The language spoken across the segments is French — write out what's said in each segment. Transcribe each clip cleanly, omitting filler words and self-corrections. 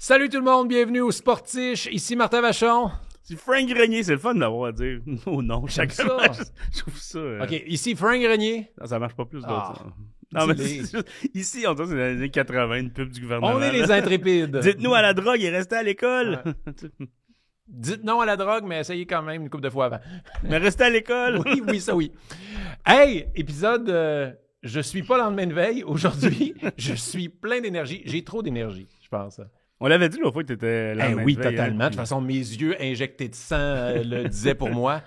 Salut tout le monde, bienvenue au Sportiche. Ici Martin Vachon. C'est Frank Grenier, c'est le fun d'avoir à dire nos noms chaque ça. match. Je trouve ça. OK, ici Frank Grenier. Non, ça marche pas plus Ah. d'autres. Non, mais Dis-les. c'est juste, ici, on dirait que c'est dans les années 80, une pub du gouvernement. On est les intrépides. Dites-nous à la drogue et restez à l'école. Dites non à la drogue, mais essayez quand même une couple de fois avant. Mais restez à l'école. Oui, ça oui. Hey, épisode, je suis pas lendemain de veille. Aujourd'hui, je suis plein d'énergie. J'ai trop d'énergie, je pense. On l'avait dit l'autre fois que t'étais là. Oui, totalement. De toute façon, mes yeux injectés de sang le disaient pour moi.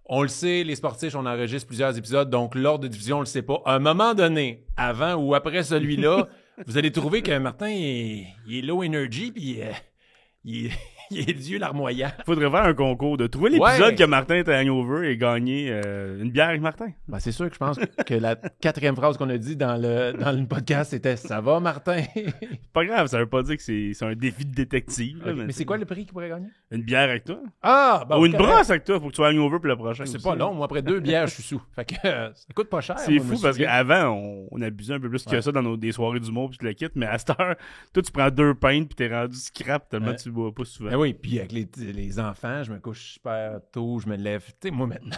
On le sait, les sportifs, on enregistre plusieurs épisodes, donc l'ordre de diffusion, on le sait pas. À un moment donné, avant ou après celui-là, vous allez trouver que Martin, il est low energy, puis il est les yeux larmoyants. Faudrait faire un concours de trouver l'épisode Ouais. que Martin était hangover et gagner une bière avec Martin. Ben, c'est sûr que je pense que la quatrième phrase qu'on a dit dans le podcast, c'était « Ça va, Martin? » Pas grave, ça veut pas dire que c'est un défi de détective. Là, Mais c'est quoi le prix qu'il pourrait gagner? Une bière avec toi? Ah! Ben, Ou une correct. brosse avec toi, faut que tu sois hangover pour le prochain. C'est aussi. pas long. Moi, après 2 bières, je suis sous. Fait que ça coûte pas cher. C'est moi, je fou me parce souviens. qu'avant, on abusait un peu plus que Ouais. ça dans des soirées d'humour puis tu le quittes, mais à cette heure, toi tu prends 2 pintes puis t'es rendu scrap tellement Ouais. tu bois pas souvent. Ben oui, puis avec les enfants, je me couche super tôt, je me lève. Tu sais, moi, maintenant,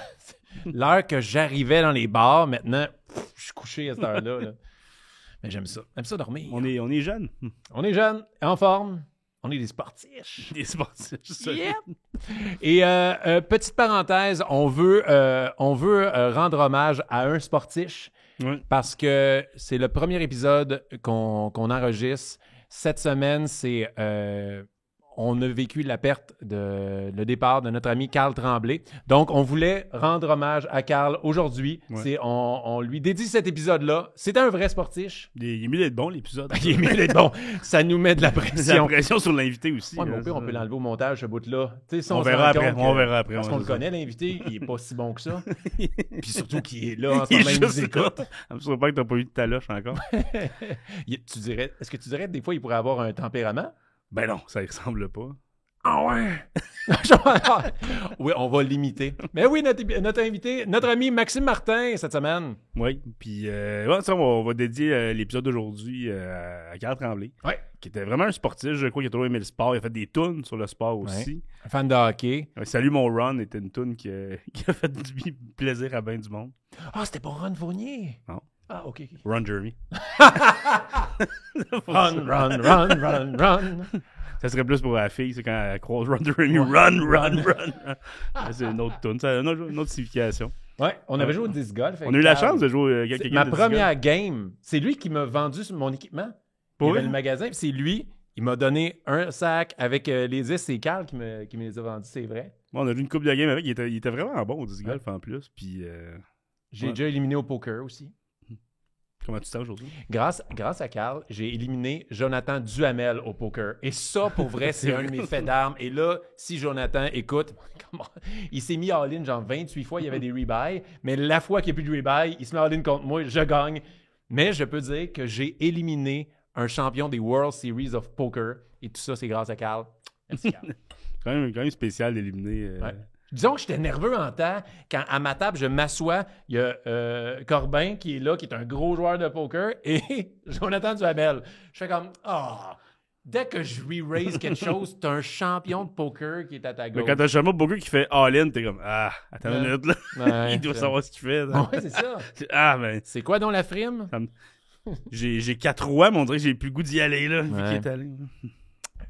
l'heure que j'arrivais dans les bars, maintenant, je suis couché à cette heure-là. Là. Mais j'aime ça. J'aime ça dormir. On est jeunes. On est jeunes, en forme. On est des sportifs. Des sportifs. Yep. Et petite parenthèse, on veut rendre hommage à un sportif Ouais. parce que c'est le premier épisode qu'on enregistre. Cette semaine, c'est on a vécu la perte le départ de notre ami Carl Tremblay. Donc, on voulait rendre hommage à Carl aujourd'hui. Ouais. On lui dédie cet épisode-là. C'était un vrai sportif. Il est mieux d'être bon l'épisode. Il est mieux d'être bon. Ça nous met de la C'est la pression. pression sur l'invité aussi. Ouais, mais là, au pire, on ça. peut l'enlever au montage, ce bout-là. Tu sais, si On se verra rend après, compte on que- verra après, Parce ouais, qu'on le c'est ça. connaît, l'invité, il est pas si bon que ça. Puis surtout qu'il est là en ce Il est moment, il nous juste écoute. là. Ça me surprend pas que t'as pas eu de taloche encore. Est-ce que tu dirais que des fois, il pourrait avoir un tempérament? Ben non, ça y ressemble pas. Ah ouais! Oui, on va l'imiter. Mais oui, notre invité, notre ami Maxime Martin, cette semaine. Oui, puis ouais, ça, on va dédier l'épisode d'aujourd'hui à Carl Tremblay, Ouais. qui était vraiment un sportif, je crois qu'il a toujours aimé le sport, il a fait des tunes sur le sport aussi. Un fan de hockey. Salut mon Ron était une tune qui a fait du plaisir à bien du monde. Ah, c'était pas Ron Fournier? Non. Ah, OK. Ron Jeremy. Run. Ça serait plus pour la fille, c'est quand elle croise Ron Jeremy. Run. C'est une autre tune, ça a une autre signification. Ouais, on avait joué au disc golf. avec On a eu la Carl. chance de jouer C'est quelques ma games de première game, c'est lui qui m'a vendu mon équipement. Pour Il y avait vrai? le magasin, puis c'est lui. Il m'a donné un sac avec les 10. C'est Carl qui me les a vendus, c'est vrai. Bon, on a joué une couple de games avec, il était vraiment bon au disc golf en plus, puis J'ai Ouais. déjà éliminé au poker aussi. comment tu te sens aujourd'hui? Grâce à Carl, j'ai éliminé Jonathan Duhamel au poker. Et ça, pour vrai, c'est un de mes faits d'armes. Et là, si Jonathan écoute, il s'est mis all-in genre 28 fois, il y avait des rebuys. Mais la fois qu'il n'y a plus de rebuy, il se met all-in contre moi, je gagne. Mais je peux dire que j'ai éliminé un champion des World Series of Poker. Et tout ça, c'est grâce à Carl. Merci, Carl. Quand même spécial d'éliminer. Ouais. Disons que j'étais nerveux en temps quand à ma table, je m'assois, il y a Corbin qui est là, qui est un gros joueur de poker, et Jonathan Duhamel. Je fais comme, dès que je re-raise quelque chose, t'as un champion de poker qui est à ta Mais gauche. quand t'as un chameau beaucoup qui fait all-in, t'es comme attends une minute là. Ouais, Il doit c'est- savoir ce qu'il fait. là. Ouais, c'est ça. Mais C'est quoi donc la frime? j'ai 4 rois, mais on dirait que j'ai plus le goût d'y aller là. Vu Ouais. qu'il est allé.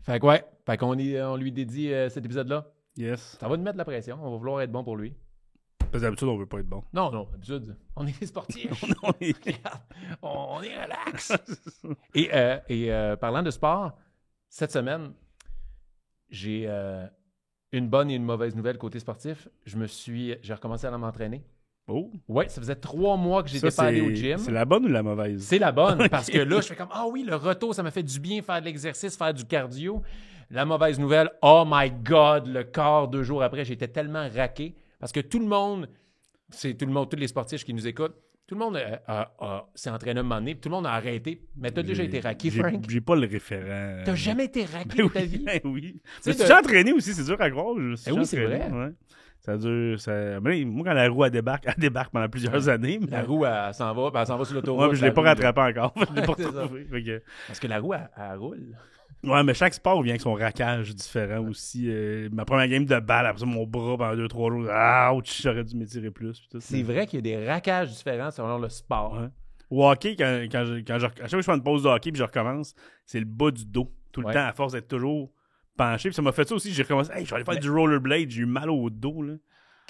Fait que ouais, on lui dédie cet épisode-là. Yes. Ça va nous mettre la pression, on va vouloir être bon pour lui. Parce que d'habitude, on veut pas être bon. Non, d'habitude, on est sportifs. On est- On est relax. Et parlant de sport, cette semaine, j'ai une bonne et une mauvaise nouvelle côté sportif. J'ai recommencé à m'entraîner. Oh. Oui, ça faisait 3 mois que j'étais Ça, pas allé au gym. C'est la bonne ou la mauvaise? C'est la bonne, parce que là, je fais comme, oui, le retour, ça m'a fait du bien faire de l'exercice, faire du cardio. La mauvaise nouvelle, oh my God, le corps, 2 jours après, j'étais tellement raqué, parce que tout le monde, tous les sportifs qui nous écoutent, tout le monde s'est entraîné à un moment donné, puis tout le monde a arrêté. Mais t'as déjà été raqué, Frank? J'ai pas le référent. T'as jamais été raqué de ta vie? Oui. sais, Mais tu t'es entraîné aussi, c'est dur à croire. Je me suis oui, c'est entraîné, vrai. ouais. Ça dure. Mais moi, quand la roue elle débarque pendant plusieurs années. La roue, elle s'en va, puis elle s'en va sur l'autoroute. Ouais, mais je l'ai la pas roue, rattrapé encore. Je l'ai pas C'est ça. retrouvé. Fait que- Parce que la roue, elle roule. Ouais, mais chaque sport vient avec son raquage différent aussi. Ma première game de balle, après ça, mon bras pendant 2-3 jours, ouch, j'aurais dû m'étirer plus. Puis tout, C'est vrai qu'il y a des raquages différents selon le sport. Ouais. Au hockey, à chaque fois que je fais une pause de hockey puis je recommence, c'est le bas du dos. Tout le temps, à force d'être toujours penché. Puis ça m'a fait ça aussi. J'ai recommencé. Hey, je vais aller faire du rollerblade. J'ai eu mal au dos. Là.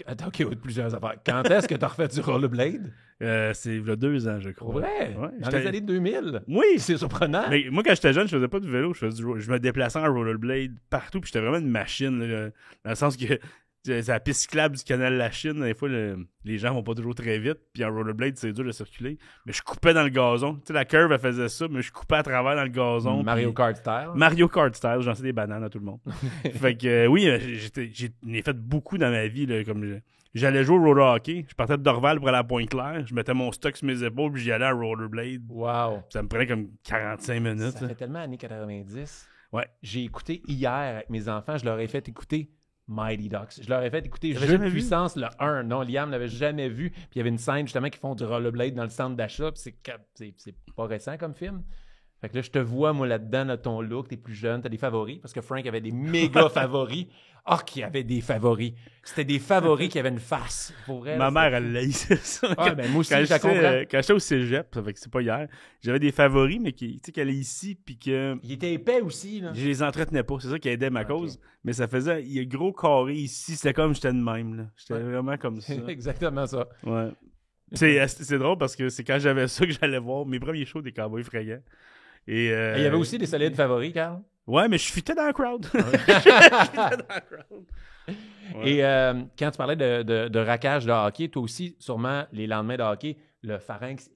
Attends, OK, plusieurs affaires. Quand est-ce que tu as refait du rollerblade? C'est il y a 2 ans, je crois. Pour vrai? Ouais, dans les années 2000? Oui! C'est surprenant. Mais moi, quand j'étais jeune, je faisais pas du vélo. Je me déplaçais en rollerblade partout. Puis j'étais vraiment une machine. Là, dans le sens que c'est la piste cyclable du canal La Chine. Des fois, les gens vont pas toujours très vite. Puis en rollerblade, c'est dur de circuler. Mais je coupais dans le gazon. Tu sais, la curve, elle faisait ça. Mais je coupais à travers dans le gazon. Mario Kart style. Mario Kart style. J'en sais des bananes à tout le monde. Fait que oui, j'en ai fait beaucoup dans ma vie. Là, comme j'allais jouer au roller hockey. Je partais de Dorval pour aller à Pointe-Claire. Je mettais mon stock sur mes épaules. Puis j'y allais à rollerblade. Wow. Ça me prenait comme 45 minutes. Ça fait tellement années 90. Ouais. J'ai écouté hier avec mes enfants. Je leur ai fait écouter Mighty Ducks. Je leur ai fait écouter J'avais Jeu de jamais vu. puissance, le 1. Non, Liam l'avait jamais vu. Puis il y avait une scène justement qui font du rollerblade dans le centre d'achat. Puis c'est pas récent comme film. Fait que là, je te vois, moi, là-dedans, là, ton look, t'es plus jeune, t'as des favoris. Parce que Frank avait des méga favoris. Ah, qu'il y avait des favoris. C'était des favoris qui avaient une face. Pour vrai, Ma mère, elle laissait ça. Ah, ben moi aussi, quand je la comprends. quand j'étais au cégep, ça fait que c'est pas hier, j'avais des favoris, mais tu sais, qu'elle est ici, puis que Il était épais aussi, là. je les entretenais pas. C'est ça qui aidait ma cause. Mais ça faisait, il y a le gros carré ici, c'était comme j'étais de même, là. J'étais vraiment comme ça. C'est exactement ça. Ouais. C'est drôle parce que c'est quand j'avais ça que j'allais voir mes premiers shows des Cowboys fringants. Et Il y avait aussi des solides favoris, Carl. Ouais, mais je fitais dans la crowd. Ouais. Et quand tu parlais de raquage de hockey, toi aussi, sûrement, les lendemains de hockey, le pharynx,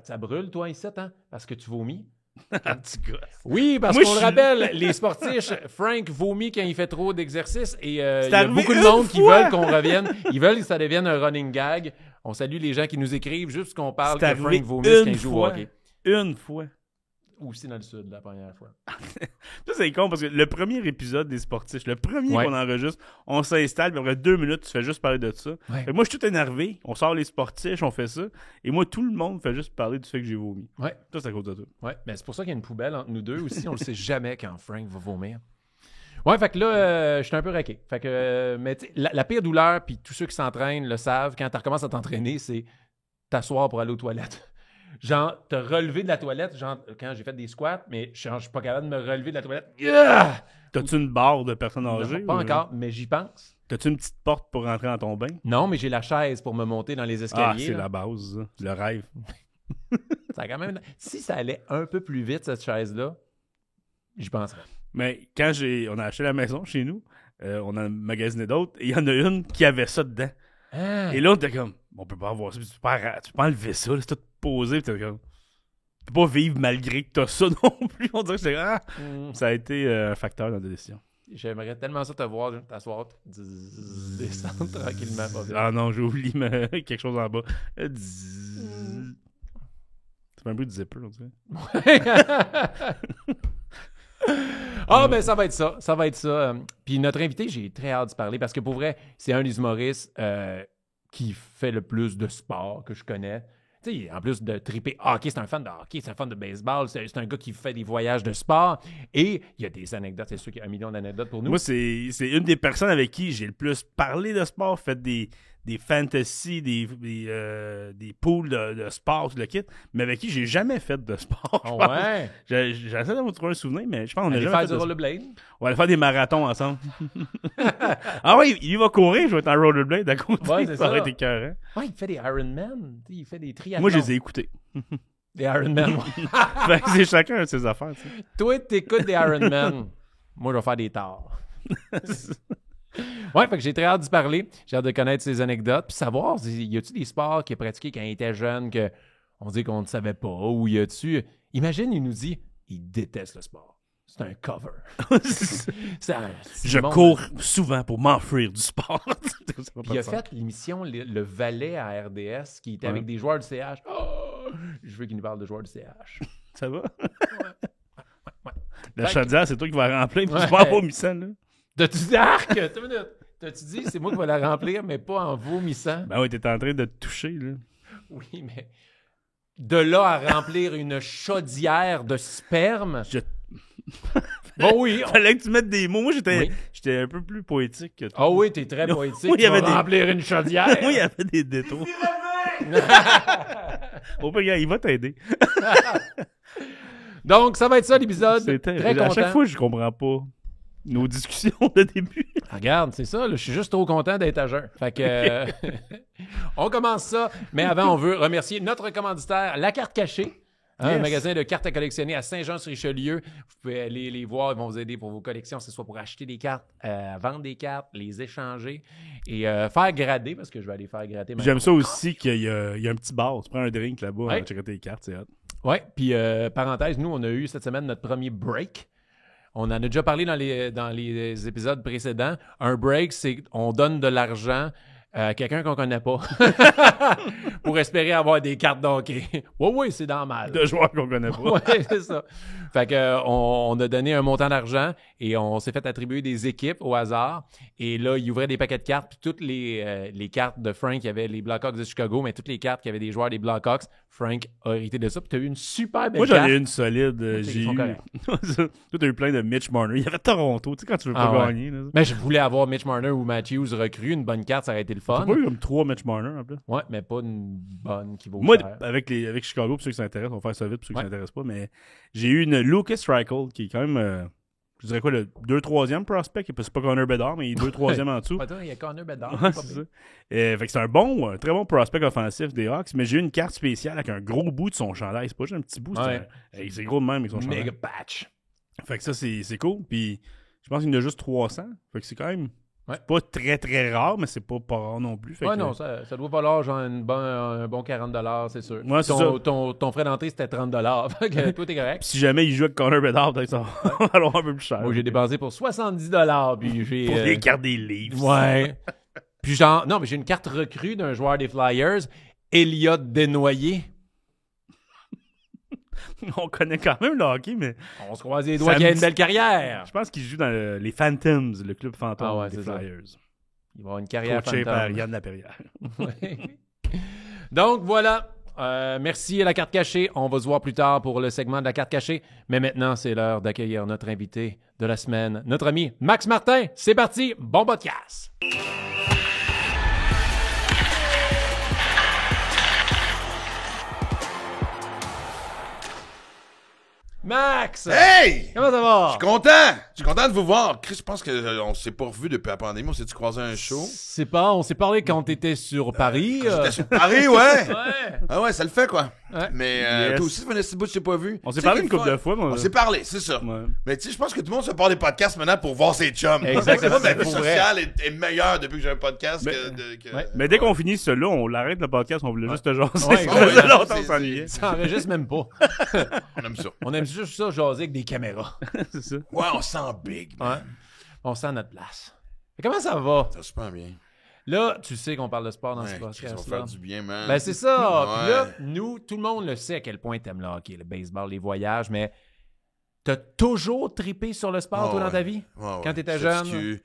ça brûle, toi, ici, hein? Parce que tu vomis. Un petit gosse. Oui, parce Moi, qu'on je le suis- rappelle, les sportifs, Frank vomit quand il fait trop d'exercice et il y a arrivé beaucoup de une monde qui fois. veulent qu'on revienne. Ils veulent que ça devienne un running gag. On salue les gens qui nous écrivent juste qu'on parle C'est que arrivé Frank vomisse quand une il joue au fois. hockey. Une fois. Aussi dans le sud, la première fois. Ça, c'est con parce que le premier épisode des sportifs, le premier Ouais. qu'on enregistre, on s'installe, puis après 2 minutes, tu fais juste parler de ça. Ouais. Fait que moi, je suis tout énervé. On sort les sportifs, on fait ça. Et moi, tout le monde fait juste parler du fait que j'ai vomi. Ouais. Ça, c'est à cause de toi. Ouais, mais c'est pour ça qu'il y a une poubelle entre nous deux aussi. On le sait jamais quand Frank va vomir. Ouais, fait que là, je suis un peu raqué. Fait que, mais tu sais, la pire douleur, puis tous ceux qui s'entraînent le savent, quand tu recommences à t'entraîner, c'est t'asseoir pour aller aux toilettes. Genre, te relever de la toilette, genre, quand j'ai fait des squats, mais je suis pas capable de me relever de la toilette. Yeah! T'as-tu une barre de personnes âgées? Non, pas ou- encore, mais j'y pense. T'as-tu une petite porte pour rentrer dans ton bain? Non, mais j'ai la chaise pour me monter dans les Ah, escaliers. c'est là. la base, ça. Le rêve. Ça a quand même... Si ça allait un peu plus vite, cette chaise-là, j'y penserais. Mais quand on a acheté la maison chez nous, on a magasiné d'autres, et il y en a une qui avait ça dedans. Ah! Et là, on était comme, on peut pas avoir ça, tu peux pas enlever ça, là, c'est tout posé, pis t'es comme, tu peux pas vivre malgré que t'as ça non plus. On dirait que ça a été un facteur dans la décision. J'aimerais tellement ça te voir t'asseoir, descendre tranquillement. Pas vite. Ah non, j'ai oublié quelque chose en bas. Zzz. C'est un peu du zipper, on dirait. Ah, ben ça va être ça. Ça va être ça. Puis notre invité, j'ai très hâte de parler parce que pour vrai, c'est un des humoristes qui fait le plus de sport que je connais. Tu sais, en plus de triper hockey, c'est un fan de hockey, c'est un fan de baseball, c'est un gars qui fait des voyages de sport. Et il y a des anecdotes, c'est sûr qu'il y a 1 million d'anecdotes pour nous. Moi, c'est une des personnes avec qui j'ai le plus parlé de sport, fait des fantasy, des pools de sport, tout le kit, mais avec qui j'ai jamais fait de sport. je Oh, pense. ouais. J'essaie de me trouver un souvenir, mais je pense qu'on a Aller jamais faire fait du de rollerblade. On va aller faire des marathons ensemble. Ah oui, il va courir, je vais être en rollerblade à côté. Ouais, c'est ça aurait ça. été écœurant. Ouais, il fait des Ironman. Il fait des triathlons. Moi, je les ai écoutés. Des Ironman. ouais. Fait que c'est chacun de ses affaires, tu sais. Toi, t'écoutes des Ironman. Moi, je vais faire des torts. Ouais, fait que j'ai très hâte d'y parler. J'ai hâte de connaître ses anecdotes. Puis savoir, y a-tu des sports qu'il a pratiqués quand il était jeune qu'on dit qu'on ne savait pas? Ou y a-tu... Imagine, il nous dit, il déteste le sport. C'est un cover. Je cours souvent pour m'enfuir du sport. Ça va pas Il a de sens. fait l'émission Le Valet à RDS qui était Ouais. avec des joueurs du CH. Oh! Je veux qu'il nous parle de joueurs du CH. Ça va? Ouais. La Fait chaudière, c'est toi qui vas remplir, puis Ouais. tu vas en vomissant, là. T'as-tu dit, arc? T'as une minute. T'as-tu dit, c'est moi qui vais la remplir, mais pas en vomissant? Ben oui, t'es en train de te toucher, là. Oui, mais de là à remplir une chaudière de sperme, Je- Bon, oui. Fallait que tu mettes des mots. Moi, j'étais Oui. un peu plus poétique que toi. Ah oui, t'es très poétique. Oui, il y Tu avait vas des- remplir une chaudière. Moi, il y avait des détours. Au pire, gars, il va t'aider. Donc, ça va être ça, l'épisode. C'était Très à content. chaque fois, je comprends pas nos discussions de début. Regarde, c'est ça. Là, je suis juste trop content d'être à jeun. Fait que on commence ça. Mais avant, on veut remercier notre commanditaire, La Carte Cachée. Un Yes. magasin de cartes à collectionner à Saint-Jean-sur-Richelieu. Vous pouvez aller les voir, ils vont vous aider pour vos collections, que ce soit pour acheter des cartes, vendre des cartes, les échanger et faire grader, parce que je vais aller faire grader. J'aime ça aussi qu'il y a un petit bar. Tu prends un drink là-bas, on Ouais. va checker tes cartes, c'est hot. Oui, puis parenthèse, nous, on a eu cette semaine notre premier break. On en a déjà parlé dans les épisodes précédents. Un break, c'est on donne de l'argent à quelqu'un qu'on connaît pas pour espérer avoir des cartes d'hockey. Oui, c'est normal. De joueurs qu'on connaît pas. Oui, c'est ça. Fait que on a donné un montant d'argent et on s'est fait attribuer des équipes au hasard. Et là, il ouvrait des paquets de cartes. Puis toutes les cartes de Frank, il y avait les Blackhawks de Chicago, mais toutes les cartes qui avaient des joueurs des Blackhawks, Frank a hérité de ça. Puis tu as eu une super belle Moi, carte. j'en ai une solide. Ils J'ai sont eu. corrects. Toi, t'as eu plein de Mitch Marner. Il y avait Toronto. Tu sais, quand tu veux pas Ah ouais. gagner. Là. Mais je voulais avoir Mitch Marner ou Matthews recru. Une bonne carte, ça aurait été le T'as fun. pas eu comme 3 Mitch Marner en plus. Ouais, mais pas une bonne qui vaut Moi, cher. avec Chicago, pour ceux qui s'intéressent, on va faire ça vite pour ceux qui Ouais. s'intéressent pas, mais j'ai eu une Lucas Reichel qui est quand même, je dirais quoi, le 2-3e prospect. C'est pas Connor Bedard, mais il est 2-3e en dessous. Attends, il y a Connor Bedard. Ouais, c'est ça. Fait que c'est un très bon prospect offensif des Hawks, mais j'ai eu une carte spéciale avec un gros bout de son chandail. C'est pas juste un petit bout, Ouais. c'est gros de même avec son chandail. Mega patch. Fait que ça, c'est cool. Puis je pense qu'il y en a juste 300. Fait que c'est quand même Ouais. c'est pas très très rare, mais c'est pas rare non plus. Fait Ouais, que, non, ça doit valoir genre un bon 40$, c'est sûr. Ouais, c'est ton frais d'entrée, c'était 30$. Fait que tout est correct. si jamais il joue avec Connor Bedard, peut-être ça va valoir un peu plus cher. Moi, j'ai dépensé pour 70$, puis j'ai... Pour les cartes des livres. Ouais. Puis genre... Non, mais j'ai une carte recrue d'un joueur des Flyers, Elliott Desnoyers. On connaît quand même le hockey, mais On se croise les doigts qu'il a une belle carrière. je pense qu'il joue dans les Phantoms, le club fantôme Ah ouais, des c'est ça. Flyers. Il va avoir une carrière Coaché par fantôme. Yann Laperrière. Ouais. Donc voilà, merci à la carte cachée. On va se voir plus tard pour le segment de la carte cachée. Mais maintenant, c'est l'heure d'accueillir notre invité de la semaine, notre ami Max Martin. C'est parti, bon podcast. Max! Hey! Comment ça va? Je suis content! Je suis content de vous voir. Chris, je pense qu'on s'est pas revu depuis la pandémie. On s'est-tu croisé à un show? C'est pas, on s'est parlé quand t'étais sur Paris. J'étais sur Paris, ouais! Ouais. Ah ouais, ça le fait, quoi. Ouais. Mais Yes. toi aussi, Vanessa Bout, je t'ai pas vu. On s'est Tu sais parlé quel une couple fun. de fois, mais On s'est parlé, c'est ça. Ouais. Mais tu sais, je pense que tout le monde se parle des podcasts maintenant pour voir ses chums. Exactement, Ma vie pour vrai. sociale est meilleure depuis que j'ai un podcast Mais- que... Ouais. Mais dès qu'on finit cela, on l'arrête le podcast, on voulait juste te jaser. Ouais, Ça ouais, faisait ouais, longtemps c'est- qu'on s'ennuyait. Ça enregistre même pas. On aime ça. On aime juste ça jaser avec des caméras. C'est ça. Ouais, on sent big, man. Ouais. On sent notre place. Mais comment ça va? Ça va super bien. Là, tu sais qu'on parle de sport dans ce Ouais, Chris, ça va podcast-là. faire du bien, man. Ben, c'est ça. Puis là, Ouais. nous, tout le monde le sait à quel point t'aimes le hockey, le baseball, les voyages, mais t'as toujours trippé sur le sport, Ah toi, dans ouais. ta vie? Ouais, ouais. Quand t'étais J'étais jeune? petit,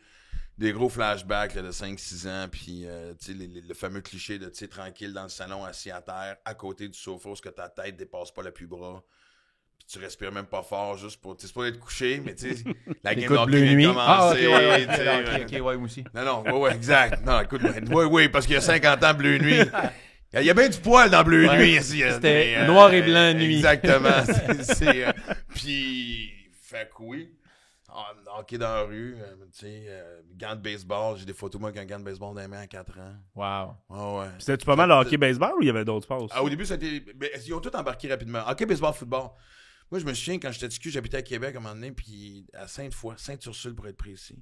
des gros flashbacks là, de 5-6 ans, puis tu sais, le fameux cliché de tu sais, tranquille dans le salon, assis à terre, à côté du sofa, où ce que ta tête dépasse pas l'appui-bras, puis tu respires même pas fort, juste pour. Tu sais, c'est pas être couché, mais tu sais, la game Écoute d'hockey Bleu vient de Nuit. commencer. Ah, ok, ouais, tu sais, ouais. Ok, ouais, moi aussi. Non, ouais, exact. Non, écoute, oui, parce qu'il y a 50 ans, Bleu Nuit. Il y a bien du poil dans Bleu Ouais. Nuit ici. C'était mais, noir et blanc nuit. Exactement. Puis, fait que oui. Hockey dans la rue, tu sais, gants de baseball. J'ai des photos, moi, avec un gant de baseball dans les mains à 4 ans. Wow. Ouais, ouais. C'était-tu pas mal le hockey baseball ou il y avait d'autres sports? Ah, au début, c'était. Ben, ils ont tous embarqué rapidement. Hockey, baseball, football. Moi, je me souviens, quand j'étais petit, j'habitais à Québec à un moment donné, puis à Sainte-Foy, Sainte-Ursule pour être précis,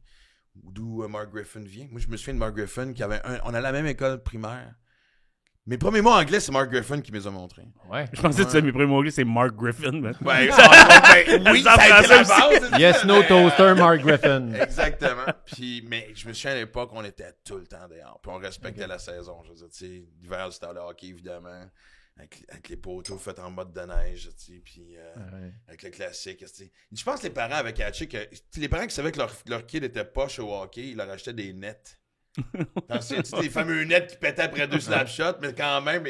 d'où Mark Griffin vient. Moi, je me souviens de Mark Griffin, qui avait on a la même école primaire. Mes premiers mots anglais, c'est Mark Griffin qui me les a montrés. Ouais. Je pensais que mes premiers mots, c'est Mark Griffin. Mais... Ouais, ben, oui, Ça ça a été prend la ça base. Yes, no toaster, Mark Griffin. Exactement. Puis, mais je me souviens à l'époque, on était tout le temps dehors. Puis on respectait la saison. Je veux dire, tu sais, l'hiver, c'était le hockey, évidemment. Avec les poteaux faits en mode de neige, tu sais, puis avec le classique, tu sais. Je pense que les parents avaient catché que... Les parents qui savaient que leur kid était poche au hockey, ils leur achetaient des nets. Tu sais, les fameux nets qui pétaient après 2 snapshots, mais quand même,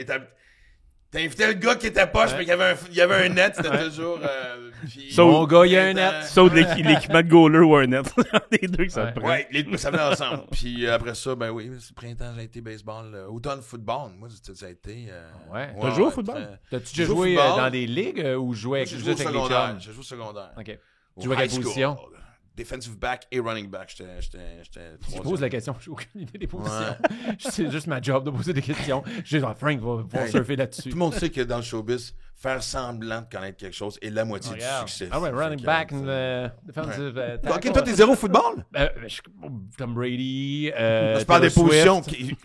T'invitais le gars qui était poche, mais qu'il y avait un net, c'était toujours... puis- Mon gars, il y a un net. Sauf l'équipement de goaler ou un net. Les deux que ça te prend. Ouais, ça venait ensemble. Puis après ça, ben oui, c'est printemps, j'ai été baseball. Automne, football. Moi, ça a été... Ouais. T'as joué au football? T'as-tu J'ai déjà joué au joué football. dans des ligues ou joué avec J'ai joué au juste avec les secondaire. chums? J'ai joué au secondaire. OK. Au Tu jouais à quelle high school. position? Defensive back et running back. J'étais Je troisième. pose la question, j'ai aucune idée des positions. C'est juste ma job de poser des questions. Je dis, Frank va surfer là-dessus. Tout le monde sait que dans le showbiz, faire semblant de connaître quelque chose est la moitié du succès. Ah ouais, running back and defensive tackle. Ok, toi, t'es zéro football? Tom Brady. Je parle des Taylor positions. Swift.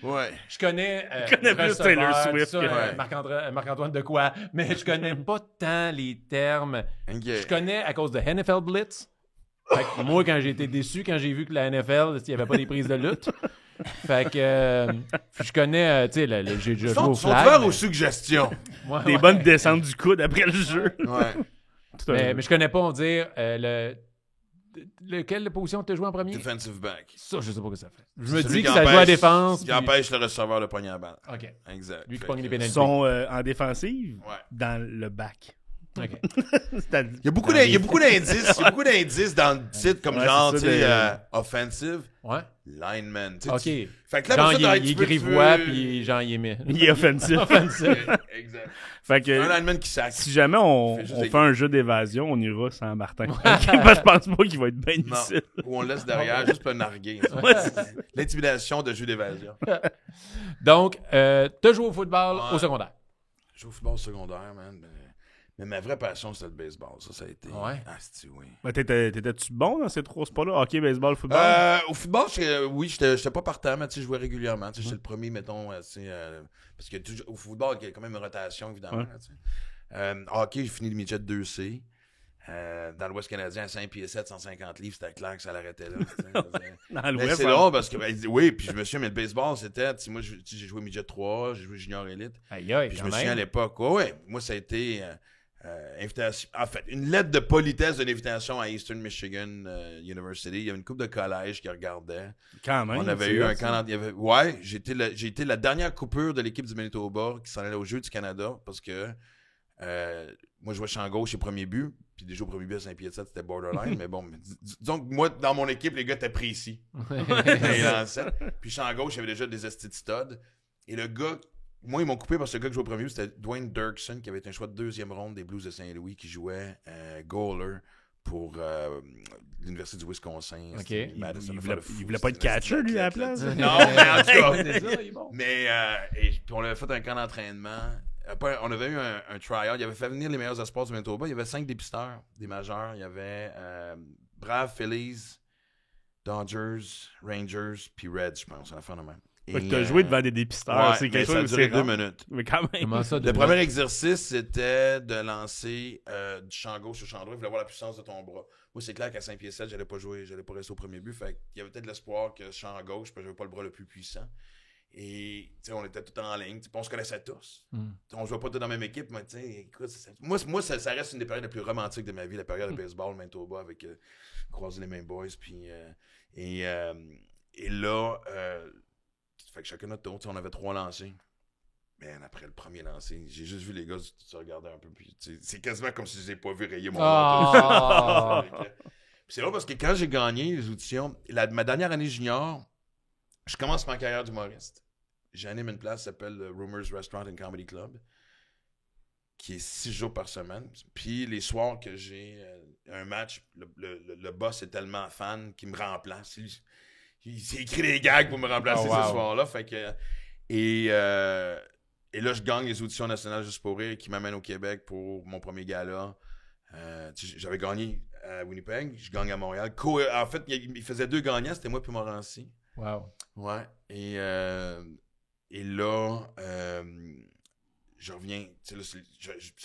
Ouais. Je connais, plus receveur, Taylor tout Swift ça, que- Marc-Antoine de quoi, mais je connais pas tant les termes. Ok. Je connais à cause de NFL Blitz. Fait que moi, quand j'ai été déçu, quand j'ai vu que la NFL, il n'y avait pas des prises de lutte. Fait que je connais, tu sais, j'ai déjà joué au Sont flag. ouverts mais- aux suggestions. Ouais, Des ouais. bonnes descentes du coude après le jeu. Ouais. Mais je connais pas, on dire, quelle position tu as joué en premier? Defensive back. Ça, je sais pas ce que ça fait. Je C'est me celui dis que qui ça joue à la empêche- défense. Qui puis- empêche le receveur de pogner la balle. OK. Exact. Lui qui Fait pogne que- les Ils pénalités. sont en défensive Ouais. dans le back. OK. C'est-à-dire- Il y a beaucoup d'indices. Il y a beaucoup d'indices dans le titre comme Ouais, genre, c'est tu ça, sais, offensive, Ouais. lineman. Tu sais, OK. Fait que là, Genre, pour ça, t'as un il petit est peu de grivois, feu. puis genre, il est mis. Il est offensif. Exact. Fait Un que lineman qui sac. si jamais on Fait juste on des- fait un jeu d'évasion, on ira sans Martin. Parce que je pense pas qu'il va être bien Non. difficile. Ou on le laisse derrière, juste pour le narguer. Ouais, L'intimidation de jeu d'évasion. Donc, t'as joué au football Ouais. au secondaire. Je joue au football secondaire, man. Mais ma vraie passion, c'était le baseball. Ça a été. Ouais. Ah, c'est oui. Ben, t'étais-tu bon dans ces trois sports-là? Hockey, baseball, football? Au football, oui, j'étais pas partant, mais tu sais, je jouais régulièrement. Tu sais, j'étais le premier, mettons, tu sais, parce que au football, il y a quand même une rotation, évidemment. Ouais. Là, tu sais. Hockey, j'ai fini le midget 2C. Dans l'Ouest canadien, à 5 pieds 7, 150 livres, c'était clair que ça l'arrêtait là. Tu sais. Dans Mais l'Ouest, c'est hein? drôle parce que, oui, puis je me souviens, mais le baseball, c'était, tu sais, moi, j'ai joué midget 3, j'ai joué junior élite. Aïe, aïe, Puis je quand me souviens à même. l'époque, ouais, moi, ça a été invitation. En fait, une lettre de politesse d'une invitation à Eastern Michigan University. Il y avait une couple de collèges qui regardaient. Quand même. On avait c'est eu hot, un ça. camp. Ouais, j'ai été la dernière coupure de l'équipe du Manitoba qui s'en allait aux Jeux du Canada parce que moi, je jouais champ gauche et premier but. Puis déjà au premier but à Saint-Pierre-de-Sèvres, c'était borderline. Mais bon, disons que moi, dans mon équipe, les gars étaient précis. Ils lançaient. Puis champ gauche, il y avait déjà des estis de stud. Et le gars, moi, ils m'ont coupé parce que le gars que je jouais au premier but, c'était Dwayne Dirksen, qui avait été un choix de deuxième ronde des Blues de Saint-Louis, qui jouait goaler pour l'Université du Wisconsin. OK. C'était Madison, Il le voulait, fou, il voulait pas être c'était une catcher, lui, à la athlète, place. là. Non, mais en tout cas. C'est ça, il est bon. Mais puis on avait fait un camp d'entraînement. Après, on avait eu un tryout. Il avait fait venir les meilleurs espoirs du Manitoba. Il y avait 5 dépisteurs, des majeurs. Il y avait Braves, Phillies, Dodgers, Rangers, puis Reds, je pense. On a fait de même. Fait que t'as joué devant des dépisteurs. Ouais, c'est mais quelque ça a chose duré c'est 2 rare. minutes. Mais quand même. Comment ça, Le premier exercice, c'était de lancer du champ gauche au champ droit. Il fallait voir la puissance de ton bras. Moi, c'est clair qu'à 5 pieds 7, j'allais pas rester au premier but. Fait qu'il y avait peut-être l'espoir que champ gauche, parce que j'avais pas le bras le plus puissant. Et on était tous en ligne. On se connaissait tous. On jouait pas tous dans la même équipe, mais écoute, moi ça reste une des périodes les plus romantiques de ma vie, la période de baseball, Manitoba, avec croiser les mêmes boys. Puis, et là, fait que chacun notre tour, on avait 3 lancers. Mais après le premier lancer, j'ai juste vu les gars se regarder un peu. Puis, c'est quasiment comme si je les ai pas vu rayer mon Ah! C'est là parce que quand j'ai gagné les auditions, ma dernière année junior, je commence ma carrière d'humoriste. J'anime une place qui s'appelle le Rumors Restaurant and Comedy Club, qui est 6 jours par semaine. Puis les soirs que j'ai un match, le boss est tellement fan qu'il me remplace. Il s'est écrit des gags pour me remplacer Oh, wow. ce soir-là. Fait que, et là, je gagne les auditions nationales juste pour rire qui m'amènent au Québec pour mon premier gala. J'avais gagné à Winnipeg, je gagne à Montréal. En fait, il faisait 2 gagnants, c'était moi puis Morancy. Wow. Ouais. Et là, je reviens. Là,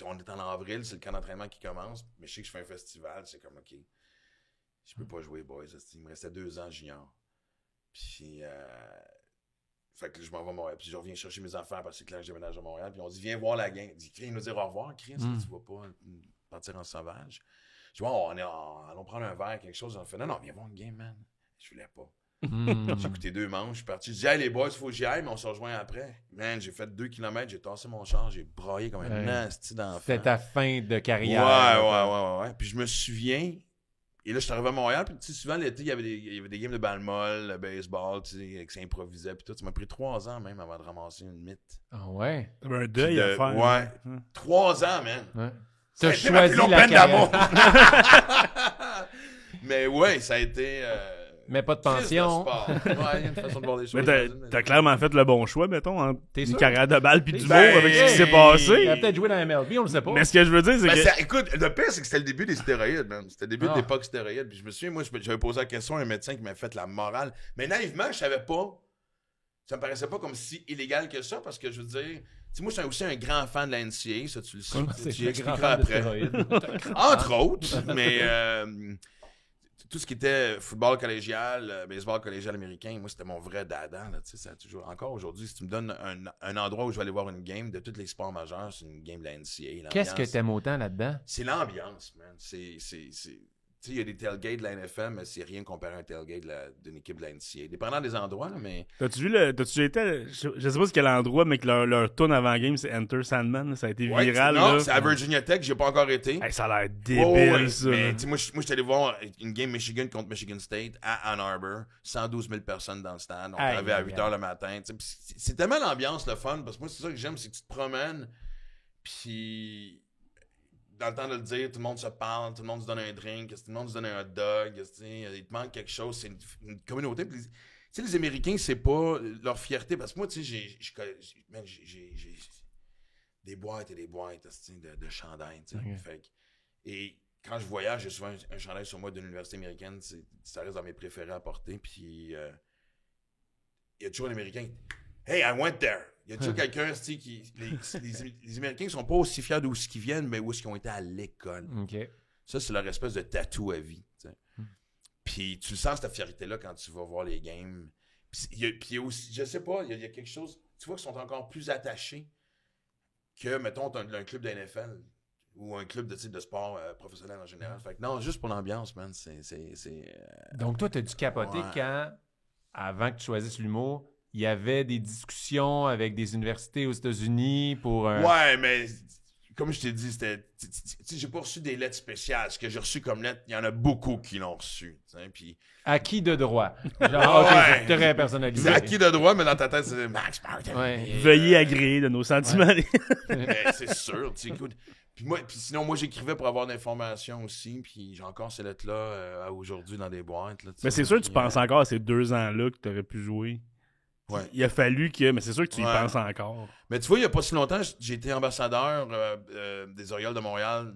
on est en avril, c'est le camp d'entraînement qui commence. Mais je sais que je fais un festival, c'est comme, OK, je peux pas jouer, boys. Il me restait 2 ans junior. Puis, fait que je m'en vais à Montréal. Puis je reviens chercher mes affaires parce que c'est clair que je déménage à Montréal. Puis on dit, viens voir la game. Il dit, viens nous dire au revoir, Chris. Tu vas pas partir en sauvage. Je dis, allons prendre un verre, quelque chose. On fait, non, viens voir une game, man. Je voulais pas. J'ai écouté 2 manches, je suis parti. Je dis, hey, les boys, il faut que j'y aille, mais on se rejoint après. Man, j'ai fait 2 km, j'ai tassé mon char, j'ai braillé comme un nasty d'enfant. C'était ta fin de carrière. Ouais. Puis je me souviens, et là, je suis arrivé à Montréal, puis tu sais, souvent l'été, il y avait des games de balle molle, le baseball, tu sais, que ça improvisait, puis tout. Ça m'a pris 3 ans même avant de ramasser une mythe. Ah ouais? T'avais un deuil à faire. Ouais. 3 ans, man. Ouais. T'as Ça a été choisi ma la plus longue peine carrière. Mais ouais, ça a été... Mais pas de triste, pension. le sport. Ouais, il y a une façon de voir les choses. Mais t'as clairement fait le bon choix, mettons, en T'es une sûr? carrière de balle puis T'es d'humour sûr? avec ce qui s'est Il passé. a peut-être joué dans MLB, on le sait pas. Mais ce que je veux dire, c'est Ben, que... écoute, le pire, c'est que c'était le début des stéroïdes, man. C'était le début de Ah. l'époque stéroïde. Puis je me souviens, moi, j'avais posé la question à un médecin qui m'a fait la morale. Mais naïvement, je savais pas. Ça me paraissait pas comme si illégal que ça, parce que je veux dire. Tu sais, moi, je suis aussi un grand fan de la NCAA, ça, tu le sais. C'est Tu le expliqueras grand fan de après. stéroïdes. Entre autres, mais tout ce qui était football collégial, baseball collégial américain, moi, c'était mon vrai dada. Là, ça a toujours, encore aujourd'hui, si tu me donnes un endroit où je vais aller voir une game de tous les sports majeurs, c'est une game de la NCAA. Qu'est-ce que L'ambiance, t'aimes autant là-dedans? c'est l'ambiance, man. Tu sais, il y a des tailgates de la NFL, mais c'est rien comparé à un tailgate d'une équipe de la NCAA. Dépendant des endroits, là, mais... T'as-tu été... Je sais pas c'est quel endroit, mais que leur tune avant-game, c'est Enter Sandman. Là, ça a été Ouais, viral. non, là. c'est à Virginia Tech, j'ai pas encore été. Hey, ça a l'air débile, Ouais, ça. mais là. tu sais, moi, je suis allé voir une game Michigan contre Michigan State à Ann Arbor. 112 000 personnes dans le stade. On Aïe, arrivait à aïe, 8 h le matin. Tu sais, puis c'est tellement l'ambiance, le fun, parce que moi, c'est ça que j'aime, c'est que tu te promènes, puis... Dans le temps de le dire, tout le monde se parle, tout le monde se donne un drink, tout le monde se donne un hot dog, il te manque quelque chose, c'est une communauté. Puis, tu sais, les Américains, c'est pas leur fierté, parce que moi, tu sais, j'ai des boîtes et des boîtes de chandails, tu sais. Okay. Fait que, et quand je voyage, j'ai souvent un chandail sur moi d'une université américaine, ça reste dans mes préférés à porter, puis il y a toujours un Américain, « Hey, I went there! » Il y a toujours quelqu'un, qui... Les Américains sont pas aussi fiers d'où ils viennent, mais où ils ont été à l'école. OK. Ça, c'est leur espèce de tatou à vie. Puis tu le sens, cette fierté-là, quand tu vas voir les games. Puis il y a aussi, je sais pas, il y a quelque chose... Tu vois qu'ils sont encore plus attachés que, mettons, un club de NFL ou un club de sport professionnel en général. Fait que non, juste pour l'ambiance, man, Donc, toi, t'as dû capoter Ouais. quand, avant que tu choisisses l'humour, il y avait des discussions avec des universités aux États-Unis pour un... Ouais, mais comme je t'ai dit, c'était... j'ai pas reçu des lettres spéciales. Ce que j'ai reçu comme lettre, il y en a beaucoup qui l'ont reçu. Puis... Acquis de droit. Genre, OK, Ouais. c'est très personnalisé. C'est acquis de droit, mais dans ta tête, c'est Max Martin. Ouais. Veuillez agréer de nos sentiments. Mais c'est sûr, tu sais, écoute. Puis sinon, moi, j'écrivais pour avoir de l'information aussi, puis j'ai encore ces lettres-là à aujourd'hui dans des boîtes. Là, Mais c'est sûr que tu penses encore à ces 2 ans-là que tu aurais pu jouer. Ouais. Il a fallu que... Mais c'est sûr que tu y Ouais. penses encore. Mais tu vois, il n'y a pas si longtemps, j'ai été ambassadeur des Orioles de Montréal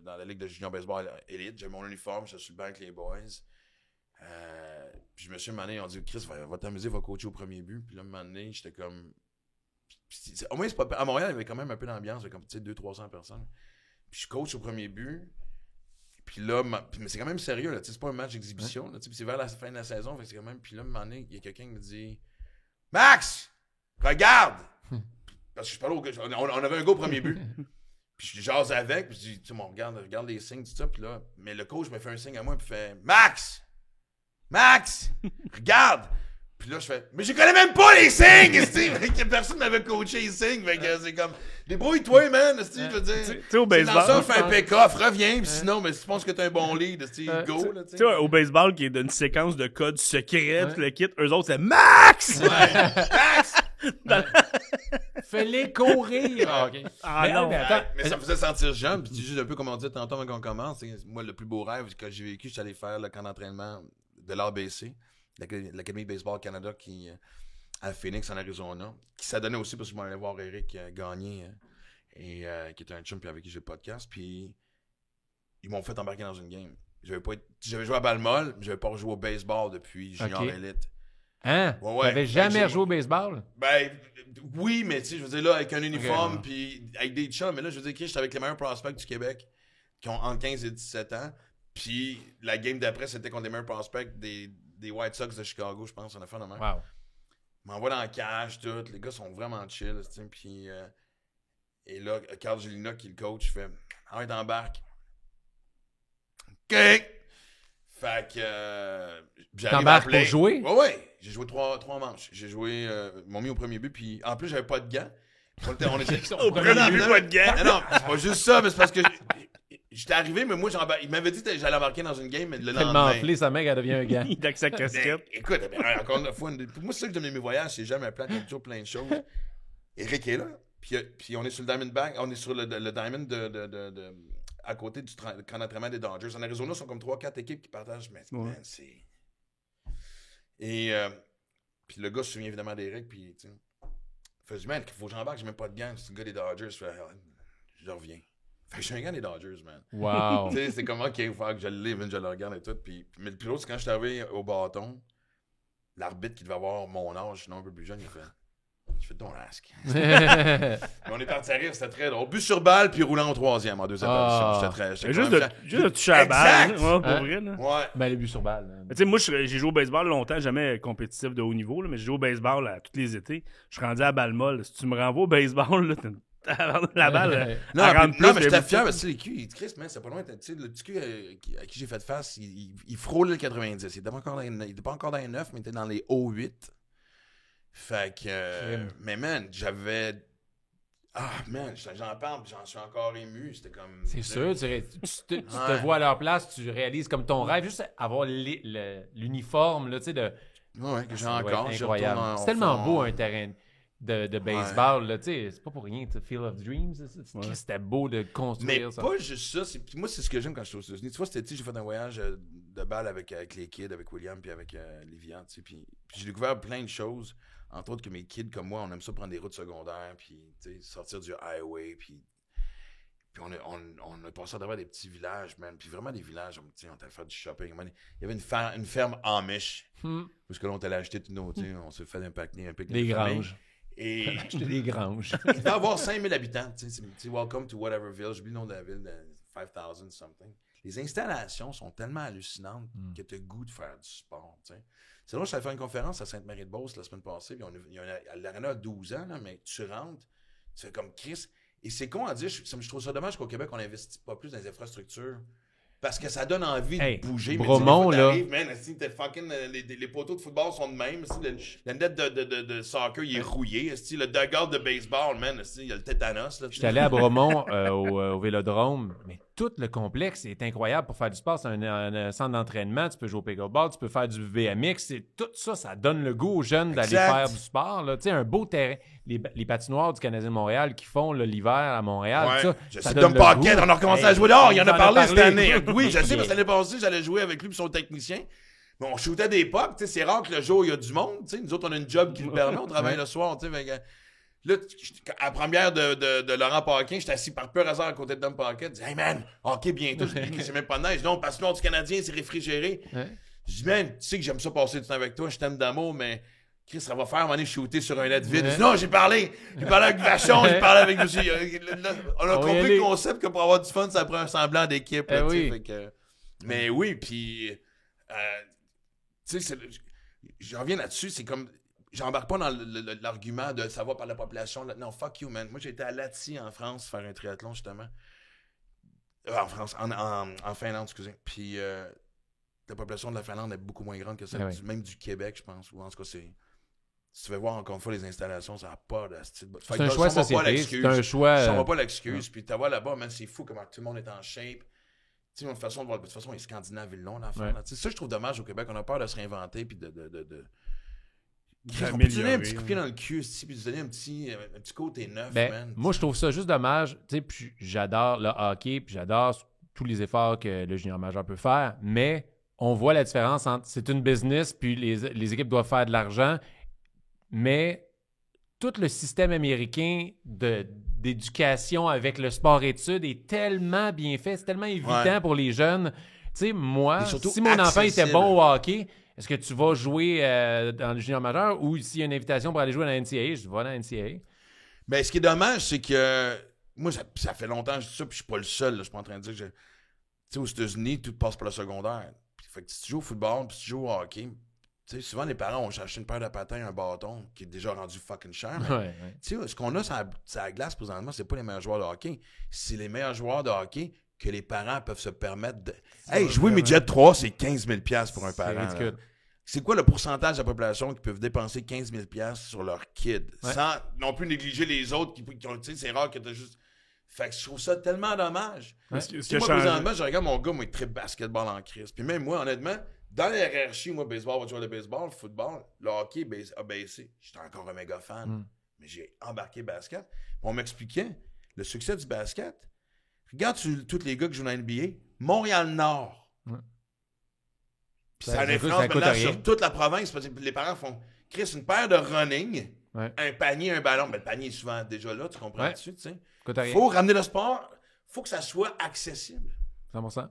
dans la Ligue de Junior Baseball Elite. J'avais mon uniforme, j'étais sur le banc avec les boys. Puis je me suis demandé, ils ont dit, Chris, va t'amuser, va coacher au premier but. Puis là, un moment donné, j'étais comme... Au moins, c'est pas... À Montréal, il y avait quand même un peu d'ambiance, il y avait comme 200-300 personnes. Puis je coach au premier but. Puis là, mais c'est quand même sérieux, là, c'est pas un match d'exhibition. Là, puis c'est vers la fin de la saison, fait que c'est quand même... Puis là, un moment donné, il y a quelqu'un qui me dit, Max, regarde! Parce que je parlais au gars, on avait un gars au premier but. Puis je jase avec, puis je dis, tu sais, regarde les signes, tout ça. Puis là, mais le coach me fait un signe à moi, puis fait, Max, regarde! Puis là, je fais, mais je connais même pas les signes, que personne m'avait coaché les signes. Fait que c'est comme, débrouille-toi, man, je veux dire. Tu sais, au C'est baseball... dans ça, fais un pick-off, reviens, puis sinon, mais si tu penses que t'as un bon lead, go, là, Tu sais, au baseball, qui est d'une séquence de codes secrets, tout le kit, eux autres, c'est Max! Ouais. Max! Fais-les courir! Ah, OK. Ah non. mais attends. Mais ça me faisait sentir jeune, puis juste un peu comme on dit tantôt avant qu'on commence, moi, le plus beau rêve que j'ai vécu, je suis allé faire le camp d'entraînement de l'ABC, l'Académie de Baseball Canada, qui à Phoenix, en Arizona, qui s'est donné aussi parce que je m'en allais voir Eric Gagné, et qui était un chum puis avec qui j'ai le podcast, puis ils m'ont fait embarquer dans une game. J'avais joué à balle molle, mais j'avais pas rejoué au baseball depuis junior Ok. élite. Hein? Ouais. T'avais jamais joué au baseball? Ben, oui, mais tu sais, je veux dire, là, avec un uniforme, Ok. puis avec des chums, mais là, je veux dire, j'étais avec les meilleurs prospects du Québec, qui ont entre 15 et 17 ans, puis la game d'après, c'était contre les meilleurs prospects des White Sox de Chicago, je pense, on a fait la même. Wow. Ils m'envoient dans le cash, tout, les gars sont vraiment chill, tu sais, puis... et là, Carl Gelina, qui est le coach, fait « Ah ouais, t'embarques. » OK! Fait que... T'embarques pour jouer? Oui. J'ai joué 3 manches. J'ai joué... ils m'ont mis au premier but, puis en plus, j'avais pas de gants. On était Au premier but, pas de gants. Non, c'est pas juste ça, mais c'est parce que j'étais arrivé, mais moi, il m'avait dit que j'allais embarquer dans une game, mais le Tellement lendemain... enflé, sa mec, elle devient un gars. Il a que sa casquette. Écoute, encore une fois, pour moi, c'est ça que j'aime mes voyages, c'est jamais un plan, il y a toujours plein de choses. Eric est là, puis on est sur le Diamondback, on est sur le Diamond à côté du camp d'entraînement des Dodgers. En Arizona, ils sont comme 3-4 équipes qui partagent, mais man, c'est... Et puis le gars se souvient évidemment d'Eric, puis tu sais, il fait man, il faut que j'embarque, j'ai même pas de gang, c'est le gars des Dodgers. Je reviens. Fait que je suis un gars des Dodgers, man. Wow. Tu sais, c'est comme, OK, il faut que je le live, je le regarde et tout. Mais le plus l'autre, c'est quand je suis arrivé au bâton, l'arbitre qui devait avoir mon âge, sinon un peu plus jeune, il fait... Je fais ton rasque. Mais on est parti à rire, c'était très drôle. But sur balle, puis roulant au 3e en 2e position. Juste de toucher à la balle. Exact! Pour vrai, là. Ouais. Ben, les buts sur balle. Tu sais, moi, j'ai joué au baseball longtemps, jamais compétitif de haut niveau, là, mais j'ai joué au baseball tous les étés. Je suis rendu à balle molle. Si tu me renvoies au baseball, là, la balle. Non, mais j'étais fier parce que les culs, Chris, man, c'est pas loin. Tu sais, le petit cul à qui j'ai fait face, il frôlait le 90. Il était pas encore dans les 9, mais il était dans les hauts 8. Fait que. Mais man, j'avais. Ah, man, j'en parle, j'en suis encore ému. C'était comme. C'est sûr, tu te vois à leur place, tu réalises comme ton rêve, juste avoir l'uniforme, là, tu sais, de. Ouais, que j'ai encore. Incroyable. C'est tellement beau un terrain de baseball, là, tu sais, c'est pas pour rien, Field of Dreams, c'était beau de construire mais ça. Mais pas juste ça, moi, c'est ce que j'aime quand je suis aux États-Unis. Tu vois, cet été, j'ai fait un voyage de balle avec les kids, avec William, puis avec Liviane, tu sais, puis j'ai découvert plein de choses. Entre autres que mes kids comme moi, on aime ça prendre des routes secondaires, puis sortir du highway, puis on a passé à travers des petits villages, man, puis vraiment des villages, on allait faire du shopping. Man. Il y avait une ferme Amish, parce que là, on allait acheter tous nos, on s'est fait un pique-nique. Des granges. Et acheter des granges. Il doit avoir 5000 habitants, tu sais, welcome to whateverville, j'oublie le nom de la ville, 5000 something. Les installations sont tellement hallucinantes que tu as le goût de faire du sport, tu sais. C'est là que je suis allé faire une conférence à Sainte-Marie-de-Beauce la semaine passée, puis l'aréna a 12 ans, là, mais tu rentres, tu fais comme Chris. Et c'est con à dire, je trouve ça dommage qu'au Québec, on n'investit pas plus dans les infrastructures. Parce que ça donne envie de bouger. Bromont, mais là. Man, t'es fucking, les poteaux de football sont de même. Le net de soccer, il est rouillé. Le dugout de baseball, man, il y a le tétanos. J'étais allé à Bromont au Vélodrome, mais tout le complexe est incroyable pour faire du sport. C'est un centre d'entraînement. Tu peux jouer au pickleball, tu peux faire du VMX. Tout ça, ça donne le goût aux jeunes d'aller faire du sport. Tu sais, un beau terrain. Les patinoires du Canadien de Montréal qui font l'hiver à Montréal. Ouais. Ça donne Paquette, on a recommencé à jouer dehors. Il en a parlé cette année. Oui, je sais, parce que l'année passée, j'allais jouer avec lui et son technicien. Mais on shootait des pucks. C'est rare que le jour, il y a du monde. T'sais. Nous autres, on a une job qui nous permet. On travaille le soir. Là, à la première de Laurent Paquin, j'étais assis par pur hasard à côté de Dom Paquet. Je dis, hey man, hockey bientôt. Je dis, c'est même pas de neige. Non, parce que du Canadien, c'est réfrigéré. Je dis, man, tu sais que j'aime ça passer du temps avec toi. Je t'aime d'amour, mais Chris, ça va faire un moment donné shooter sur un net vide. Je dis, non, j'ai parlé avec Vachon, j'ai parlé avec monsieur. On a compris le concept que pour avoir du fun, ça prend un semblant d'équipe. Mais oui, puis tu sais, je reviens là-dessus, c'est comme, j'embarque pas dans l'argument de ça va par la population. Non, fuck you, man. Moi, j'ai été à Lahti, en France, faire un triathlon, justement. En Finlande, excusez. Puis la population de la Finlande est beaucoup moins grande que celle même du Québec, je pense. Ou en tout cas, c'est... Si tu veux voir encore une fois les installations, ça n'a pas de style. C'est un choix société, c'est un choix... Ça va pas l'excuse. Puis tu vois là-bas, man, c'est fou comment tout le monde est en shape. Tu sais, de toute façon, les Scandinaves, ils l'ont, l'enfant. Tu sais, ça, je trouve dommage au Québec. On a peur de se réinventer puis de on peut te donner un petit coup de pied dans le cul, puis te donner un petit côté neuf, man. Moi, je trouve ça juste dommage. Tu sais, puis j'adore le hockey, puis j'adore tous les efforts que le junior majeur peut faire, mais on voit la différence entre... C'est une business, puis les équipes doivent faire de l'argent, mais tout le système américain d'éducation avec le sport-études est tellement bien fait, c'est tellement évident pour les jeunes. Tu sais, moi, si mon enfant était bon au hockey, est-ce que tu vas jouer dans le junior majeur ou s'il y a une invitation pour aller jouer dans la NCAA, je vais dans la NCAA? Ben, ce qui est dommage, c'est que moi, ça fait longtemps que je dis ça, puis je suis pas le seul. Là, je suis pas en train de dire que... Tu sais, aux États-Unis, tout passe par le secondaire. Fait que si tu joues au football, puis si tu joues au hockey... Tu sais, souvent, les parents ont acheté une paire de patins, un bâton, qui est déjà rendu fucking cher. Tu sais, ce qu'on a sur la glace, présentement, c'est pas les meilleurs joueurs de hockey. C'est les meilleurs joueurs de hockey que les parents peuvent se permettre de... Hey, jouer midget 3, c'est 15 000$ pour un parent. c'est quoi le pourcentage de la population qui peuvent dépenser 15 000 $ sur leur kid sans non plus négliger les autres qui ont, tu sais, c'est rare que t'as juste... Fait que je trouve ça tellement dommage. Ouais. Moi, présentement, je regarde mon gars, moi, il est très basketball en crise. Puis même moi, honnêtement, dans la hiérarchie, moi, baseball, va jouer le baseball, football, le hockey a baissé. J'étais encore un méga fan. Mais j'ai embarqué basket. Puis on m'expliquait le succès du basket. Regarde tous les gars qui jouent dans la NBA. Montréal-Nord. Puis ça a une influence maintenant sur toute la province. Parce que les parents font, Chris, une paire de running, un panier, un ballon. Mais le panier est souvent déjà là, tu comprends-tu? Tu sais? Faut ramener le sport. Faut que ça soit accessible. 100%.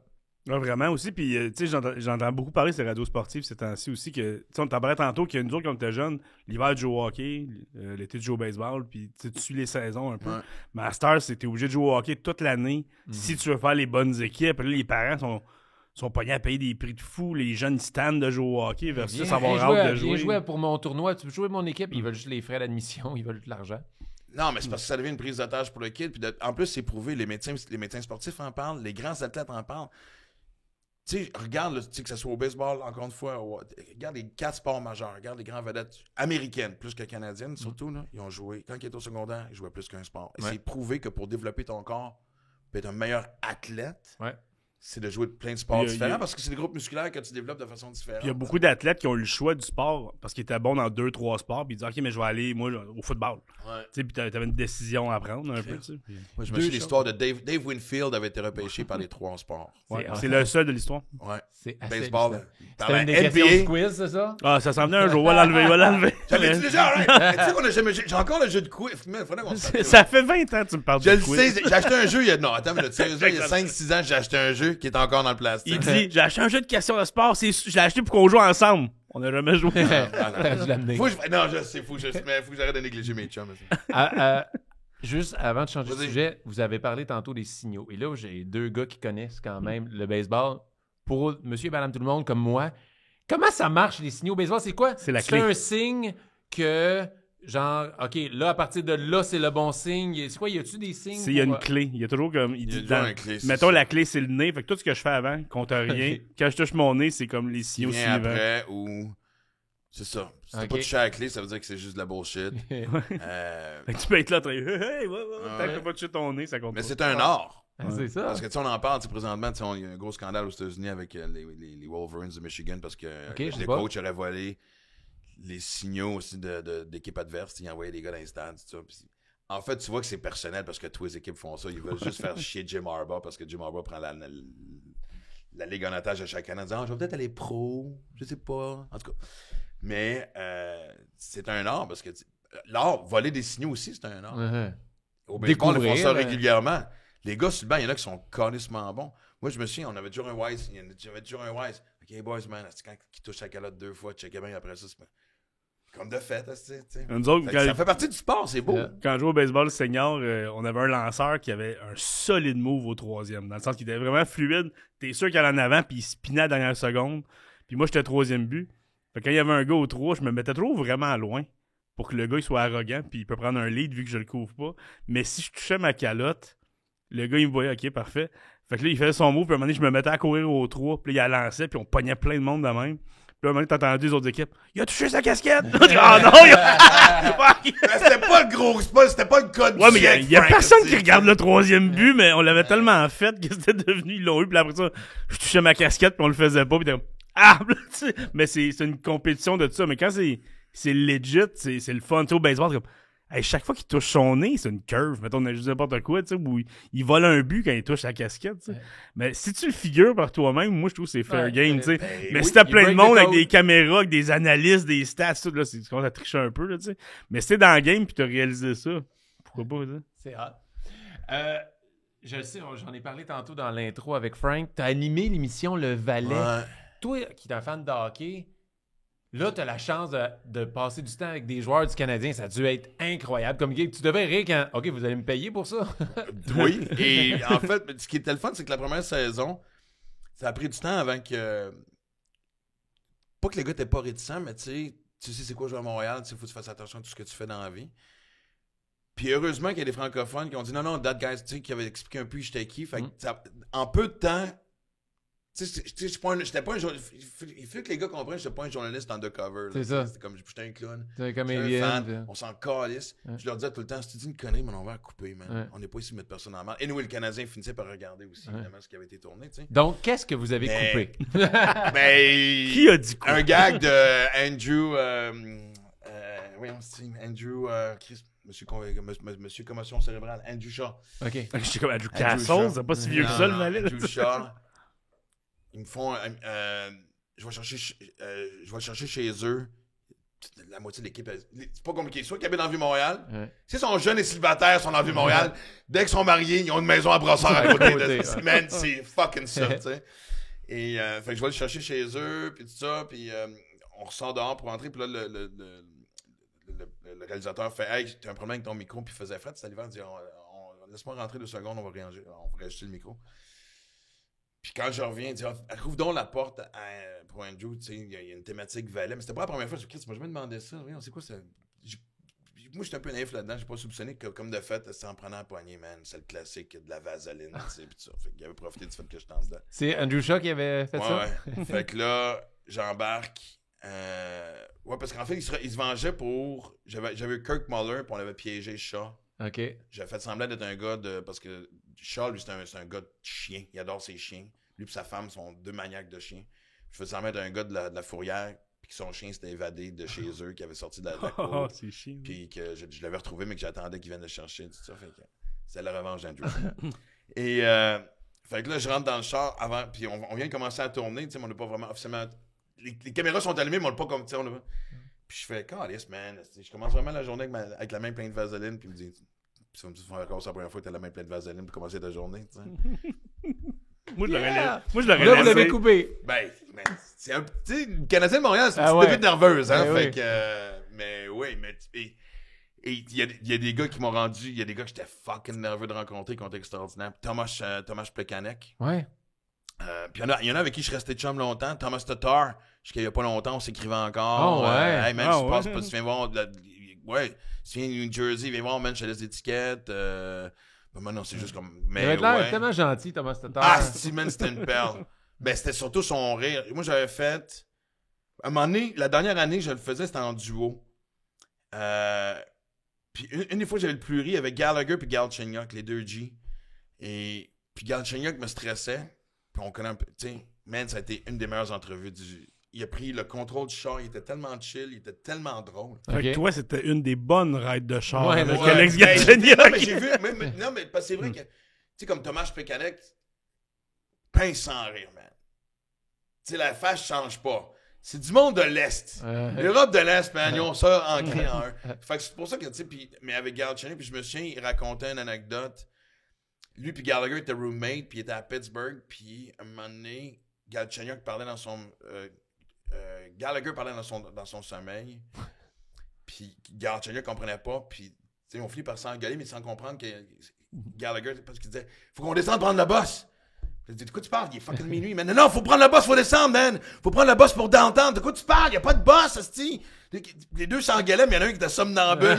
Ouais, vraiment aussi. Puis, tu sais, j'entends beaucoup parler sur les radios sportives ces temps-ci aussi. Que, tu sais, on t'en parlait tantôt qu'il y a nous autres, quand on était jeunes, l'hiver, tu joues au hockey, l'été, tu joues au baseball. Puis, tu suis les saisons un peu. Mais à Stars, t'es obligé de jouer au hockey toute l'année si tu veux faire les bonnes équipes. Là, les parents sont pognés à payer des prix de fou. Les jeunes stands de jouer au hockey versus avoir hâte de jouer. Viens jouer pour mon tournoi. Tu veux jouer mon équipe, ils veulent juste les frais d'admission, ils veulent juste l'argent. Non, mais c'est parce que ça devient une prise d'otage pour le kid. Puis en plus, c'est prouvé. Les médecins sportifs en parlent. Les grands athlètes en parlent. Tu sais, regarde, tu sais, que ce soit au baseball, encore une fois, regarde les 4 sports majeurs. Regarde les grandes vedettes américaines, plus que canadiennes, surtout. Là, ils ont joué. Quand ils étaient au secondaire, ils jouaient plus qu'un sport. Et c'est prouvé que pour développer ton corps, pour être un meilleur athlète, c'est de jouer de plein de sports différents parce que c'est des groupes musculaires que tu développes de façon différente. Puis il y a beaucoup d'athlètes qui ont eu le choix du sport parce qu'ils étaient bons dans 2-3 sports. Puis ils disent, OK, mais je vais aller, moi, au football. Tu sais, puis t'avais une décision à prendre un peu. Tu sais. Moi, je me souviens l'histoire de Dave Winfield avait été repêché par les 3 sports. C'est le seul de l'histoire. C'est baseball. C'était une des questions du quiz, c'est ça? Ah, ça s'en venait un jour. On va l'enlever. J'avais dit déjà, tu sais qu'on a jamais... J'ai encore le jeu de quiz. Ça fait 20 ans que tu me parles de quiz. Je le sais. J'ai acheté un jeu il y a... Non, attends, mais sérieusement, il y a 5-6 ans, j'ai acheté un jeu qui est encore dans le plastique. Il dit, j'ai acheté un jeu de questions de sport, je l'ai acheté pour qu'on joue ensemble. On n'a jamais joué. Non, je sais, faut que j'arrête de négliger mes chums. Juste avant de changer de sujet, vous avez parlé tantôt des signaux. Et là, j'ai 2 gars qui connaissent quand même le baseball. Pour monsieur et madame tout le monde comme moi, comment ça marche les signaux au baseball? C'est quoi? C'est la clé. C'est un signe que... Genre, OK, là, à partir de là, c'est le bon signe. C'est quoi, y a-tu des signes? Il y a une clé. Il y a toujours comme... Il y a une clé. Mettons, la clé, c'est le nez. Fait que tout ce que je fais avant compte rien. Quand je touche mon nez, c'est comme les signaux suivants. Après, ou... C'est ça. Si t'as pas touché à la clé, ça veut dire que c'est juste de la bullshit. Fait que tu peux être là, tant que t'as pas touché ton nez, ça compte pas. Mais c'est un art. C'est ça. Parce que, tu sais, on en parle, présentement, il y a un gros scandale aux États-Unis avec les Wolverines de Michigan parce que les coachs auraient volé les signaux aussi d'équipes adverses. Ils envoyaient des gars dans les stades, tout ça. Puis, en fait, tu vois que c'est personnel parce que toutes les équipes font ça. Ils veulent juste faire chier Jim Harbaugh parce que Jim Harbaugh prend la ligue en otage à chaque année en disant je vais peut-être aller pro, je sais pas. En tout cas. Mais c'est un art parce que l'art, voler des signaux aussi, c'est un art. Au baseball, ils font ça régulièrement. Les gars sur le banc, il y en a qui sont carrément bons. Moi, je me souviens, on avait toujours un Wise. OK, boys, man, quand il touche la calotte 2 fois, checker bien après ça, c'est comme de fait, tu sais. Ça fait partie du sport, c'est beau. Quand je jouais au baseball senior, on avait un lanceur qui avait un solide move au 3e, dans le sens qu'il était vraiment fluide. T'es sûr qu'il allait en avant, puis il spinait à la dernière seconde. Puis moi, j'étais 3e but. Fait que quand il y avait un gars au 3, je me mettais trop vraiment loin pour que le gars il soit arrogant, puis il peut prendre un lead vu que je le couvre pas. Mais si je touchais ma calotte, le gars il me voyait, OK, parfait. Fait que là, il faisait son move, puis à un moment donné, je me mettais à courir au 3, puis là, il a lancé, puis on pognait plein de monde de même. Puis à un moment donné, t'as entendu les autres équipes. Il a touché sa casquette! Oh non! C'était pas le gros, c'était pas le code. Ouais, mais il y a personne qui regarde le 3e but, mais on l'avait tellement fait que c'était devenu, ils l'ont eu, puis après ça, je touchais ma casquette, puis on le faisait pas, puis t'es comme, ah! Mais c'est une compétition de tout ça, mais quand c'est legit, c'est le fun. Tu sais, au baseball, c'est comme, hey, chaque fois qu'il touche son nez, c'est une curve. Mettons, on a juste n'importe quoi, tu sais, où il vole un but quand il touche la casquette, tu sais. Mais si tu le figures par toi-même, moi, je trouve que c'est fair game, tu sais. Mais si t'as plein de monde avec des caméras, avec des analystes, des stats, tout, là, c'est quand t'as triché un peu, là, tu sais. Mais si t'es dans le game pis t'as réalisé ça, pourquoi pas, ça? C'est hot. Je le sais, j'en ai parlé tantôt dans l'intro avec Frank. T'as animé l'émission Le Valet. Ouais. Toi, qui es un fan de hockey, là, tu as la chance de passer du temps avec des joueurs du Canadien. Ça a dû être incroyable. Comme tu devais rire quand... OK, vous allez me payer pour ça? Oui. Et en fait, ce qui était le fun, c'est que la première saison, ça a pris du temps avant que... Pas que les gars n'étaient pas réticents, mais tu sais c'est quoi jouer à Montréal. Il faut que tu fasses attention à tout ce que tu fais dans la vie. Puis heureusement qu'il y a des francophones qui ont dit non, that guy, tu sais, qui avait expliqué un peu j'étais qui. Fait que en peu de temps... Tu sais, j'étais pas un journaliste. Il faut que les gars comprennent que j'étais pas un journaliste undercover. C'est ça. C'était comme, j'étais un clown. C'est un J'étais un comédien. fan. On s'en calisse. Ouais. Je leur disais tout le temps, si tu dis une connerie, mais on va la couper, man. Ouais. On n'est pas ici de mettre personne en mal. Et nous, le Canadien finissait par regarder aussi, évidemment, ce qui avait été tourné, tu sais. Donc, qu'est-ce que vous avez coupé? Ben, Qui a dit quoi? un gag de Andrew, Andrew, Monsieur Commotion cérébrale, Andrew Shaw. OK. J'étais comme Andrew Andrew Castle, Shaw. c'est pas si vieux que ça, le valet. Andrew Shaw. Ils me font, je vais chercher chez eux. La moitié de l'équipe, c'est pas compliqué. Soit qu'ils habitent dans Vieux-Montréal, si ils sont jeunes et célibataires, ils sont dans Vieux-Montréal, dès qu'ils sont mariés, ils ont une maison à Brossard à côté. Man, c'est fucking ça, tu sais. Et fait que je vais le chercher chez eux, puis tout ça, puis on ressort dehors pour rentrer, puis là, le réalisateur fait « Hey, t'as un problème avec ton micro », puis il faisait fret, c'était l'hiver, il dit « Laisse-moi rentrer 2 secondes, on va réajuster le micro ». Puis quand je reviens, il dit « Rouvre donc la porte pour Andrew, tu sais, il y a une thématique valet. » Mais c'était pas la première fois, je me suis dit « Moi, je me demandais ça, c'est quoi ça? » Moi, j'étais un peu naïf là-dedans, j'ai pas soupçonné que, comme de fait, c'était en prenant la poignée, man, c'est le classique de la vaseline, tu sais, pis tout ça. Fait qu'il avait profité du fait que je tente dedans. C'est Andrew Shaw qui avait fait ça? Ouais. Fait que là, j'embarque. Ouais, parce qu'en fait, il se vengeait pour. J'avais eu Kirk Muller, puis on avait piégé Shaw. OK. J'avais fait semblant d'être un gars de. Parce que Shaw, lui, c'est un gars de chien. Il adore ses chiens. Lui et sa femme sont 2 maniaques de chiens. Je faisais semblant d'être un gars de la fourrière, puis que son chien s'était évadé de chez eux, qui avait sorti de la cour. Oh, c'est chiant. Puis que je l'avais retrouvé, mais que j'attendais qu'il vienne le chercher. Tout ça. Fait que c'est la revanche d'Andrew. Et. Fait que là, je rentre dans le char avant, puis on vient de commencer à tourner, tu sais, mais on n'a pas vraiment officiellement. Les caméras sont allumées, mais on n'a pas comme, tu sais, Puis je fais, calice, man. Je commence vraiment la journée avec la main pleine de vaseline, puis il me dit, ça me dit, c'est la première fois que tu as la main pleine de vaseline pour commencer ta journée, tu sais. Moi, je l'aurais Là, laissé. vous l'avez coupé. Ben, c'est un petit. Le Canadien de Montréal, c'est une Ah petite ouais. bébite nerveuse, hein. Eh Fait oui. que. Mais oui, mais. Et il y a des gars qui m'ont rendu. Il y a des gars que j'étais fucking nerveux de rencontrer, qui ont été extraordinaires. Thomas Plekanec. Ouais. Puis il y en a avec qui je suis resté chum longtemps. Thomas Tatar, jusqu'à il y a pas longtemps, on s'écrivait encore. Oh, ouais. Hey man, Ah, tu ouais. passes pas, tu viens voir. Ouais, tu viens de New Jersey, viens voir, man, je te laisse des étiquettes. Ben, maintenant, c'est juste comme. Il Mais avait l'air ouais. tellement gentil, Thomas Tatar. Ah, Steven, c'était une perle. Ben, c'était surtout son rire. Moi, j'avais fait. À un moment donné, la dernière année que je le faisais, c'était en duo. Puis une des fois, j'avais le plus ri avec Gallagher puis Galchenyuk, les 2 G. Et puis Galchenyuk me stressait. Puis on connaît un peu. Tu sais, man, ça a été une des meilleures entrevues Il a pris le contrôle du char, il était tellement chill, il était tellement drôle. Fait que Ok. toi, c'était une des bonnes rides de char Ouais, avec ouais. Alex Ben, Galchenyuk. non, mais j'ai vu. Non, mais parce que c'est vrai que. Tu sais, comme Thomas Plekanec, pince sans rire, man. Tu sais, la face change pas. C'est du monde de l'Est. L'Europe de l'Est, man, ils ont ça ancré en eux. Fait que c'est pour ça que, tu sais, mais avec Galchenyuk, puis je me souviens, il racontait une anecdote. Lui puis Gallagher étaient roommates, puis il était à Pittsburgh, puis à un moment donné, Galchenyuk parlait dans son... Gallagher parlait dans son sommeil, puis Galchenyuk comprenait pas, puis tu sais, on finit par s'engueuler, mais sans comprendre que Gallagher, parce qu'il disait « Faut qu'on descende prendre le boss ». Je dis, de quoi tu parles? Il est fucking minuit, man. Non, faut prendre le boss, faut descendre, man. Faut prendre le boss pour downtown. De quoi tu parles? Il y a pas de boss, asti. Les 2 s'engueulaient, mais il y en a un qui était somnambule.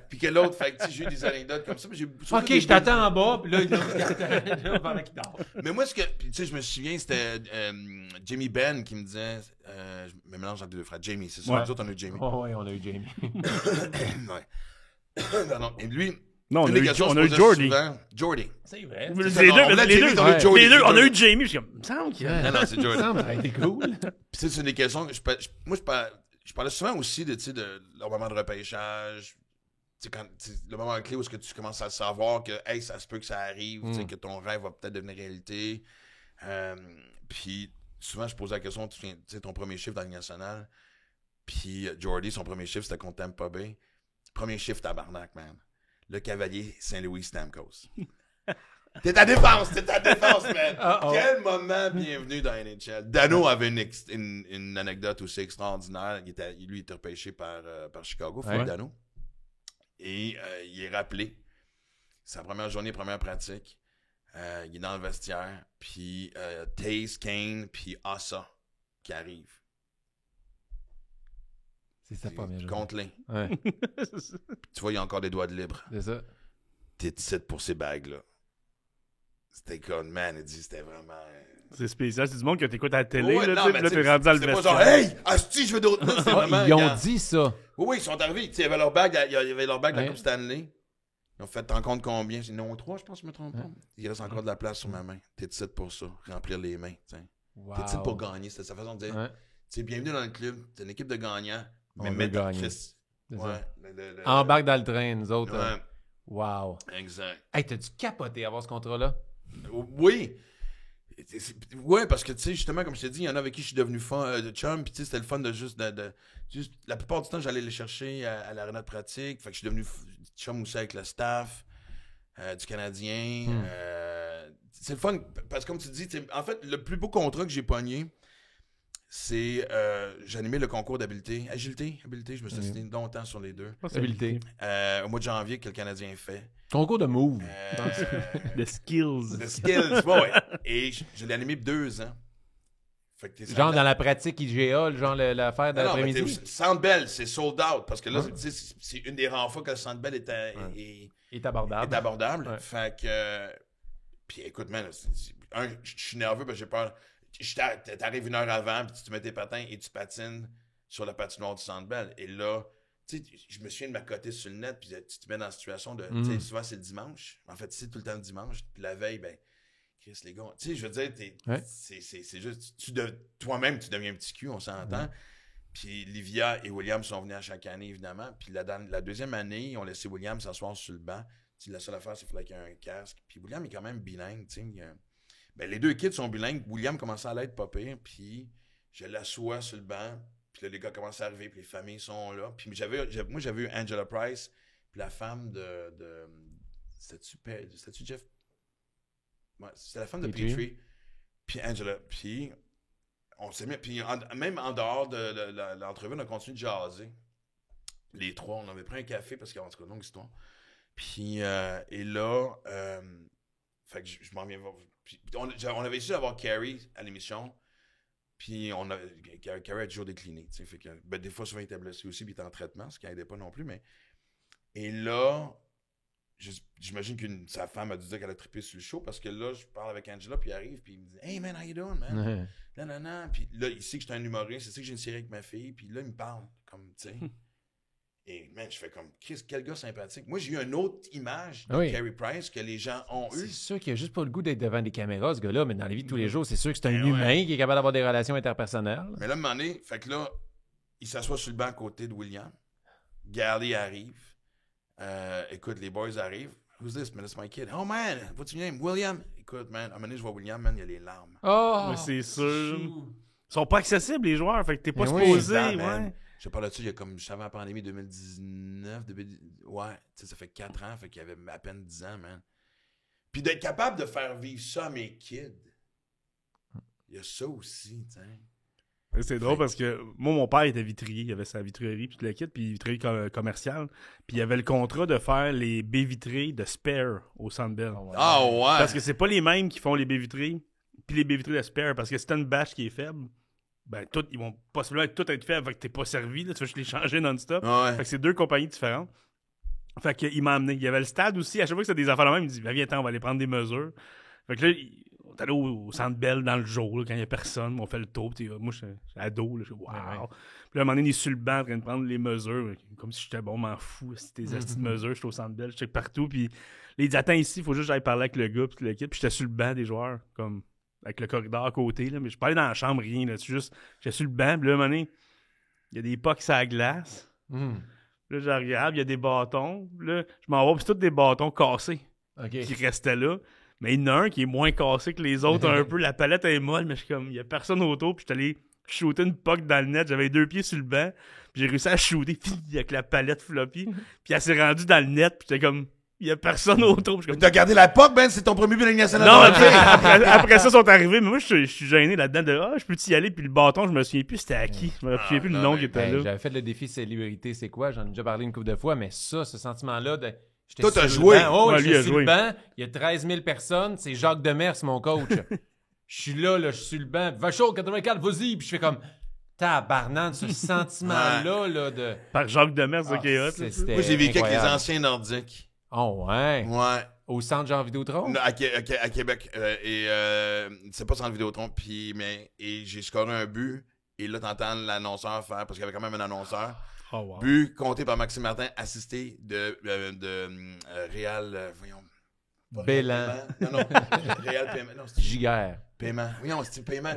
Puis que l'autre, fait que, tu sais, j'ai eu des anecdotes comme ça. Mais OK, je t'attends en bas, puis là, il regarde pendant qu'il dort. Mais moi, puis tu sais, je me souviens, c'était Jamie Benn qui me disait, je me mélange entre les 2 frères. Jamie, c'est ça. Ouais. Nous autres, on a eu Jamie. Oh, ouais, on a eu Jamie. Ouais. Pardon. Et lui, Non, une des questions on se a eu posait Jordy. souvent- Jordy. C'est vrai. Les ça, non, on a deux, Jamie, on a eu Jordy, les deux, c'est on a Jordy. eu Jamie, je suis comme, il me semble qu'il y a... Non, c'est Jordy. Ça a été cool. Puis tu sais, c'est des questions que je parlais souvent aussi de, tu sais, de leur moment de repêchage. Tu sais, quand le moment clé où est-ce que tu commences à savoir que, hey, ça se peut que ça arrive, tu sais, que ton rêve va peut-être devenir réalité. Puis souvent, je posais la question, tu sais, ton premier chiffre dans la Ligue nationale. Puis Jordy, son premier chiffre, c'était contre Tampa Bay. Premier chiffre, tabarnak, man. Le Cavalier Saint-Louis Stamkos. T'es à défense, man. Uh-oh. Quel moment bienvenu dans la NHL. Dano avait une anecdote aussi extraordinaire. Lui, il était repêché par Chicago, Philippe Ouais. Dano. Et il est rappelé. Sa première journée, première pratique. Il est dans le vestiaire. Puis Taze, Kane, puis Assa qui arrivent. C'est sa première journée. Contre-les. Ouais, Tu vois, il y a encore des doigts de libre. c'est ça. T'es titre pour ces bagues-là. c'était comme, man, il dit, c'était vraiment... C'est spécial. C'est du monde que t'écoutes à la télé, Ouais, là, non, tu sais, mais puis là, t'sais, t'es rendu dans le c'est pas vestiaire. genre, hey, asti, je veux d'autres. C'est vraiment, Ils ont regarde. dit ça. Oui, ils sont arrivés. Tu sais, il y avait leur bague, il y avait leur bague de la Ouais. Coupe Stanley. Ils ont fait, t'en comptes combien? Ils en ont 3, je pense, je me trompe pas. Il reste encore de la place sur ma main. T'es titre pour ça, remplir les mains. T'sais. Wow. T'es titre pour gagner, c'était sa façon de dire. Ouais. Tu sais, bienvenue dans le club, t'es une équipe de gagnants, On mais veut mettre gagner. Chris. C'est Ouais. ça. Embarque dans le train, nous autres. Ouais, Wow. exact. Hey, t'as-tu capoté à avoir ce contrat-là? Oui. Ouais, parce que, tu sais, justement, comme je t'ai dit, il y en a avec qui je suis devenu chum, puis tu sais, c'était le fun de juste, juste... La plupart du temps, j'allais les chercher à l'aréna de pratique, fait que je suis devenu chum aussi avec le staff du Canadien. C'est le fun, parce que comme tu dis, en fait, le plus beau contrat que j'ai pogné, c'est... j'ai animé le concours d'habileté. Agilité, je me suis assigné longtemps sur les deux. Habilité. Au mois de janvier, que le Canadien fait. Concours de move. The skills. The skills, ouais. Et je l'ai animé 2 ans. Fait que Genre dans la pratique IGA, genre l'affaire Non, mais d'après-midi. Centre Bell, c'est sold out. Parce que là, tu sais, c'est une des rares fois que le Centre Bell est Est abordable. abordable. Ouais. Fait que... Puis écoute, man, je suis nerveux parce que j'ai peur. T'arrives 1 heure avant, puis tu te mets tes patins et tu patines sur la patinoire du Centre Bell. Et là, tu sais, je me souviens de m'accoter sur le net, puis tu te mets dans la situation de... Tu sais, souvent, c'est le dimanche. En fait, c'est tout le temps le dimanche. Puis la veille, ben... Chris, les gars, tu sais, je veux dire, c'est juste... Toi-même, tu deviens un petit cul, on s'entend. Puis Livia et William sont venus à chaque année, évidemment. Puis la deuxième année, ils ont laissé William s'asseoir sur le banc. T'sais, la seule affaire, c'est qu'il fallait qu'il y ait un casque. Puis William est quand même bilingue, tu sais. Ben, les 2 kids sont bilingues. William commençait à l'être pas pire. Puis je l'assois sur le banc. Puis là, les gars commencent à arriver. Puis les familles sont là. Puis moi, j'avais eu Angela Price. Puis la femme de c'était-tu Jeff? Ouais, c'était la femme de Petrie. Puis Angela. Puis on s'est mis... Puis même en dehors de l'entrevue, on a continué de jaser. Les 3, on avait pris un café parce qu'en tout cas, longue histoire. Puis, et là, fait que je m'en viens voir. Puis, on avait essayé d'avoir Carrie à l'émission. Puis, Carrie a toujours décliné. Fait que, ben, des fois, souvent, il était blessé aussi, puis il était en traitement, ce qui n'aidait pas non plus. Mais... Et là, j'imagine que sa femme a dû dire qu'elle a trippé sur le show parce que là, je parle avec Angela, puis il arrive, puis il me dit « Hey man, how you doing, man? » Non. Puis là, il sait que je suis un humoriste, il sait que j'ai une série avec ma fille, puis là, il me parle, comme, tu sais. Et, man, je fais comme, Chris, quel gars sympathique. Moi, j'ai eu une autre image de Carey Price que les gens ont eu. C'est sûr qu'il a juste pas le goût d'être devant des caméras, ce gars-là, mais dans la vie de tous les jours, c'est sûr que c'est un humain qui est capable d'avoir des relations interpersonnelles. Mais là, à un moment donné, fait que là, il s'assoit sur le banc à côté de William. Gary arrive. Écoute, les boys arrivent. Who's this, man? It's my kid. Oh, man, what's your name? William. Écoute, man, à un moment donné, je vois William, man, il y a les larmes. Oh! Mais c'est sûr. Ils sont pas accessibles, les joueurs, fait que t'es pas Mais supposé, oui, man. ouais. Je parle là-dessus, il y a comme, juste avant la pandémie 2019, ouais, tu sais, ça fait 4 ans, fait qu'il y avait à peine 10 ans, man. Puis d'être capable de faire vivre ça à mes kids, il y a ça aussi, tu sais. C'est drôle parce que moi, mon père était vitrier, il avait sa vitrerie, puis tout le kit, puis vitrier commercial, puis il avait le contrat de faire les baies vitrées de Spare au Centre Bell. Ah ouais! Parce que c'est pas les mêmes qui font les baies vitrées, puis les baies vitrées de Spare, parce que si t'as une bâche qui est faible, ben, ils vont possiblement tout être faibles, fait que t'es pas servi, là, tu vas juste les changer non-stop. Ouais. Fait que c'est 2 compagnies différentes. Fait qu'il m'a amené. Il y avait le stade aussi, à chaque fois que c'était des affaires là même, il me dit, ben, viens, on va aller prendre des mesures. Fait que là, on est allé au Centre Bell dans le jour, là, quand il y a personne, on fait le tour, pis moi, je suis ado, là, je suis wow. Puis là, à un moment donné, il est sur le banc en train de prendre les mesures, comme si j'étais bon, m'en fous, c'était des astuces de mesures, j'étais au Centre Bell, je check partout, puis là, il dit, attends ici, il faut juste que j'aille parler avec le gars, puis l'équipe, puis j'étais sur le banc des joueurs, comme... avec le corridor à côté, là, mais je suis pas allé dans la chambre, rien, là, j'étais sur le banc, puis là, à un moment donné, il y a des pucks sur la glace, là, je regarde, il y a des bâtons, là, je m'en vais, puis c'est tous des bâtons cassés, qui restaient là, mais il y en a un qui est moins cassé que les autres, un peu, la palette est molle, mais je suis comme, il y a personne autour, puis j'étais allé shooter une puck dans le net, j'avais 2 pieds sur le banc, puis j'ai réussi à shooter, avec la palette floppy, puis elle s'est rendue dans le net, puis j'étais comme... Il y a personne autour. T'as gardé la POC, Ben? C'est ton premier but de la Ligue nationale. Non, après ça, ils sont arrivés. Mais moi, je suis gêné là-dedans de je peux-y aller. Puis le bâton, je me souviens plus c'était à qui. Je me souviens plus le nom qui était là. J'avais fait le défi célébrité, c'est quoi? J'en ai déjà parlé une couple de fois, mais ça, ce sentiment-là de. Toi, t'as joué. Lui a joué. Le banc, il y a 13 000 personnes. C'est Jacques Demers, mon coach. Je suis là, je suis sur le banc. Va chaud, 84, vas-y. Puis je fais comme. Tabarnane, ce sentiment-là là, de. Par Jacques Demers, ok, hot. Moi, j'ai vécu avec les anciens nordiques. Oh, ouais. Ouais. Au centre Jean Vidéotron? Non, à Québec. C'est pas sans le Vidéotron. Puis, et j'ai scoré un but. Et là, t'entends l'annonceur faire, parce qu'il y avait quand même un annonceur. Oh, wow. But compté par Maxime Martin, assisté de Réal. Voyons. Bélan. Non. Réal Paiement. Non, c'est Giguère. Paiement. Voyons, c'est Paiement.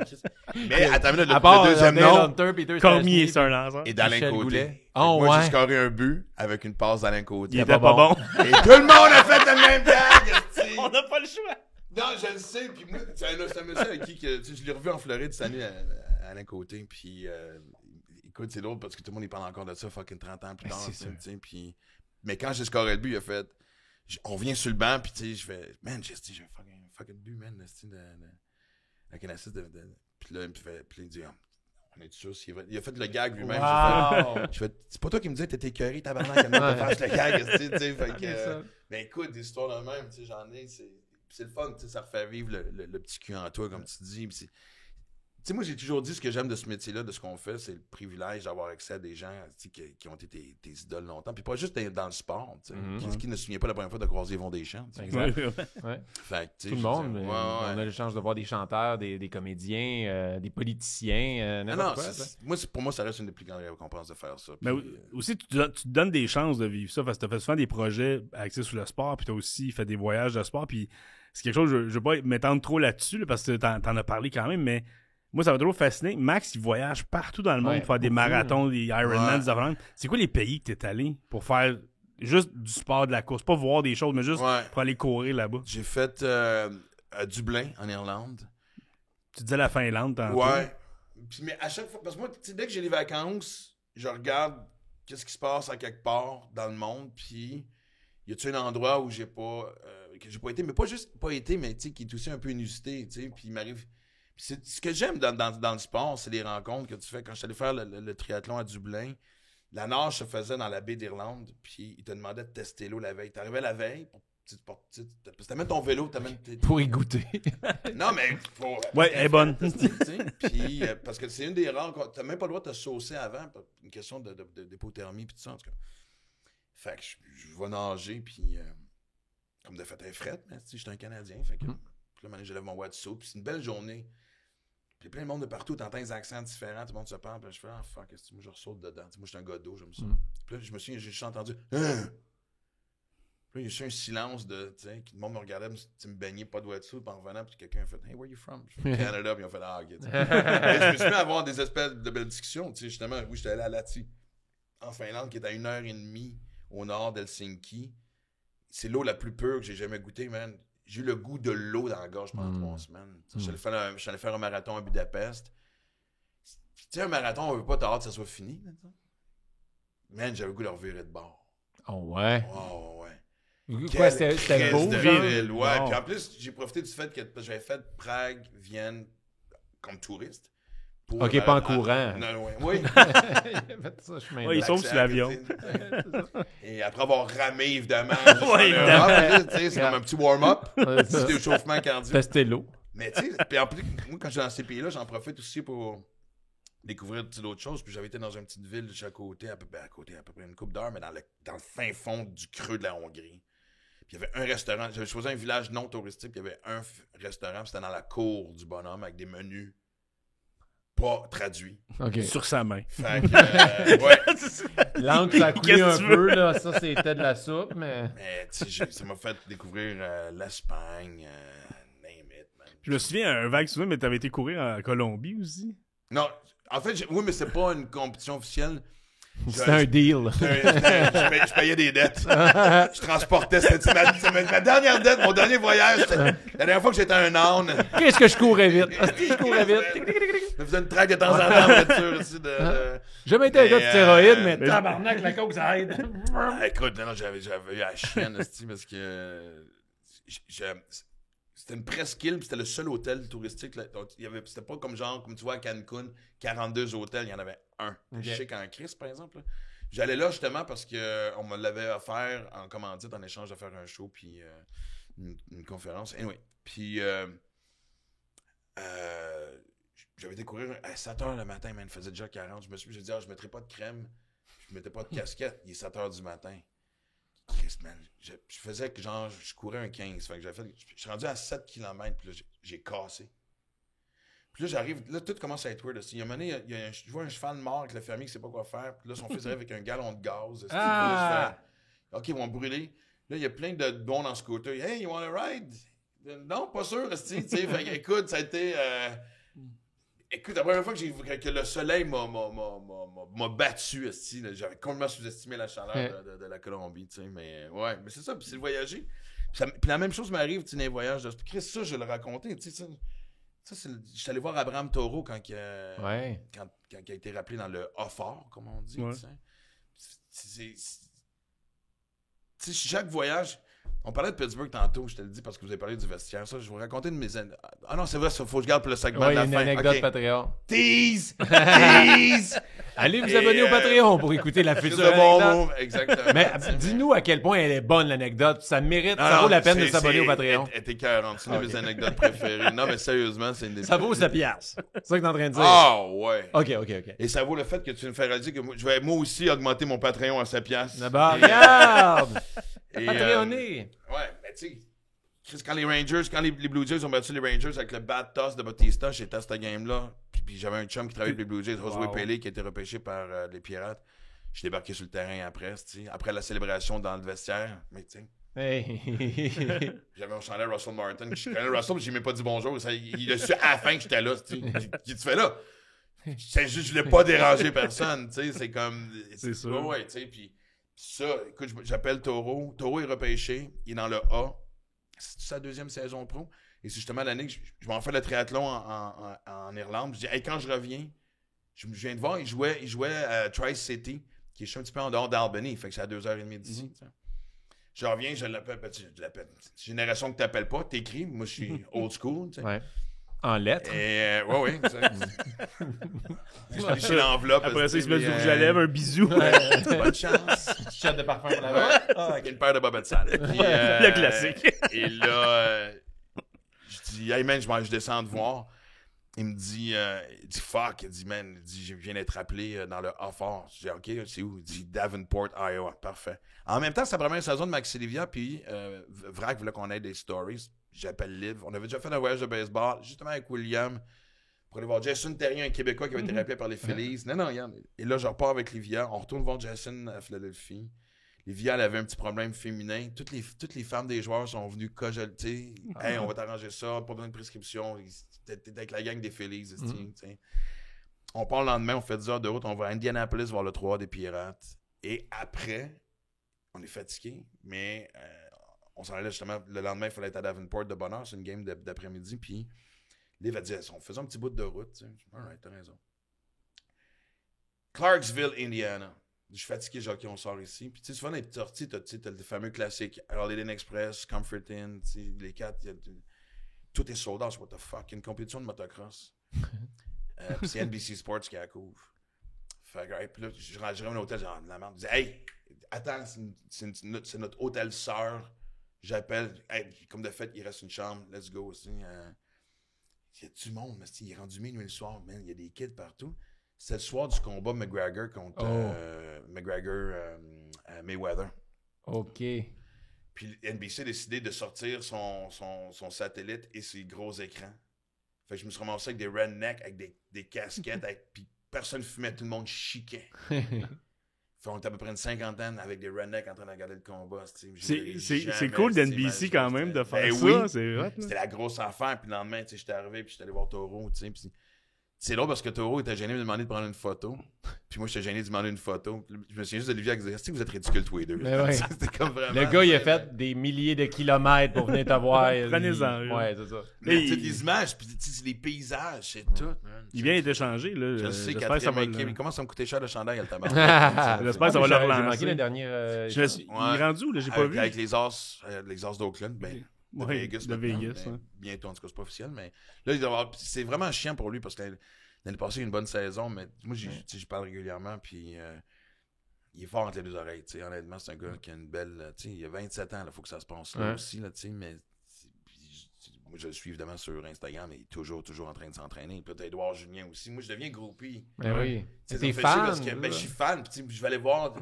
Mais attends, le À part deuxième Dale nom. Hunter, Peter Cormier, Stastny, c'est un lanceur. Et d'Alain Michel Côté. Goulet. Et Oh, moi, ouais. j'ai scoré un but avec une passe d'Alain Côté. Il était pas bon. Et tout le monde a fait le même gag, esti. On n'a pas le choix. Non, je le sais. Puis moi, c'est un monsieur avec qui je l'ai revu en Floride cette année, Alain Côté. Puis écoute, c'est drôle parce que tout le monde il parle encore de ça fucking 30 ans plus tard. Puis, mais quand j'ai scoré le but, il a fait... On vient sur le banc, puis tu sais, je fais... Man, j'ai un fucking but, man, avec un assist de... Puis là, il dit... On est sûr s'il va... Il a fait le gag lui-même. Wow. Je fais, c'est pas toi qui me disais que t'étais écœuré, tabarnak, quand même, de faire le gag, tu sais. Fait que... Mais écoute, des histoires de même, tu sais, j'en ai, c'est le fun, tu sais, ça refait vivre le petit cul en toi, comme tu dis. Tu sais, moi, j'ai toujours dit ce que j'aime de ce métier-là, de ce qu'on fait, c'est le privilège d'avoir accès à des gens qui ont été tes idoles longtemps. Puis pas juste dans le sport, tu sais. Qui ne se souvient pas la première fois de croiser Yvon Deschamps, tu sais. Exact. Ouais. Ouais. Fait, Tout le monde. On a la chance de voir des chanteurs, des comédiens, des politiciens, n'importe quoi. Pour moi, ça reste une des plus grandes récompenses de faire ça. Mais Puis, aussi, tu te donnes des chances de vivre ça, parce que tu as fait souvent des projets axés sur le sport, puis tu as aussi fait des voyages de sport, puis c'est quelque chose, je ne veux pas m'étendre trop là-dessus, là, parce que t'en as parlé quand même, mais moi, ça m'a toujours fasciné. Max, il voyage partout dans le monde pour faire des marathons, des Ironman, des affaires. C'est quoi les pays que tu es allé pour faire juste du sport, de la course? Pas voir des choses, mais juste pour aller courir là-bas. J'ai fait à Dublin, en Irlande. Tu disais la Finlande tantôt. Ouais. Puis, mais à chaque fois, parce que moi, dès que j'ai les vacances, je regarde qu'est-ce qui se passe à quelque part dans le monde, puis y a-tu un endroit où j'ai pas été, mais pas juste pas été, mais tu sais, qui est aussi un peu inusité, tu sais, puis il m'arrive... C'est ce que j'aime dans le sport, c'est les rencontres que tu fais. Quand je suis allé faire le triathlon à Dublin, la nage se faisait dans la baie d'Irlande, puis ils te demandaient de tester l'eau la veille. T'arrivais la veille, t'amènes ton vélo, pour y goûter. Non, mais... Ouais, elle est bonne. Puis, parce que c'est une des rares... T'as même pas le droit de te saucer avant, une question d'hypothermie, puis tout ça, en tout cas. Fait que je vais nager, puis... comme de fait, elle est frette, mais j'étais un Canadien, fait que... Puis là, je lève mon wetsuit, puis c'est une belle journée. Puis plein de monde de partout, t'entends des accents différents, tout le monde se parle, puis je fais, fuck, moi je ressaute dedans. Moi, je suis un gars d'eau, j'aime ça. Puis là, je me souviens, j'ai juste entendu, Puis là, il y a eu un silence de, tu sais, le monde me regardait, me baignait, pas de wetsuit, puis en revenant, puis quelqu'un a fait, hey, where are you from? Je suis Canada, puis ils ont fait, ok. Je me suis mis à avoir des espèces de belles discussions, tu sais, justement, oui, j'étais allé à Lahti, en Finlande, qui est à 1h30 au nord d'Helsinki. C'est l'eau la plus pure que j'ai jamais goûtée, man. J'ai eu le goût de l'eau dans la gorge pendant 3 semaines. Je suis allé faire un marathon à Budapest. Tu sais, un marathon, on veut pas t'avoir que ça soit fini. Man, j'avais le goût de revirer de bord. Oh ouais? Oh ouais. Quoi, c'était beau? Ville, ouais. Puis en plus, j'ai profité du fait que j'avais fait Prague, Vienne comme touriste. Ok, pas en courant. Non, ouais. Oui. Il sauve sur l'avion. Et après avoir ramé, évidemment. C'est comme un petit warm-up. C'est du chauffement cardio. Tester l'eau. Mais tu sais, puis en plus, moi, quand je suis dans ces pays-là, j'en profite aussi pour découvrir d'autres choses. Puis j'avais été dans une petite ville à côté, à peu près une couple d'heures, mais dans le fin fond du creux de la Hongrie. Puis il y avait un restaurant. J'avais choisi un village non touristique. Puis il y avait un restaurant. C'était dans la cour du bonhomme avec des menus pas traduits. Okay. Sur sa main. Fait que, ouais. L'encre a coulé un peu, là. Ça, c'était de la soupe, mais... Mais tu sais, ça m'a fait découvrir l'Espagne, name it, man. Je me souviens, un vague souvenir, mais t'avais été courir en Colombie aussi. Non, en fait, oui, mais c'est pas une compétition officielle. C'était un deal. Je payais des dettes. Je transportais. C'était ma dernière dette, mon dernier voyage. La dernière fois que j'étais un âne. Qu'est-ce que je courais vite? Je courais vite. Je me faisais une traque de temps en temps en voiture aussi. J'ai jamais été un gars de stéroïdes, mais tabarnak, la coke, ça aide. Écoute, non, j'avais eu la chienne, parce que c'était une presqu'île, puis c'était le seul hôtel touristique. Là. C'était pas comme tu vois à Cancun, 42 hôtels, il y en avait un. Okay. Je sais qu'en Christ, par exemple. Là. J'allais là justement parce qu'on me l'avait offert en commandite en échange de faire un show, puis une conférence. Anyway, puis j'avais été courir à 7h le matin, man, il faisait déjà 40. Je me suis dit, je mettrais pas de crème, je mettais pas de casquette, il est 7h du matin. man, je faisais que genre, je courais un 15. Fait que je suis rendu à 7 km, puis là, j'ai cassé. Puis là, j'arrive, là, tout commence à être weird. Il y a un moment donné, je vois un cheval mort avec le fermier qui sait pas quoi faire. Puis là, son fils arrive avec un gallon de gaz. Là, je fais, OK, ils vont brûler. Là, il y a plein de bons dans ce côté. Hey, you want a ride? Non, pas sûr, tu sais. Fait que, écoute, ça a été. Écoute, la première fois que le soleil m'a battu, j'avais complètement sous-estimé la chaleur de la Colombie, tu sais. Mais ouais, mais c'est ça, puis c'est le voyager. Puis la même chose m'arrive, tu sais, dans les voyages. Chris, ça, je vais le raconter, tu sais. Ça, je suis allé voir Abraham Taureau quand il a été rappelé dans le A-Fort, comme on dit. Tu sais, chaque voyage. On parlait de Pittsburgh tantôt, je te le dis parce que vous avez parlé du vestiaire. Ça, je vais vous raconter une de mes. Ah non, c'est vrai, il faut que je garde pour le segment de la fin. Une anecdote Patreon. Tease! Allez vous abonner au Patreon pour écouter la future anecdote. Exactement. Mais dis-nous à quel point elle est bonne, l'anecdote. Ça mérite, ça vaut la peine de s'abonner au Patreon. Elle est écœurante. C'est une de mes anecdotes préférées. Non, mais sérieusement, c'est une des... Ça vaut 7$. C'est ça que t'es en train de dire. Ah, ouais. OK. Et ça vaut le fait que tu me fais réaliser que je vais moi aussi augmenter mon Patreon à 7$. D'abord, regarde! Patreonné! Ouais, mais tu sais, quand les Blue Jays ont battu les Rangers avec le bad toss de Bautista, j'étais à cette game-là. Puis j'avais un chum qui travaillait avec les Blue Jays, Josué Pelé, qui a été repêché par les Pirates. Je débarqué sur le terrain après la célébration dans le vestiaire. Mais tu sais. Hey. J'avais un chandail Russell Martin. Je connais Russell, mais je lui ai pas dit bonjour. Il a su à la fin que j'étais là. Qu'est-ce que tu fais là? C'est juste, je voulais pas déranger personne. Tu sais, c'est comme. C'est sûr. Ouais, tu sais. Puis ça, écoute, j'appelle Taureau. Taureau est repêché. Il est dans le A. C'est sa deuxième saison pro. Et c'est justement l'année que je m'en fais le triathlon en Irlande. Je dis, hey, quand je reviens, je viens de voir, il jouait à Tri-City, qui est un petit peu en dehors d'Albany. Fait que c'est à 2h30 d'ici. Je reviens, je l'appelle. Génération que tu n'appelles pas, t'écris. Moi, je suis old school. T'sais. Ouais. En lettres. Et ouais. Je lis l'enveloppe. Après ça, il se met du rouge à lèvres, un bisou. Bonne chance. Shot de parfum pour la voix. Avec une paire de bobettes sales. Le classique. Et là, je dis, hey man, je descends de voir. Il me dit, fuck. Il dit, man, je viens d'être appelé dans le A-Fort. Je dis, OK, c'est où? Il dit, Davenport, Iowa. Parfait. En même temps, c'est la première saison de Maxi Livia, puis Vrac voulait qu'on ait des stories. J'appelle Liv. On avait déjà fait un voyage de baseball, justement avec William, pour aller voir Jason Terrien, un Québécois qui avait été rappelé par les Phillies. Non, regarde. Et là, je repars avec Livia. On retourne voir Jason à Philadelphie. Livia, elle avait un petit problème féminin. Toutes les femmes des joueurs sont venues cojoler. Hey, on va t'arranger ça, pas besoin de prescription. T'es avec la gang des Phillies. On part le lendemain, on fait 10 heures de route, on va à Indianapolis voir le 3 des Pirates. Et après, on est fatigué, mais on s'en allait justement. Le lendemain, il fallait être à Davenport de bonne heure. C'est une game d'après-midi. Puis Liv a dit, on faisait un petit bout de route. Alright, t'as raison. Clarksville, Indiana. Je suis fatigué, j'ai OK, on sort ici. Puis tu sais, souvent, les petites sorties, t'as le fameux classique Holiday Inn Express, Comfort Inn, les 4, tout est sold out. What the fuck? Il y a une compétition de motocross. Puis c'est NBC Sports qui la couvre. Fait que, puis là, je rentre à un hôtel, genre de la merde. Je dis, hey, attends, c'est notre hôtel sœur. J'appelle, hey, comme de fait, il reste une chambre, let's go aussi. Il y a du monde, mais il est rendu minuit le soir, man, il y a des kids partout. C'est le soir du combat McGregor contre Mayweather. OK. Puis NBC a décidé de sortir son satellite et ses gros écrans. Fait que je me suis ramassé avec des rednecks, avec des casquettes, puis personne fumait, tout le monde chiquait. Fait on était à peu près une cinquantaine avec des rednecks en train de regarder le combat. C'est cool d'NBC quand même de faire ça. Oui. C'est c'était la grosse affaire. Puis le lendemain, j'étais arrivé puis j'étais allé voir Taureau. Puis c'est drôle parce que Taureau était gêné de me demander de prendre une photo. Puis moi, j'étais gêné de demander une photo. Je me souviens juste d'Olivier qui disait, est-ce que vous êtes ridicules tous les deux? Ouais. C'était comme vraiment. Le gars, il a fait des milliers de kilomètres pour venir te voir. Prenez-en. Ouais, c'est ça. Mais tu sais, des images, puis c'est des paysages, c'est tout. Il vient d'être échangé, là. Je sais qu'il commence à me coûter cher le chandail, le tabac. J'espère que ça va le relancer. J'ai manqué la dernière. Il est rendu où, là? J'ai pas vu. Avec les As d'Oakland, de Vegas. De Vegas, bientôt, en tout cas, c'est pas officiel, mais là, c'est vraiment chiant pour lui parce que l'année passée, il a une bonne saison, mais moi, je parle régulièrement, puis il est fort entre les deux oreilles. Honnêtement, c'est un gars qui a une belle. Il a 27 ans, il faut que ça se passe là aussi, là, mais moi, je le suis évidemment sur Instagram, mais il est toujours en train de s'entraîner. Peut-être Édouard Julien aussi. Moi, je deviens groupie. Ben oui. T'es fan? Je suis fan, puis je vais aller voir.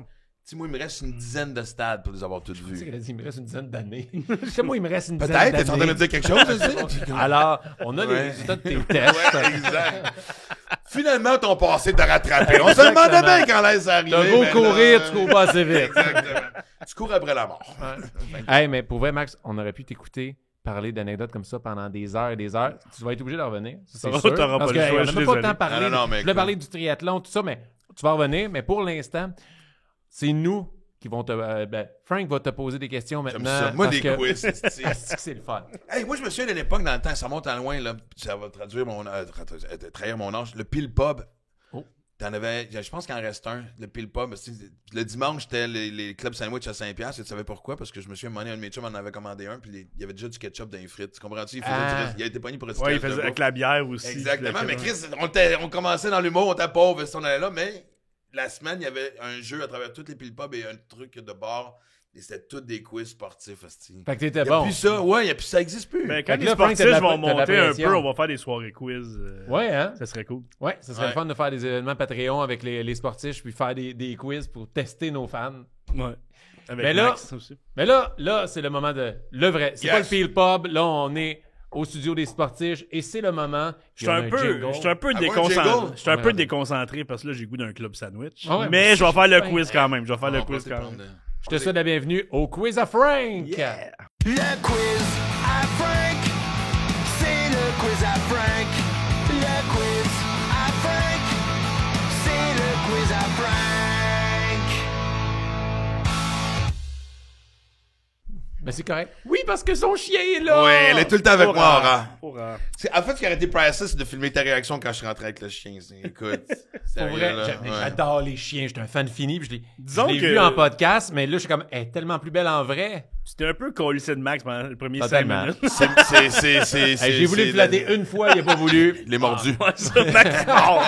sais, moi, il me reste une dizaine de stades pour les avoir tous Tu sais vus. qu'elle a dit, il me reste une dizaine d'années. Moi, il me reste une dizaine d'années. Peut-être, t'es en train de me dire quelque chose, aussi? Alors, on a les résultats de tes tests. Ouais, exact. Finalement, ton passé t'a rattrapé. On se demandait bien quand l'aise est arrivée. T'as beau mais courir, là, tu cours pas assez vite. Exactement. Tu cours après la mort. Hey, mais pour vrai, Max, on aurait pu t'écouter parler d'anecdotes comme ça pendant des heures et des heures. Tu vas être obligé de revenir. C'est va, sûr. t'auras Parce pas le que, choix, on je n'a suis pas le désolé. temps de parler. Non, mais Je voulais écoute. parler du triathlon, tout ça, mais tu vas revenir. Mais pour l'instant, c'est nous qui vont te... Frank va te poser des questions maintenant. J'aime ça. Moi, parce des que- quiz. c'est- C'est le fun. Hey, moi, je me souviens de l'époque, dans le temps, ça monte à loin, là. Ça va traduire trahir mon âge. Le Pile Pub. Oh. T'en avais, je pense qu'il en reste un, le Pile Pub. Le dimanche, c'était les clubs sandwich à 5$. Et tu savais pourquoi? Parce que je me souviens, un de mes chums en avait commandé un, puis il y avait déjà du ketchup dans les frites. Tu comprends-tu? Il a été pogné pour recycler. Ouais, il faisait avec la bière aussi. Exactement, puis mais la- Chris, on commençait dans l'humour, on était pauvre, on allait là, mais la semaine, il y avait un jeu à travers toutes les Pile Pub et un truc de bar. Et c'était tous des quiz sportifs, hostie. Fait que t'étais Il y a bon. plus ça, ouais, ça existe plus. Mais Fait quand que les là, Frank, sportifs t'as de la- vont t'as de la monter un pression. peu, on va faire des soirées quiz. Ouais, hein? Ça serait cool. Ouais, ça serait Ouais. le fun de faire des événements Patreon avec les sportifs puis faire des quiz pour tester nos fans. Ouais. Avec Mais là- Max aussi. Mais là, c'est le moment de... Le vrai. C'est Yes. pas le Peel Pub. Là, on est au studio des sportifs et c'est le moment... Je suis un peu jingle? déconcentré parce que là, j'ai le goût d'un club sandwich. Ah ouais, mais je vais faire le fin. quiz quand même. Je vais faire On le va quiz passer quand par même. là. Je te souhaite la bienvenue au Quiz à Frank. Yeah. Le quiz à Frank, c'est le quiz à Frank. Le quiz à Frank, c'est le quiz à Frank. Mais c'est correct. Oui, parce que son chien est là. Ouais, elle est tout le temps avec moi, Aura. Aura. En fait, ce qui aurait été priceless, c'est de filmer ta réaction quand je suis rentré avec le chien. Écoute, Pour sérieux, vrai, là, ouais. j'adore les chiens. J'étais un fan fini. Puis je Disons l'ai que- vu en podcast, mais là, je suis comme, elle est tellement plus belle en vrai. C'était un peu collissé de Max pendant le premier 5 Totalement. minutes. C'est- Hey, j'ai voulu le flatter une fois, il n'a pas voulu. Il est mordu. Ouais, ça, Max. Non.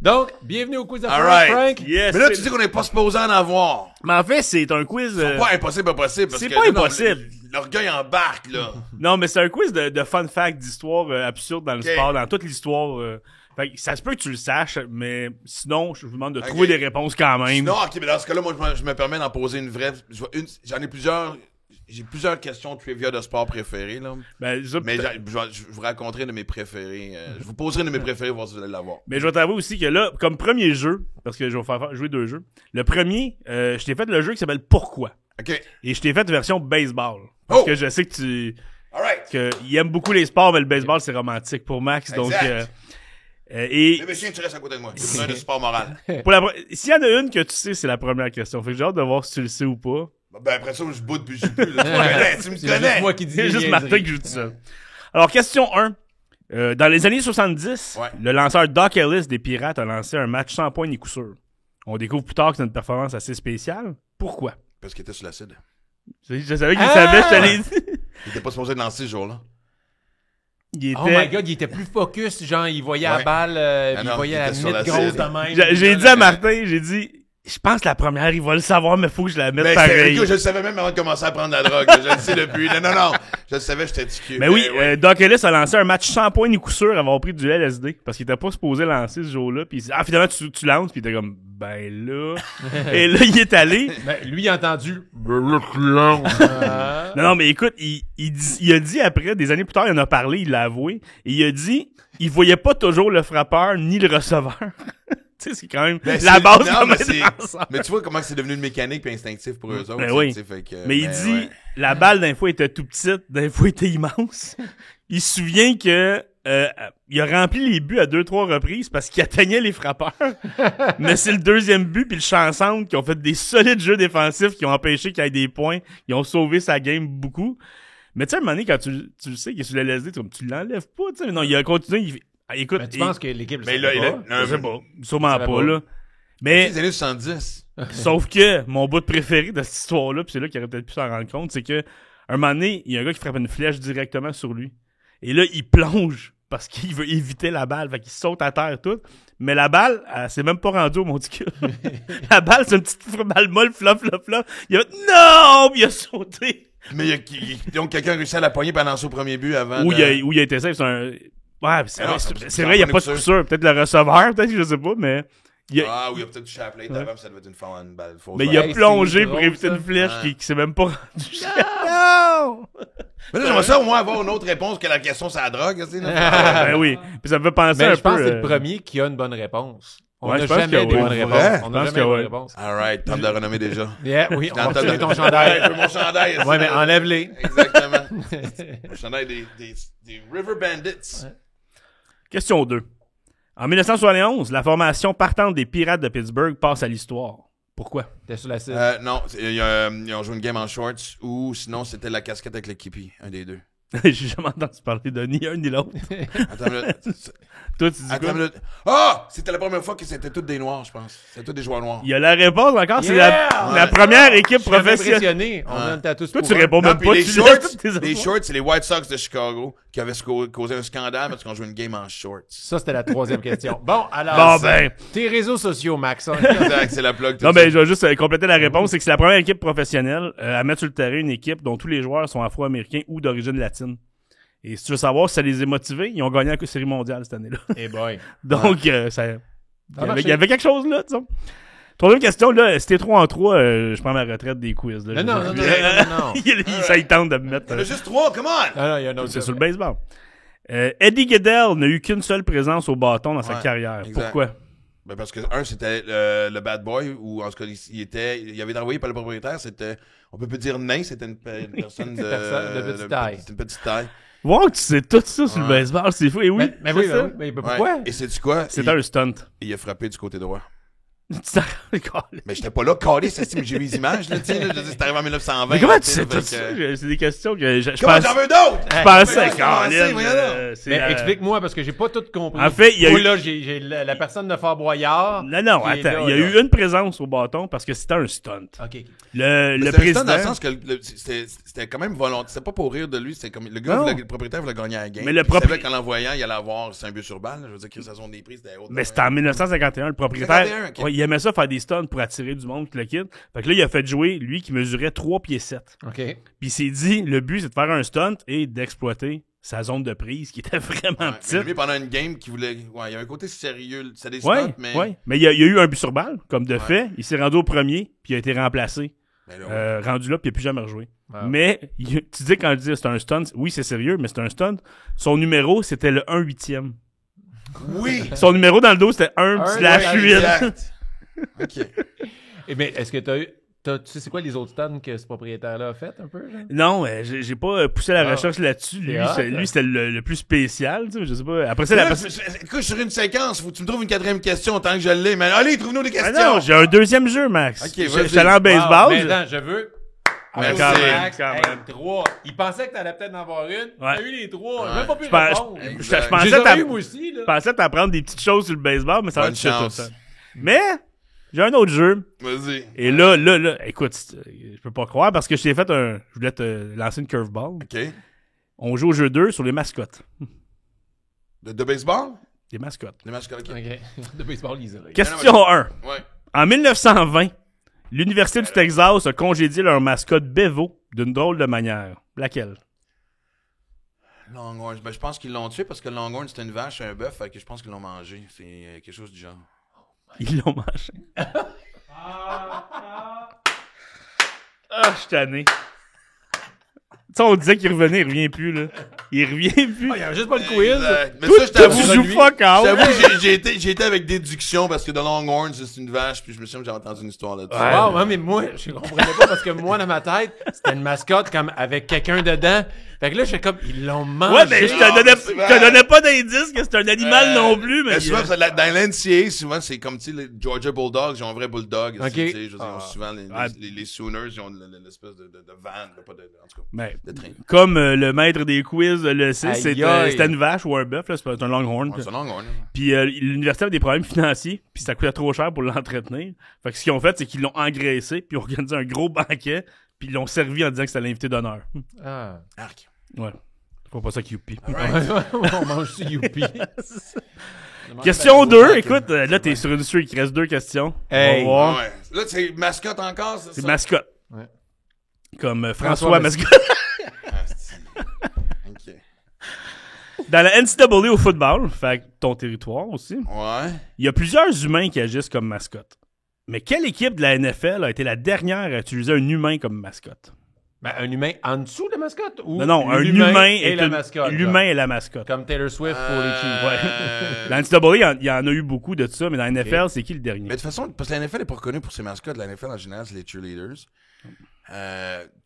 Donc, bienvenue au Quiz à All Frank. right. Frank. Yes. Mais là, tu dis qu'on n'est pas supposé en avoir. Mais en fait, c'est un quiz. Pas impossible, impossible. parce c'est que pas là, non, impossible. L'orgueil embarque, là. Non, mais c'est un quiz de fun fact, d'histoire absurde dans le Ok. sport, dans toute l'histoire. Fait que ça se peut que tu le saches, mais sinon, je vous demande de Ok. trouver des réponses quand même. Non, ok, mais dans ce cas-là, moi, je me permets d'en poser une vraie. J'en ai plusieurs. J'ai plusieurs questions trivia de sport préférées, là. Ben, ça, Mais je vous raconterai de mes préférés. Je vous poserai de mes préférés, voir si vous allez l'avoir. Mais je vais t'avouer aussi que là, comme premier jeu, parce que je vais faire jouer 2 jeux, le premier, je t'ai fait le jeu qui s'appelle Pourquoi? Ok. Et je t'ai fait version baseball. Parce Oh! que je sais que tu Alright. il aime beaucoup les sports, mais le baseball, c'est romantique pour Max. Donc, Exact. et Mais chien, tu restes à côté de moi. J'ai besoin de sport moral. pour la s'il y en a une que tu sais, c'est la première question. Fait que j'ai hâte de voir si tu le sais ou pas. Ben, après ça, je boude puis je joue plus. Là. Tu me connais, tu me C'est juste connais. moi qui dis C'est des juste niaiseries. Martin qui joue tout seul. Alors, question 1. Dans les années 70, Ouais. le lanceur Doc Ellis des Pirates a lancé un match sans points ni coup sûr. On découvre plus tard que c'est une performance assez spéciale. Pourquoi? Parce qu'il était sur l'acide. Je savais qu'il Ah! savait, je te l'ai dit. Il était pas supposé de lancer ce jour-là. Il Oh my god, il était plus focus, genre il voyait la Ouais. balle, Ah puis non, il voyait il la était sur minute la grosse scène. de même. J'ai dit à Martin, j'ai dit, je pense que la première, il va le savoir, mais faut que je la mette Mais pareil. je le savais même avant de commencer à prendre la drogue. Je le sais depuis. Non. Je le savais, j'étais tiqué. Mais oui, Doc Ellis a lancé un match sans points ni coup sûr avant avoir pris du LSD. Parce qu'il était pas supposé lancer ce jour-là. Puis il dit, ah, finalement, tu lances. Puis il était comme, ben là. Et là, il est allé. Ben, lui, il a entendu. Non, mais écoute, il a dit après, des années plus tard, il en a parlé, il l'a avoué. Et il a dit, il voyait pas toujours le frappeur ni le receveur. Tu sais, c'est quand même Ben, la c'est- base non, comme mais un c'est- lanceur. Mais tu vois comment c'est devenu une mécanique et instinctif pour eux autres. Ben tu oui. sais, fait que, Mais il dit, ouais. la balle d'un fois était tout petite, d'un fois était immense. Il se souvient que il a rempli les buts à 2-3 reprises parce qu'il atteignait les frappeurs. Mais c'est le deuxième but puis le chanson qui ont fait des solides jeux défensifs qui ont empêché qu'il y ait des points. Ils ont sauvé sa game beaucoup. Mais tu sais, à un moment donné, quand tu le sais qu'il est sur le LSD, tu l'enlèves pas, tu sais. Non, il a continué. Écoute, Ben, tu penses que l'équipe le Mais savait là, pas? je sais pas. Sûrement savait pas, pas. là. Mais, Les années 70. sauf que, mon bout préféré de cette histoire-là, pis c'est là qu'il aurait peut-être pu s'en rendre compte, c'est que, un moment donné, il y a un gars qui frappe une flèche directement sur lui. Et là, il plonge parce qu'il veut éviter la balle. Fait qu'il saute à terre tout. Mais la balle, elle s'est même pas rendue au monticule. La balle, c'est une petite balle molle, flop. Il a fait non! Puis il a sauté. Mais donc quelqu'un a réussi à la poigner pendant son premier but avant. Où de- il a été safe, c'est un... Ouais, c'est Ah non, vrai, c'est c'est vrai, il y a pas de coup sûr. Peut-être le receveur, peut-être, je sais pas, mais Ah oui, il a peut-être touché à la plate avant, ça devait être une balle fausse. Mais il a Hey, plongé c'est pour drôle, éviter ça. une flèche qui s'est même pas rendue. Non! Mais là, j'aimerais ça au moins avoir une autre réponse que la question sur la drogue. Tu sais, là. Ben oui. Puis ça me fait penser Mais un je pense peu... que c'est le premier qui a une bonne réponse. On Ouais, n'a je pense jamais que des oui. bonnes Pour réponses. vrai? On Je n'a pense jamais que des bonnes oui. réponses. Alright, temps de la renommer déjà. Yeah, oui, on Dans va le temps tirer de- ton chandail. Je veux mon chandail. Ouais, mais enlève-les. Exactement. Le chandail des River Bandits. Question 2. En 1971, la formation partante des Pirates de Pittsburgh passe à l'histoire. Pourquoi? T'es sur la cible. Non, ils ont joué une game en shorts ou sinon c'était la casquette avec l'équipe, un des deux. J'ai jamais entendu parler de ni un ni l'autre. Attends une minute. Toi, tu dis Attends quoi? une minute. Ah! C'était la première fois que c'était tous des noirs, je pense. C'était tous des joueurs noirs. Il y a la réponse encore, c'est Yeah! la première équipe Je suis même professionnelle. impressionné. On Ouais. était à tous Toi, pour tu un. réponds Non, même puis pas. les tu shorts, laisses toutes tes les affaires. shorts, c'est les White Sox de Chicago qui avaient causé un scandale parce qu'on jouait une game en shorts. Ça, c'était la troisième question. Bon, alors. Bon, ben. Tes réseaux sociaux, Max. hein. Exact, c'est la plug. tout Non, ça. mais je vais juste compléter la réponse. C'est que c'est la première équipe professionnelle à mettre sur le terrain une équipe dont tous les joueurs sont afro-américains ou d'origine latine. Et si tu veux savoir si ça les a motivés, ils ont gagné la série mondiale cette année-là. Eh boy. Donc, il y avait quelque chose là, disons. Troisième question, là, si t'es 3 en 3, je prends ma retraite des quiz. Là, Non, non, non, non. Ça, il tente de me mettre. Il y en a juste 3, come on! Non, non, il y a un autre. C'est sur le baseball. Eddie Gaedel n'a eu qu'une seule présence au bâton dans sa Ouais, carrière. exact. Pourquoi? Ben parce que, c'était le bad boy, ou en tout cas, il avait été envoyé par le propriétaire, c'était, on peut plus dire nain, c'était une personne de petite taille. C'était une petite taille. Wow, tu sais tout ça sur le Ouais. baseball, c'est fou. Et oui, Mais c'est oui, ça. mais pourquoi? Ouais. Et sais-tu quoi? C'est un stunt. Il a frappé du côté droit. Tu t'en rends compte? Mais j'étais pas là, calé, mais j'ai vu les images, là, tu sais, là, je veux dire, c'est arrivé en 1920. Mais comment tu tu sais tout fait ça? que- C'est des questions que je Comment pense. j'en veux d'autres? Je pensais, Mais comment c'est, Colin, voyons c'est Mais la- explique-moi, parce que j'ai pas tout compris. En fait, il y a Moi, eu- là, j'ai la personne de Fort Boyard. Non, non, qui est attends. là, Il y a là. eu une présence au bâton parce que c'était un stunt. OK. Le Mais président. c'était dans le sens que c'était quand même volontaire. C'était pas pour rire de lui. C'était comme le gars, Non. le propriétaire voulait gagner la game. Mais le Il savait propri- qu'en l'envoyant, il allait avoir 5 buts sur balle. Je veux dire, que sa zone des prises, c'était haute. Mais c'était en 1951, le propriétaire. 51, ok. Ouais, il aimait ça faire des stunts pour attirer du monde, tout le kit. Fait que là, il a fait jouer lui qui mesurait 3 pieds 7. OK. Puis il s'est dit, le but, c'est de faire un stunt et d'exploiter sa zone de prise qui était vraiment Mais petite. lui, pendant une game, qui voulait. Ouais, il y a un côté sérieux. C'est des Ouais, stunts, mais. ouais. Mais il y a eu un but sur balle, comme de fait. Il s'est rendu au premier, puis il a été remplacé. Mais là, ouais. Rendu là, puis il n'a plus jamais rejoué. Wow. Mais tu dis quand je dis c'est un stunt, oui, c'est sérieux, mais c'est un stunt. Son numéro, c'était le 1/8e. Oui! Son numéro dans le dos, c'était 1/8. Exact. OK. Eh bien, est-ce que tu sais c'est quoi les autres stunts que ce propriétaire-là a fait un peu? Genre? Non, j'ai pas poussé la Ah. recherche là-dessus. Lui, hot, lui c'était le plus spécial, tu sais, je sais pas. Après ça, Là, la personne... écoute, sur une séquence, faut que tu me trouves une 4e question tant que je l'ai. Mais allez, trouve-nous des Ah questions! non, j'ai un deuxième jeu, Max. Ok, Je vas-y. suis allé en baseball. Wow, mais attends, je veux. Merci. quand même, Max, quand hey, même. 3. Il pensait que t'allais peut-être en avoir une. Ouais. T'as eu les 3. Ouais. J'ai même pas pu Je pense- répondre. je Exact. pensais J'ai jamais t'app- eu moi aussi, là. Je pensais t'apprendre des petites choses sur le baseball, mais ça va Bonne être shit tout chance. ça. Mais, j'ai un autre jeu. Vas-y. Et là, écoute, je peux pas croire parce que je voulais te lancer une curveball. OK. On joue au jeu 2 sur les mascottes. De baseball? Les mascottes. Les matchs OK. OK. De baseball isolé. Question 1. Ouais. En 1920, l'Université du Texas a congédié leur mascotte Bevo d'une drôle de manière. Laquelle? Longhorn. Ben, je pense qu'ils l'ont tué parce que Longhorn, c'était une vache, un bœuf, fait que je pense qu'ils l'ont mangé. C'est quelque chose du genre. Ils l'ont mangé. Je suis tanné. Tu sais, on disait qu'il revenait, il revient plus, là. Il revient plus. Il y avait juste pas le quiz. Exact. Mais Toi, ça, je tu t'avoue, joues fuck out. j'avoue, j'ai été avec déduction parce que de Longhorn, c'est une vache, puis je me souviens que j'ai entendu une histoire là-dessus. Wow, ouais, mais moi, je comprenais pas parce que moi, dans ma tête, c'était une mascotte comme avec quelqu'un dedans. Fait que là, j'étais comme, ils l'ont mangé. Ouais, mais je Ah, te donnais pas d'indice que c'est un animal non plus, mais. Souvent, dans l'NCA, souvent, c'est comme, tu sais, les Georgia Bulldogs, ils ont un vrai bulldog. Ok. Tu sais, je veux dire, souvent, Ah. les Sooners, ils ont l'espèce de van, là, pas de, en tout cas, Mais, de train. comme le maître des quiz le sait, Aïe, c'était aïe. une vache ou un bœuf, là, c'est pas un longhorn. Ouais, c'est un Longhorn. Puis l'université avait des problèmes financiers, puis ça coûtait trop cher pour l'entretenir. Fait que ce qu'ils ont fait, c'est qu'ils l'ont engraissé, puis ils ont organisé un gros banquet, puis ils l'ont servi en disant que c'était l'invité d'honneur. Ah. Arc. Ouais. Faut pas ça qui youpi. On mange sur Youpi. Question 2, écoute, là t'es sur une streak, il reste 2 questions. Hey. On va voir. Ouais. Là, c'est mascotte encore, c'est C'est ça? mascotte. Ouais. Comme François François Mascotte. Ah, c'est- OK. Dans la NCAA au football, fait ton territoire aussi, Ouais. il y a plusieurs humains qui agissent comme mascotte. Mais quelle équipe de la NFL a été la dernière à utiliser un humain comme mascotte? Ben, un humain en dessous de la mascotte? Ou Non, un humain et la mascotte. L'humain est la mascotte. Comme Taylor Swift pour les Chiefs. Ouais. Dans NCAA, il y en a eu beaucoup de ça, mais dans la NFL, c'est qui le dernier? Mais de toute façon, parce que la NFL est pas reconnue pour ses mascottes. La NFL, en général, c'est les cheerleaders. Tu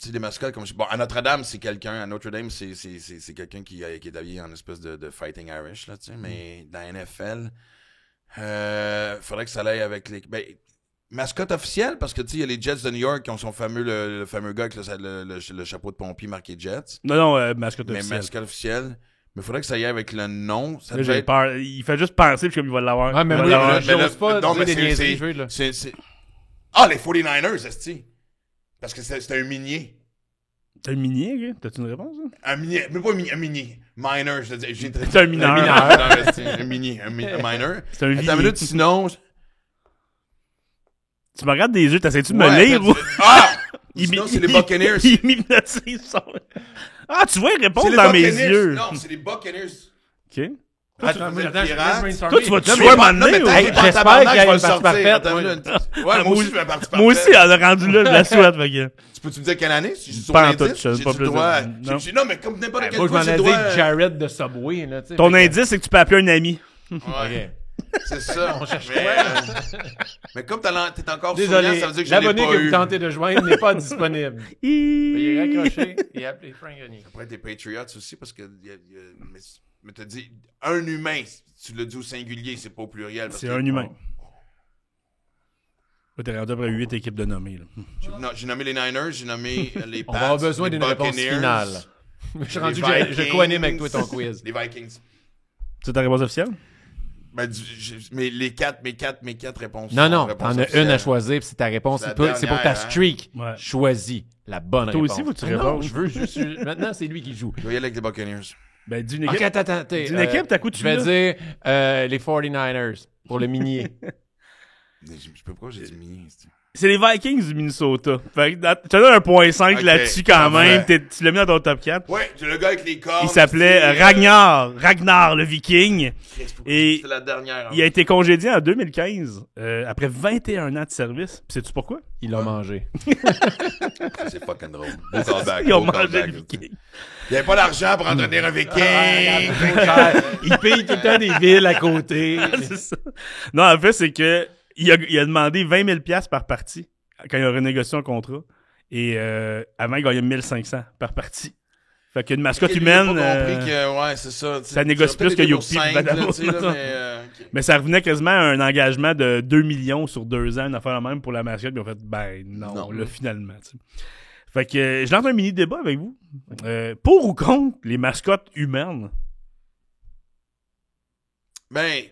sais, des mascottes comme... Bon, à Notre-Dame, c'est quelqu'un... À Notre-Dame, c'est quelqu'un qui est habillé en espèce de Fighting Irish, là, tu sais. Mais dans la NFL, faudrait que ça aille avec les... Ben, mascotte officielle, parce que tu sais, il y a les Jets de New York qui ont son fameux, le fameux gars avec le chapeau de pompier marqué Jets. Non, mascotte Mais officielle. mascotte officielle. Mais faudrait que ça y aille avec le nom. Ça Là, devait j'ai être... peur. Il fait juste penser, puis comme il va l'avoir. Ouais, mais Il va oui, l'avoir. j'ose pas non, dire mais des niaiseries, je veux, là. Ah, les 49ers, esti. Parce que c'est un minier. T'as un minier, gars? T'as-tu une réponse? Hein? Un minier, mais pas un minier. Minor, je veux dire. C'est un mineur. Un minier, un minor. C'est un Attends une vieil. minute, sinon... Tu me regardes des yeux, t'essaies-tu de me Ouais, lire? attends, Ou... Ah! Sinon, c'est les Buccaneers. Il m'hypnotise son... Ah, tu vois, il répond C'est les dans mes Buccaneers. yeux. Non, c'est les Buccaneers. OK. Attends, faisais attends, le je pirate. laisse Toi, tu vas te brainstormer. tuer à un moment Non, mais donné, t'as ou- été j'espère tabarnak, qu'il y a je vais une le partie sortir. parfaite, Attends moi. une minute. Ouais, moi aussi, je fais la partie parfaite. Moi aussi, elle a rendu là, je la souhaite, fait que... Tu peux-tu me dire quelle année? Si je suis Pas en sur tout, l'indice, je sais j'ai pas du plus droit. de- non. Non, mais comme n'importe quel Moi, je m'en fois, j'ai ai le dit droit. Jared de Subway, là, tu sais. Ton Fait que- indice, c'est que tu peux appeler un ami. Ouais, Ok. c'est ça. On cherche Mais comme t'es encore Désolé, souriant, ça veut dire que je l'ai l'abonné pas que vous eu. tentez de joindre n'est pas disponible. Veuillez raccrocher et appeler Frank Gagné. Après, t'es Patriots aussi, parce que... Mais t'as dit un humain. Tu l'as dit au singulier, c'est pas au pluriel. parce C'est que- un humain. Là, t'es rendu après 8 équipes de nommés, là. Non, j'ai nommé les Niners, j'ai nommé les Pats. On va avoir besoin les d'une réponse Buccaneers, finale. Je suis rendu les que je Vikings, co-anime avec toi ton quiz. Les Vikings. C'est ta réponse officielle? Ben, mais mes quatre réponses. Non, sont non, réponses t'en as une officielles. à choisir, puis c'est ta réponse. La C'est pour ta dernière, streak. Ouais. Choisis la bonne Toi réponse. aussi, faut que tu Ah non, répondes. je veux juste... Maintenant, c'est lui qui joue. Je vais y aller avec les Buccaneers. Ben, dis une Ok, équipe. attends. D'une équipe, t'as coup de Je vais dire les 49ers pour le minier. Mais je sais pas pourquoi j'ai dit mini. C'est les Vikings du Minnesota. Fait que, tu te donnes un 1.5 Ok, là-dessus quand parfait. même. Tu l'as mis dans ton top 4. Ouais, c'est le gars avec les cornes. Il s'appelait Ragnar le Viking. Et C'est la dernière. il a été congédié en 2015 après 21 ans de service. Puis sais-tu pourquoi? Il l'a mangé. C'est fucking drôle. Beau callback. Ils ont beau mangé callback. le Viking. Il n'y avait pas d'argent pour entretenir un viking. Il paye tout le temps des villes à côté. C'est ça. Non, en fait, c'est que il a demandé 20 000 $ par partie quand il a renégocié son contrat. Et avant, il gagnait 1 500 par partie. Fait qu'une mascotte J'ai humaine... pas compris que, ouais, c'est ça. ça négocie plus que Youpi Badamo. Mais ça revenait quasiment à un engagement de 2 millions sur 2 ans, une affaire la même pour la mascotte. Puis on fait, ben non, là, finalement. T'sais. Fait que je lance un mini débat avec vous. Pour ou contre les mascottes humaines? Ben,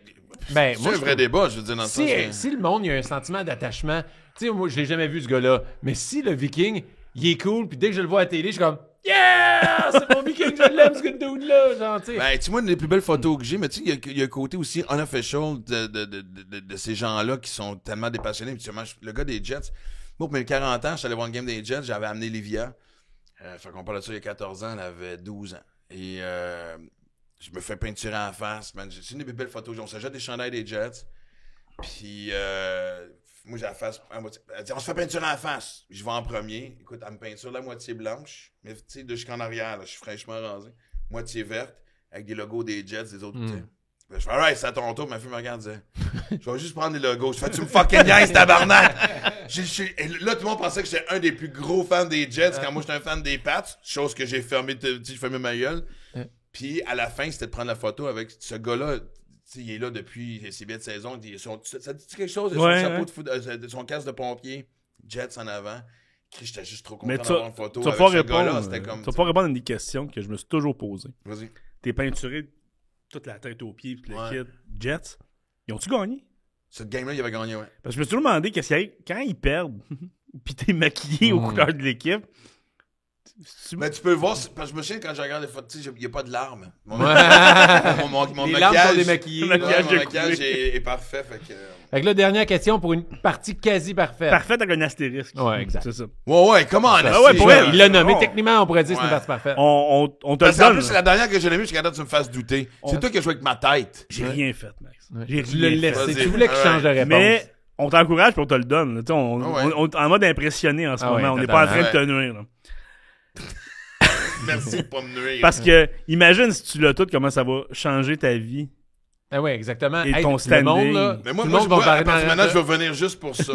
moi, c'est un vrai débat, je veux dire, dans le sens que... Si le monde, il y a un sentiment d'attachement, tu sais, moi, je l'ai jamais vu, ce gars-là, mais si le Viking, il est cool, puis dès que je le vois à la télé, je suis comme, yeah, c'est mon Viking, je l'aime, ce dude-là, genre, tu sais. Ben, tu vois, une des plus belles photos que j'ai, mais tu sais, il y a un côté aussi unofficial de ces gens-là qui sont tellement dépassionnés. Puis, le gars des Jets, moi, pour mes 40 ans, je suis allé voir une game des Jets, j'avais amené Livia. Fait qu'on parle de ça il y a 14 ans, elle avait 12 ans. Et je me fais peinturer en face, man. C'est une des plus belles photos. On se jette des chandails des Jets. Puis, moi, j'ai la face à moitié. Elle dit, on se fait peinturer en face. Je vais en premier. Écoute, elle me peinture la moitié blanche. Mais, tu sais, de jusqu'en arrière, là, je suis fraîchement rasé. Moitié verte, avec des logos des Jets, des autres. Je fais, alright, c'est à ton tour. Ma fille me regarde et disait, je vais juste prendre les logos. Je fais, tu me fucking niaises, tabarnak! Et là, tout le monde pensait que j'étais un des plus gros fans des Jets quand moi, j'étais un fan des Pats. Chose que j'ai fermé ma gueule. Puis, à la fin, c'était de prendre la photo avec ce gars-là. T'sais, il est là depuis ses billets de saison. Ça dit quelque chose de son chapeau de foot, de son casque de pompier, Jets en avant. J'étais juste trop content d'avoir une photo tu vas avec pas ce gars-là. répondre. C'était comme, Tu vas pas répondre à une des questions que je me suis toujours posées. Vas-y. T'es peinturé toute la tête aux pieds, puis le Ouais. kit. Jets, ils ont-tu gagné? Ce game-là, il avait gagné, ouais. Parce que je me suis toujours demandé qu'est-ce qu'il y a quand ils perdent, puis t'es maquillé aux couleurs de l'équipe. Mais tu peux le voir, parce que je me souviens quand je regarde les photos, il n'y a pas de larmes. Mon Les maquillage, larmes sont démaquillées. mon maquillage de maquillage coulé. est parfait. Fait que... Fait que là, dernière question pour une partie quasi parfaite. Parfait avec un astérisque. Ouais, exact. C'est ça. Ouais, comment on a ouais, pour elle. Il l'a nommé. Oh. Techniquement, on pourrait dire que c'est une Ouais. partie parfaite. On te le Parce qu'en donne. plus, c'est la dernière que j'ai aimée, je suis capable que tu me fasses douter. C'est toi qui as joué avec ma tête. J'ai rien fait, Max. Ouais. J'ai Tu l'as rien fait. laissé. Vas-y. Tu voulais qu'il change de réponse. Mais on t'encourage puis on te le donne. là. Tu sais, Ah ouais. on est en mode impressionné en ce Ah moment. ouais, On n'est pas en train de te totalement. nuire. là. Merci de pas me nuire. Parce que, imagine si tu l'as tout, comment ça va changer ta vie. Ah oui, exactement. Et ton le standing. monde, là, Mais moi, tout le moi, monde va à parler partir de dans maintenant, je vais venir juste pour ça.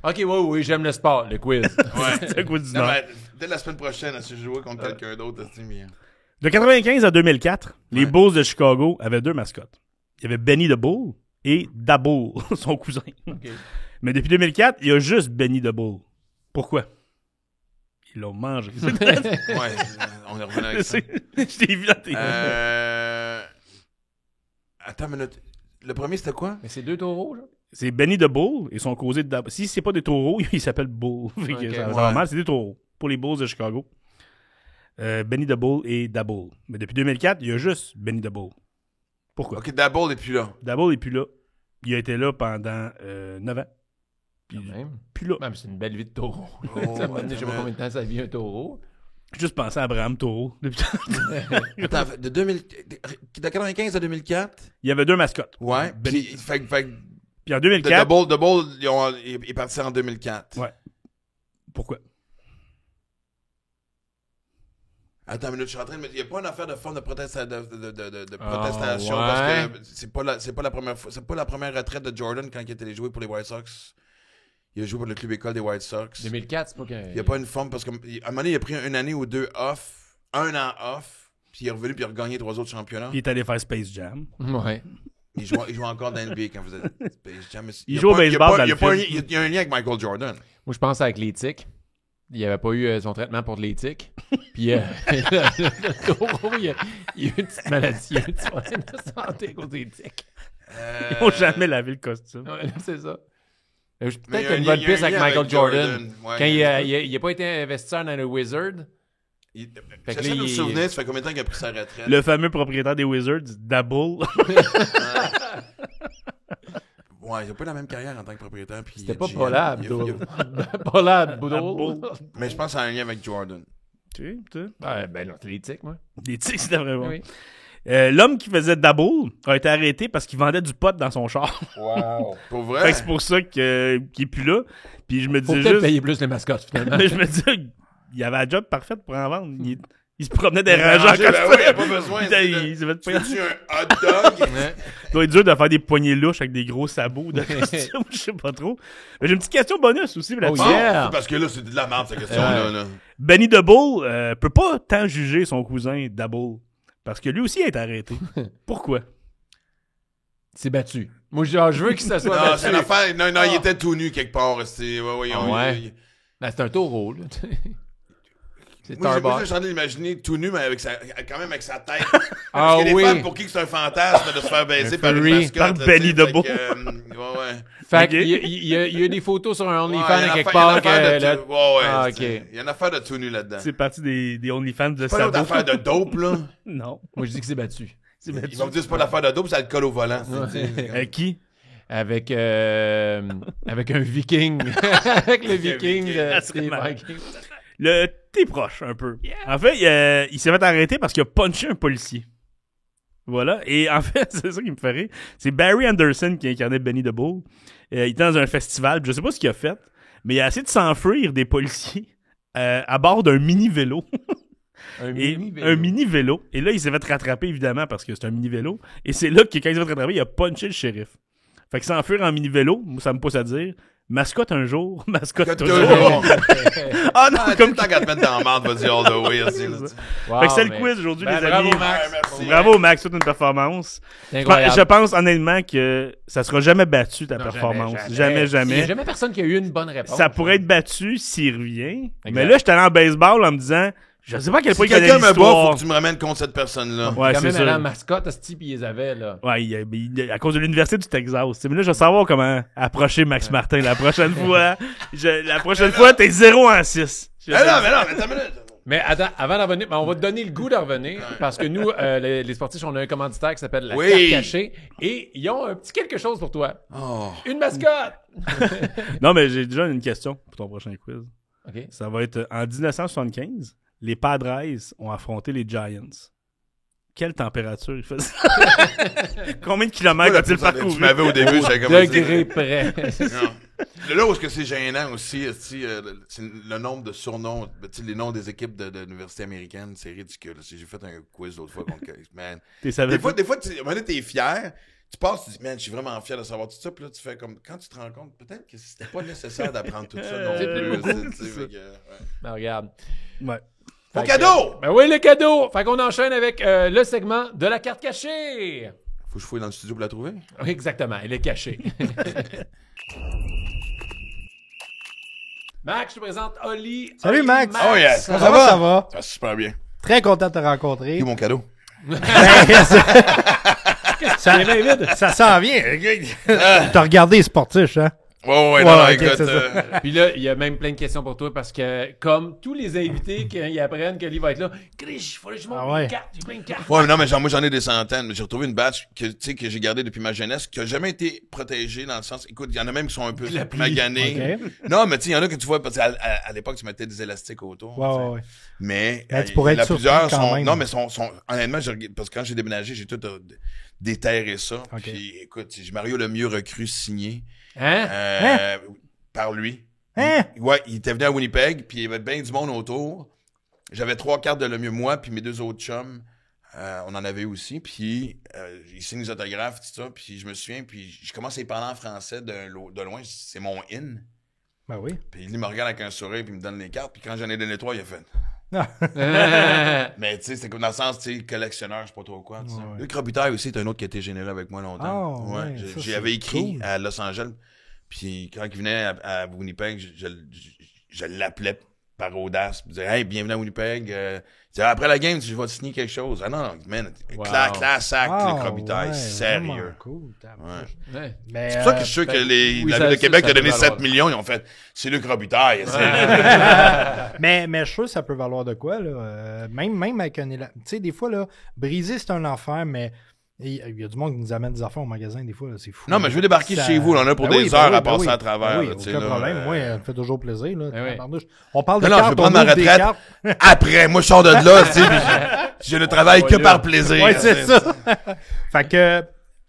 OK, oui, j'aime le sport, le quiz. Ouais. C'est un coup du Non, Nord. mais dès la semaine prochaine, si je jouais contre quelqu'un d'autre, c'est bien. De 95 à 2004, les Ouais. Bulls de Chicago avaient 2 mascottes. Il y avait Benny the Bull et Dabble, son cousin. Mais depuis 2004, il y a juste Benny the Bull. Pourquoi? Ils l'ont mangé. Ouais, on est revenu avec ça. Je t'ai vu dans tes... Attends une minute. Le premier, c'était quoi? Mais c'est 2 taureaux, là. C'est Benny the Bull et son causé de Dabble. Si c'est pas des taureaux, il s'appelle Bull. Fait que Ok, ça ouais. va mal, c'est des taureaux. Pour les Bulls de Chicago. Benny the Bull et Dabble. Mais depuis 2004, il y a juste Benny the Bull. Pourquoi? Ok, Dabble est plus là. Dabble n'est plus là. Il a été là pendant 9 ans. Puis, Quand même. plus là. Ouais, mais c'est une belle vie de taureau. Oh, Ça m'a donné, je sais pas ouais. combien de temps ça vit un taureau. J'ai juste pensé à Abraham Taureau. Attends, de 95 à 2004? Il y avait 2 mascottes. Ouais. Benny- Puis, fait que Puis en The 2004... Double, il est parti en 2004. Ouais. Pourquoi? Attends une minute, je suis en train de me dire, il n'y a pas une affaire de forme de protestation, Ah, protestation ouais. parce que c'est pas la première fois, c'est pas la première retraite de Jordan quand il était allé jouer pour les White Sox. Il a joué pour le club école des White Sox. 2004, c'est pas qu'un... Il n'y a pas une forme parce qu'à un moment donné, il a pris une année ou deux off, un an off, puis il est revenu puis il a regagné 3 autres championnats. Il est allé faire Space Jam. Ouais. Il joue encore dans NBA quand vous êtes Space Jam. Il joue au baseball dans le Il y a un lien avec Michael Jordan. Moi, je pense avec l'éthique. Il n'avait pas eu son traitement pour de l'éthique. Puis le taureau, il a eu une petite maladie, il a eu un petit problème de santé à cause de l'éthique. Ils n'ont jamais lavé le costume. Ouais, c'est ça. Mais Peut-être il y qu'il y a une il bonne y piste un avec lien Michael Jordan. Ouais, Quand il n'a pas été investisseur dans le Wizard. Fait Fait que J'essaie là, de me il- souvenir, ça fait combien de temps qu'il a pris sa retraite? Le fameux propriétaire des Wizards, Dabble. Ouais, il a pas la même carrière en tant que propriétaire. puis C'était pas GM. Paula Abdul. Paula Abdul. Abdul. Mais je pense que ça a un lien avec Jordan. Tu sais. Ouais, ben non, c'est l'éthique, moi. Des tics, c'était vraiment. Oui. L'homme qui faisait Dabble a été arrêté parce qu'il vendait du pot dans son char. Wow. Pour Fait vrai? que c'est pour ça qu'il est plus là. Puis je me Faut disais peut-être juste... payer plus les mascottes, finalement. Mais je me disais, il avait la job parfaite pour en vendre. Il se promenait des Ben rangeurs. oui, il a pas besoin. Il s'est fait Tu payer. veux-tu un hot dog? Ouais. Ça doit être dur de faire des poignées louches avec des gros sabots de costume, je sais pas trop. Mais j'ai une petite question bonus aussi là-dessus. Oh, yeah. C'est parce que là, c'est de la merde, cette question-là. Là. Benny the Bull peut pas tant juger son cousin Dabble. Parce que lui aussi a été arrêté. Pourquoi? C'est battu. Moi, je veux que ça soit Non, battu. c'est une affaire. Non, il était tout nu quelque part. C'est, ouais, Ouais. Ben, c'est un taureau, là. C'est Moi, Starbucks. je suis en train d'imaginer tout nu, mais quand même avec sa tête. Ah Parce qu'il y a des oui. femmes pour qui c'est un fantasme de se faire baiser Un par une furry. mascotte. Par là, Benny tu sais, the fait Bull. que, ouais. Fait Ok. qu'il y a des photos sur un Ouais, OnlyFans il y a quelque une part. affaire que de le- tout- ouais, Ah, tu sais, ok. il y a une affaire de tout nu là-dedans. C'est parti des OnlyFans de C'est pas une autre sabots. affaire de dope, là. Non. Moi, je dis que c'est battu. C'est Ils vont me dire que c'est pas l'affaire de dope, c'est alcool au volant. c'est comme- Qui? Avec un viking. Avec le viking viking. de Ah, c'est Steve malade. Viking. T'es proche un peu. En fait, il s'est fait arrêter parce qu'il a punché un policier. Voilà. Et en fait, c'est ça qui me fait rire. C'est Barry Anderson qui incarnait Benny the Bull. Il était dans un festival. Je sais pas ce qu'il a fait, mais il a essayé de s'enfuir des policiers à bord d'un mini-vélo. Un Et mini-vélo. un mini-vélo. Et là, il s'est fait rattraper, évidemment, parce que c'est un mini-vélo. Et c'est là que, quand il s'est fait rattraper, il a punché le shérif. Fait que s'enfuir en mini-vélo, moi, ça me pousse à dire mascotte un jour, mascotte toujours. Toujours. Ah non, Ah, comme tant qu'à te mettre dans la merde, vas-y all the way. aussi, là, tu sais. Wow, Fait que c'est le mais- quiz aujourd'hui, Ben, les bravo, amis. Max. Ouais, merci. Bravo, Max, toute une performance. C'est incroyable. Je pense honnêtement que ça sera jamais battu, ta Non, performance. jamais. Jamais. Il n'y a jamais personne qui a eu une bonne réponse. Ça pourrait être battu s'il revient. Exact. Mais là, j'étais allé en baseball en me disant Je sais pas à quel Si point il connaît quelqu'un me bat, l'histoire. faut que tu me ramènes contre cette personne-là. Ouais, Quand c'est même à la ça. mascotte, ce puis ils les avaient, là. Ouais, à cause de l'université du Texas. Tu sais, mais là, je veux savoir comment approcher Max Martin la prochaine fois. La prochaine fois, t'es 0-6. Mais non, mais t'as une minute. Mais attends, avant d'en revenir, on va te donner le goût d'en revenir parce que nous, les sportifs, on a un commanditaire qui s'appelle la Oui. Carte Cachée et ils ont un petit quelque chose pour toi. Oh. Une mascotte! Non, mais j'ai déjà une question pour ton prochain quiz. OK. Ça va être en 1975, les Padres ont affronté les Giants. Quelle température il faisait? Combien de kilomètres a-t-il Tu parcouru? m'avais au début, j'avais comme Degré près. Non. Là où est-ce que c'est gênant aussi, c'est le nombre de surnoms, les noms des équipes de l'université américaine, c'est ridicule. J'ai fait un quiz l'autre fois contre man. T'es savais Des fois, à un moment donné, t'es fier, tu passes, tu dis, man, je suis vraiment fier de savoir tout ça, puis là, tu fais comme, quand tu te rends compte, peut-être que c'était pas nécessaire d'apprendre tout ça non plus. Ben, regarde. Ouais. Mon Fait cadeau! que, ben oui, le cadeau! Fait qu'on enchaîne avec le segment de la carte cachée. Faut que je fouille dans le studio pour la trouver? Oui, exactement, elle est cachée. Max, je te présente Oli. Salut, Oli Max. Oh yes! Ça va? Ça va? Ça va super bien. Très content de te rencontrer. Qui est mon cadeau? ça s'en vient. T'as regardé les sportifs, hein? Ouais, non, ok, écoute. c'est Puis là, il y a même plein de questions pour toi parce que, comme tous les invités qui apprennent que Oli va être là, Chris, il faut que je monte Ah ouais. une carte, j'ai plein de cartes. Ouais, mais non, mais moi, j'en ai des centaines. Mais j'ai retrouvé une batch que j'ai gardée depuis ma jeunesse, qui a jamais été protégée dans le sens, écoute, il y en a même qui sont un peu maganés. Ok. Non, mais tu sais, il y en a que tu vois, parce qu'à à l'époque, tu mettais des élastiques autour. tu sais. Ouais. Mais, Ben, tu pourrais il y en a être surpris plusieurs quand sont, même. non, mais sont, honnêtement, parce que quand j'ai déménagé, j'ai tout déterré ça. Ok. Puis, écoute, j'ai Mario Lemieux recrue signé, Hein? par lui. Hein? Ouais, il était venu à Winnipeg, puis il y avait bien du monde autour. J'avais 3 cartes de Lemieux, moi, puis mes 2 autres chums, on en avait aussi. Puis il signe les autographes, tout ça. Puis je me souviens, puis je commence à y parler en français de loin. C'est mon in. Ben oui. Puis il me regarde avec un sourire, puis il me donne les cartes. Puis quand j'en ai donné 3, il a fait. Mais tu sais, c'est comme dans le sens, tu sais, collectionneur, je sais pas trop quoi. Tu sais. Ouais. Luc Robitaille aussi, c'est un autre qui a été généreux avec moi longtemps. Oh, ouais, ça, J'y c'est avais écrit cool. à Los Angeles. Puis quand il venait à Winnipeg, je l'appelais par audace. Je disais, hey, bienvenue à Winnipeg. Il disait, après la game, je vais te signer quelque chose. Ah non, man, Wow. classe act, Ah, Luc Robitaille, ouais, sérieux. vraiment Cool. tabarnouche. Ouais. Mais, C'est pour ça que je suis sûr que ben, oui, la ça- Ville de Québec ça a donné peut 7 valoir. millions, ils ont fait, c'est Luc Robitaille. mais je suis sûr que ça peut valoir de quoi, là. Même avec un élan. Tu sais, des fois, là, briser, c'est un enfer, mais il y a du monde qui nous amène des affaires au magasin, des fois, là, c'est fou. Non, mais je veux débarquer Ça- chez vous, on en a pour Ben des oui, heures ben à oui, passer ben à travers. Ben oui, là, tu sais, aucun là, problème. Moi, ça me fait toujours plaisir. Là, Ben oui. tabarnouche. On parle de Non, je cartes, veux prendre on ma ouvre des retraite. cartes. Après, moi, je sors de là, tu sais, puis je ne travaille que par plaisir. Ouais, tu c'est sais. ça. Fait que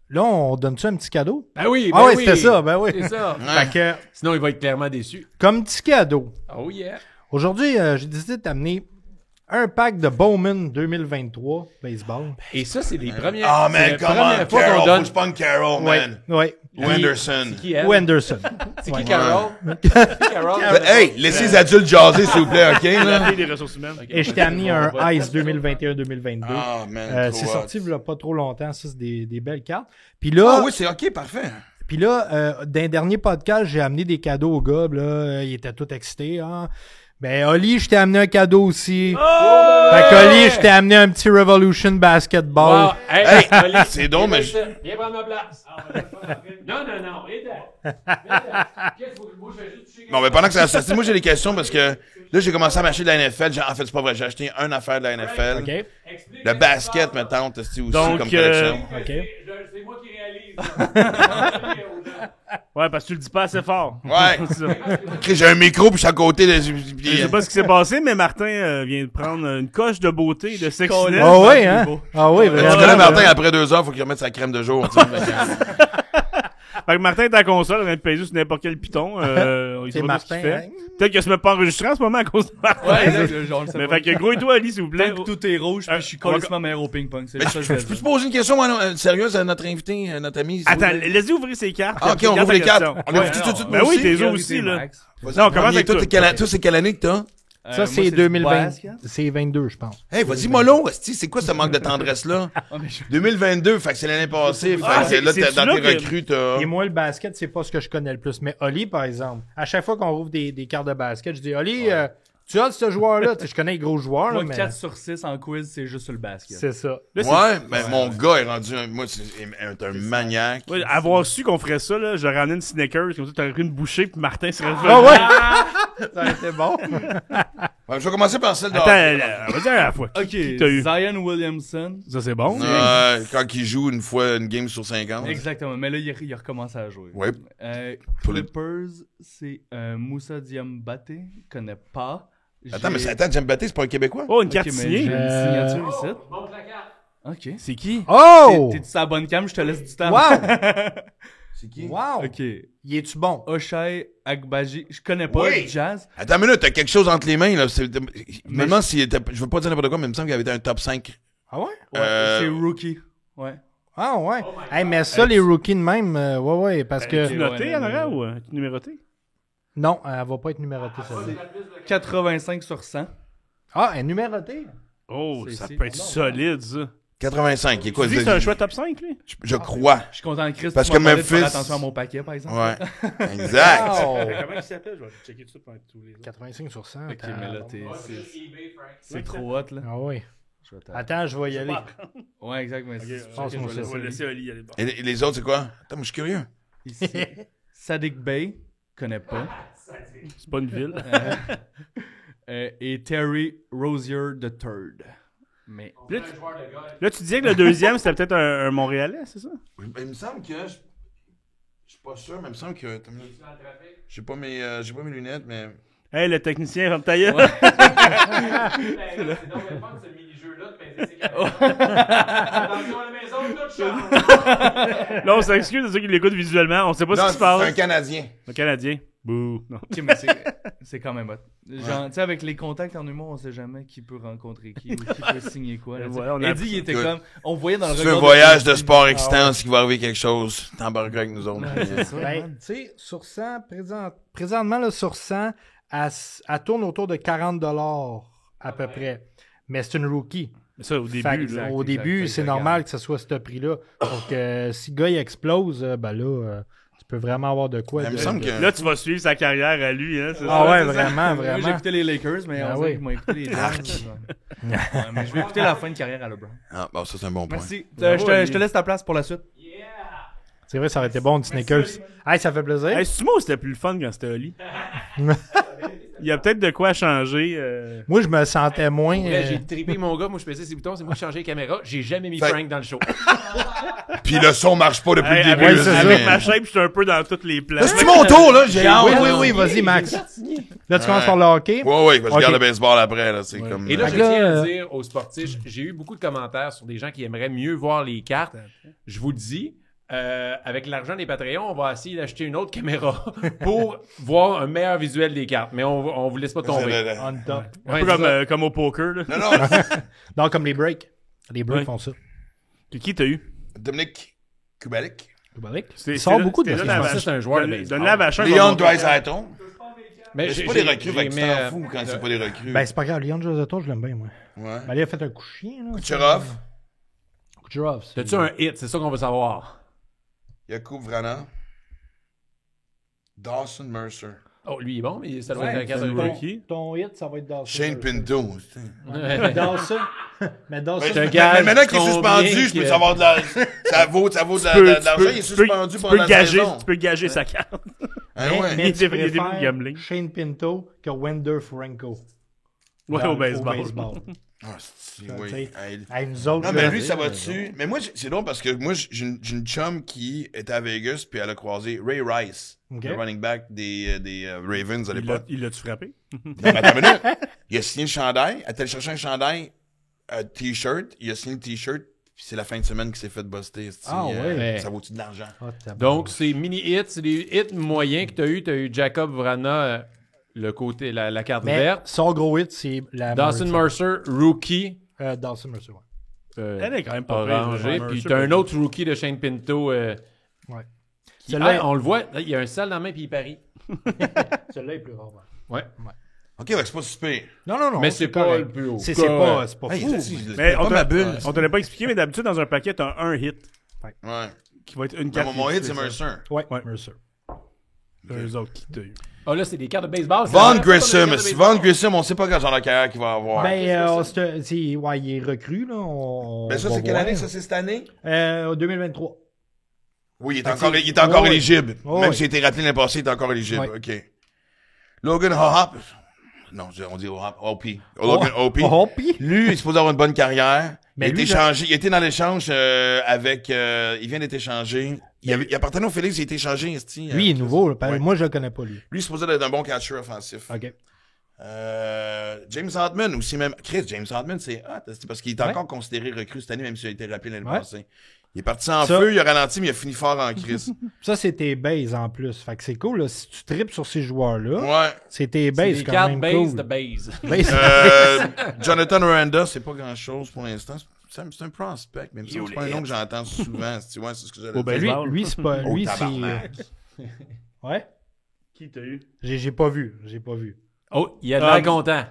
là, on donne-tu un petit cadeau? Ben oui, ben Ah ouais, oui. c'était ça, ben oui. C'est ça. Fait que, Sinon, il va être clairement déçu. comme petit cadeau, Oh yeah. aujourd'hui, j'ai décidé de t'amener un pack de Bowman 2023 baseball. Et ça, c'est les premières. Oh, c'est man, la come on, première fois qu'on Carol. Faut donne. que je pogne Carol, man. Ouais. Ou Anderson. C'est qui, elle? Ou Anderson. C'est qui, Ouais. Carol? Carol? Hey, laissez les adultes jaser, s'il vous plaît, OK? La Là? fille des ressources humaines. Et je t'ai amené un Ice 2021-2022. Ah, man, C'est trop sorti hot. il y a pas trop longtemps, ça c'est des belles cartes. Puis Ah là, oui, c'est OK, parfait. dans le dernier podcast, j'ai amené des cadeaux au gars, puis là, il était tout excité. Hein. Ben, Oli, je t'ai amené un cadeau aussi. Fait que Oli, je t'ai amené un petit Revolution Basketball. Wow. Hey, Oli, c'est donc, mais viens prendre ma place. Non, aide. Qu'est-ce que moi, je fais juste toucher. Bon, mais pendant que ça se moi, j'ai des questions parce que là, j'ai commencé à m'acheter de la NFL. En fait, c'est pas vrai, j'ai acheté une affaire de la NFL. OK? Le basket, me tente aussi Donc, comme collection. OK. C'est moi qui réalise. Ouais, parce que tu le dis pas assez fort. Ouais. C'est ça. Ok, j'ai un micro, puis je suis à côté de... Je sais pas ce qui s'est passé, mais Martin vient de prendre une coche de beauté, de sexiness. Ah oui, hein? Ah oui, Tu vraiment. connais Martin, après 2 heures, faut qu'il remette sa crème de jour. tu sais. Fait que Martin est à la console, en train de peser sur n'importe quel piton. Il C'est sait pas ce qu'il Martin. fait. Hein? Peut-être qu'il se met pas enregistré en ce moment à cause de Martin. Ouais, là, genre, ça Mais va. fait que gros et toi, Ali, s'il vous plaît. Tant que tout est rouge, puis je suis on va- complètement meilleur au ping-pong. C'est Mais ça que je je vais peux te dire. poser une question sérieuse à notre invité, notre ami? s'il vous Attends, plaît? laisse-y ouvrir ses cartes. Ah, ok, Puis on regarde ouvre les ta cartes. question. On a Ouais. vu tout de suite, Ben nous oui, aussi? t'es Priorité, aussi, là. Max. Non, commence avec Toi, toi. c'est quelle année que t'as? Ça, moi, c'est du 2020. basket. C'est 22, je pense. Hey, vas-y, mollo, esti, c'est quoi ce manque de tendresse-là? Ah, mais je- 2022, fait que c'est l'année passée. Fait Ah, que là, c'est-tu dans là tes que- recrues, t'as... Et moi, le basket, c'est pas ce que je connais le plus. Mais Oli, par exemple, à chaque fois qu'on rouvre des cartes de basket, je dis, Oli, Tu as ce joueur-là. Je connais les gros joueurs, là, Moi, mais 4 sur 6 en quiz, c'est juste sur le basket. c'est ça. Là, c'est- Ouais, ben mon gars est rendu moi c'est un maniaque. Ouais, avoir su qu'on ferait ça, là, j'aurais ramené une Snickers, comme ça, t'aurais pris une bouchée, puis Martin serait revenu. Ah ouais! Ça aurait été bon. Ouais, je vais commencer par celle de Attends, vas-y à la fois. Ok, Qui t'as eu? Zion Williamson. Ça, c'est bon. quand il joue une game sur 50. Exactement, mais là, il recommence à jouer. Ouais. Pour les- Clippers, c'est Moussa Diambaté, connais pas. Attends, mais attends, Djembaté, c'est pas un Québécois? Oh, une Ok, carte mais signée. j'ai une signature ici. Bon placard. Ok. C'est qui? Oh! T'es-tu sur la bonne cam? Je te laisse du temps. Wow! C'est qui? Wow! Ok. Il est-tu bon? Oshai Agbaji, je connais pas Oui. le jazz. Attends une minute, t'as quelque chose entre les mains, là. Maintenant, je veux pas dire n'importe quoi, mais il me semble qu'il avait été un top 5. Ah ouais? Ouais, c'est rookie. Ouais. Ah ouais. Hey, mais ça, les rookies de même, ouais, parce que... Tu noté ouais, en non, arrière non. ou tu numéroté? Non, elle va pas être numérotée, celle-là. 85 sur 100. Ah, elle est numérotée? Oh, C'est ça ici. peut être solide, ça. 85, il est quoi? Tu dis que c'est un choix top 5, lui? Je crois. Je suis content de Chris. Parce tu m'as que parlé de faire Memphis- attention à mon paquet, par exemple. Ouais. Exact. Wow! Comment il s'appelle? Je vais checker tout ça pendant tous les autres. 85 sur 100. Ok, mais là, c'est trop hot, là. Ah oui. Je vais Attends, je vais y aller. Ouais, exact, mais Passe-moi Je ça. vais laisser Oli aller. Et les autres, c'est quoi? Attends, moi, je suis curieux. Ici. Sadik Bey, connais pas. C'est pas une ville. Et Terry Rozier III. Mais Là, tu disais que le deuxième, c'était peut-être un Montréalais, c'est ça? Oui, ben, il me semble que. Je suis pas sûr, mais il me semble que. J'ai pas mes lunettes, mais. Hey, le technicien, ferme ta gueule. C'est donc le fun, ce mini-jeu-là, de peser ses caméras. Attention à la maison, tout change. Là, on s'excuse de ceux qui l'écoutent visuellement. On sait pas Non, ce qui se c'est un passe. Canadien. Le Canadien. Bouh. Non. ok, mais c'est quand même hot. Genre, tu sais, avec les contacts en humour, on sait jamais qui peut rencontrer qui ou qui peut signer quoi. Là, Et tu sais. voilà, on a Eddie, il était Écoute, comme. On voyait dans le C'est regard. un voyage de sport excitant, s'il va arriver quelque chose. T'embarques avec nous autres. C'est ça, Ben, man. tu sais, sur 100, présentement, là, sur 100, elle tourne autour de 40$ à peu près. Mais c'est une rookie. Mais ça, au Fait début, que, là. au début, exact, c'est exact. normal que ce soit ce prix-là. Donc, si le gars il explose, ben là, tu peux vraiment avoir de quoi. Il me de- semble de- que. Là, tu vas suivre sa carrière à lui, hein. c'est Ah ça? ouais, c'est ça. vraiment, Moi, j'ai vraiment. écouté les Lakers, mais Ah on oui. dirait qu'ils m'ont écouté les Arc. Jazz. Ouais, mais je vais écouter la fin de carrière à LeBron. Ah, bon, ça, c'est un bon point. Merci. Bravo, Je te laisse ta place pour la suite. C'est vrai, ça aurait été bon, du Snickers. Hey, ça fait plaisir. Hey, c'est moi ou c'était plus le fun quand c'était Oli? Il y a peut-être de quoi changer. Moi, je me sentais moins. Là, j'ai trippé mon gars, moi je pesais ses boutons, c'est moi qui changeais les caméras. J'ai jamais mis Fait- Frank dans le show. Puis le son marche pas depuis Hey, le début. avec, c'est ça. avec ma shape, j'étais un peu dans tous les plans. Là, c'est mon tour, là. J'ai hâte. Oui, vas-y, Max. Là, tu commences par le hockey. Ouais, parce que je Ok. regarde le baseball après, là. C'est comme. Et là, je Fait que là, tiens à dire aux sportifs, j'ai eu beaucoup de commentaires sur des gens qui aimeraient mieux voir les cartes. Je vous le dis, avec l'argent des Patreons, on va essayer d'acheter une autre caméra pour voir un meilleur visuel des cartes. Mais on vous laisse pas tomber. On top. Un Ouais, peu c'est comme, ça. comme au poker, là. Non, non. Non, comme les breaks. Les breaks Ouais. font ça. Qui t'as eu? Dominique Kubalik. C'était- Il sort c'était beaucoup de là, basket. la Je pensais que vache. c'était un joueur de Donne- baseball. Donne la vache un Leon bon- Draisaitl. Mais C'est pas des recrues, fait que tu t'en fous quand c'est pas des recrues. Ben, c'est pas grave. Leon Josetto, je l'aime bien, moi. Ouais. Ben, il a fait un coup de chien, là. Kucherov. Kucherov. c'est- T'as-tu un hit? C'est ça qu'on veut savoir. Yakub Vrana. Dawson Mercer. Oh, lui il est bon, mais ça doit Ouais, être un cadre c'est de un rookie. Ton hit, ça va être Dawson. Shane Pinto. Dawson. Mais Dawson. C'est un Mais gars. maintenant qu'il est suspendu, je peux savoir de la. Ça vaut de l'argent. Il est suspendu pendant la saison. Tu peux gager sa carte. Ah Mais, ouais. mais tu Il y a des préfères gambling. Shane Pinto que Wender Franco. Ouais, Dans- au baseball. Ah, c'est Tu oui. sais. Hey. Hey, nous autres, Non, là, mais lui, ça va dessus. Mais moi, c'est drôle parce que moi, j'ai une chum qui était à Vegas puis elle a croisé Ray Rice, Ok. le running back des Ravens à l'époque. Il l'a-tu frappé? Non, mais attends une minute. Il a signé le chandail. Elle est allée chercher un chandail, un t-shirt. Il a signé le t-shirt. Puis c'est la fin de semaine qu'il s'est fait buster. Ah, ouais. Ça vaut-tu de l'argent? Ah, tabarnak. Donc, c'est mini-hits, c'est des hits moyens que tu as eu. Tu as eu Jacob Vrana, le côté, la carte Mais verte. son gros hit, c'est la. Dawson Mercer, rookie, Dawson Mercer, ouais. Elle est quand même pas pire, orangé. Mercer, Puis tu as un pas autre rookie de Shane Pinto. Ouais. Qui, Celui-là- on le voit, là, il y a un sale dans la main puis il parie. Celui-là est plus rare. Ouais. Ouais. Ok, fait que c'est pas super. Non. Mais c'est pas correct. le plus haut. C'est Correct. pas Hey, fou. Mais pas ma bulle. on te l'a pas expliqué, mais d'habitude, dans un paquet, t'as un hit Ouais. qui va être une Mais carte. mon hit, c'est spéciale. Mercer. Ouais, Ouais. Mercer. Eux autres qui t'as eu. Ah, là, c'est des cartes de baseball. Vaughn Grissom. Si Vaughn Grissom, on sait pas quel genre de carrière qu'il va avoir. Ben, ouais, il est recru, là. Ben, ça, c'est quelle année? Ça, c'est cette année? 2023. Oui, il est encore ouais. éligible. Ouais. Même s'il a été rappelé l'année passée, il est encore éligible. Ouais. OK. Logan Hop. Non, on dit Hop. Opie. Logan Opie. Hopi? Lui, il est supposé avoir une bonne carrière. Mais il a lui, été échangé. Il était dans l'échange avec... il vient d'être échangé. Il appartenait au Félix, il a été échangé. Lui, il est nouveau. Là. Ouais. Moi, je le connais pas, lui. Lui, il est supposé être un bon catcher offensif. OK. James Hartman aussi même. Chris, James Hartman, c'est parce qu'il est Ouais. encore considéré recrue cette année, même s'il a été rappelé l'année Ouais. passée. Il est parti en Ça- feu, il a ralenti, mais il a fini fort en crise. Ça, c'est tes bases en plus. Fait que c'est cool. Là. Si tu tripes sur ces joueurs-là, Ouais. c'est tes C'est bases des quand cartes même base cool. de base. Base. Jonathan Miranda, c'est pas grand-chose pour l'instant. C'est un prospect, même si c'est pas un nom que j'entends souvent. C'est ce que j'allais Au dire. lui, baseball. lui, c'est pas... Oh, Lui, c'est... tabarnak. Ouais? Qui t'a eu? J'ai pas vu. Oh, il a de l'air content.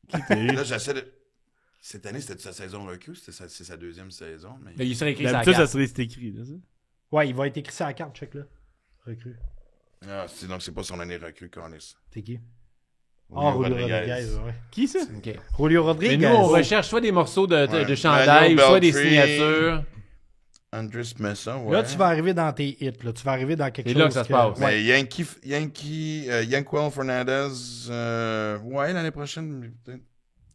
Qui t'a eu? Là, j'essaie de... Cette année, c'était sa saison recrue? C'est sa deuxième saison, mais... Il serait écrit ça. D'habitude, ça serait écrit, là, ça. Ouais, il va être écrit sur la carte, check là. Recru. Ah, donc c'est pas son année recrue, Cornis. C'est qui? Julio Julio Rodriguez. Rodriguez, ouais. Qui ça? OK. Julio Mais Rodriguez. nous, on recherche soit des morceaux de Ouais. chandail, Manuel soit des Beltry. signatures. Andres Messa, ouais. Là, tu vas arriver dans tes hits. Là. Tu vas arriver dans quelque C'est chose. là que ça se passe. Mais Yanquiel Fernandez, ouais, l'année prochaine, peut-être.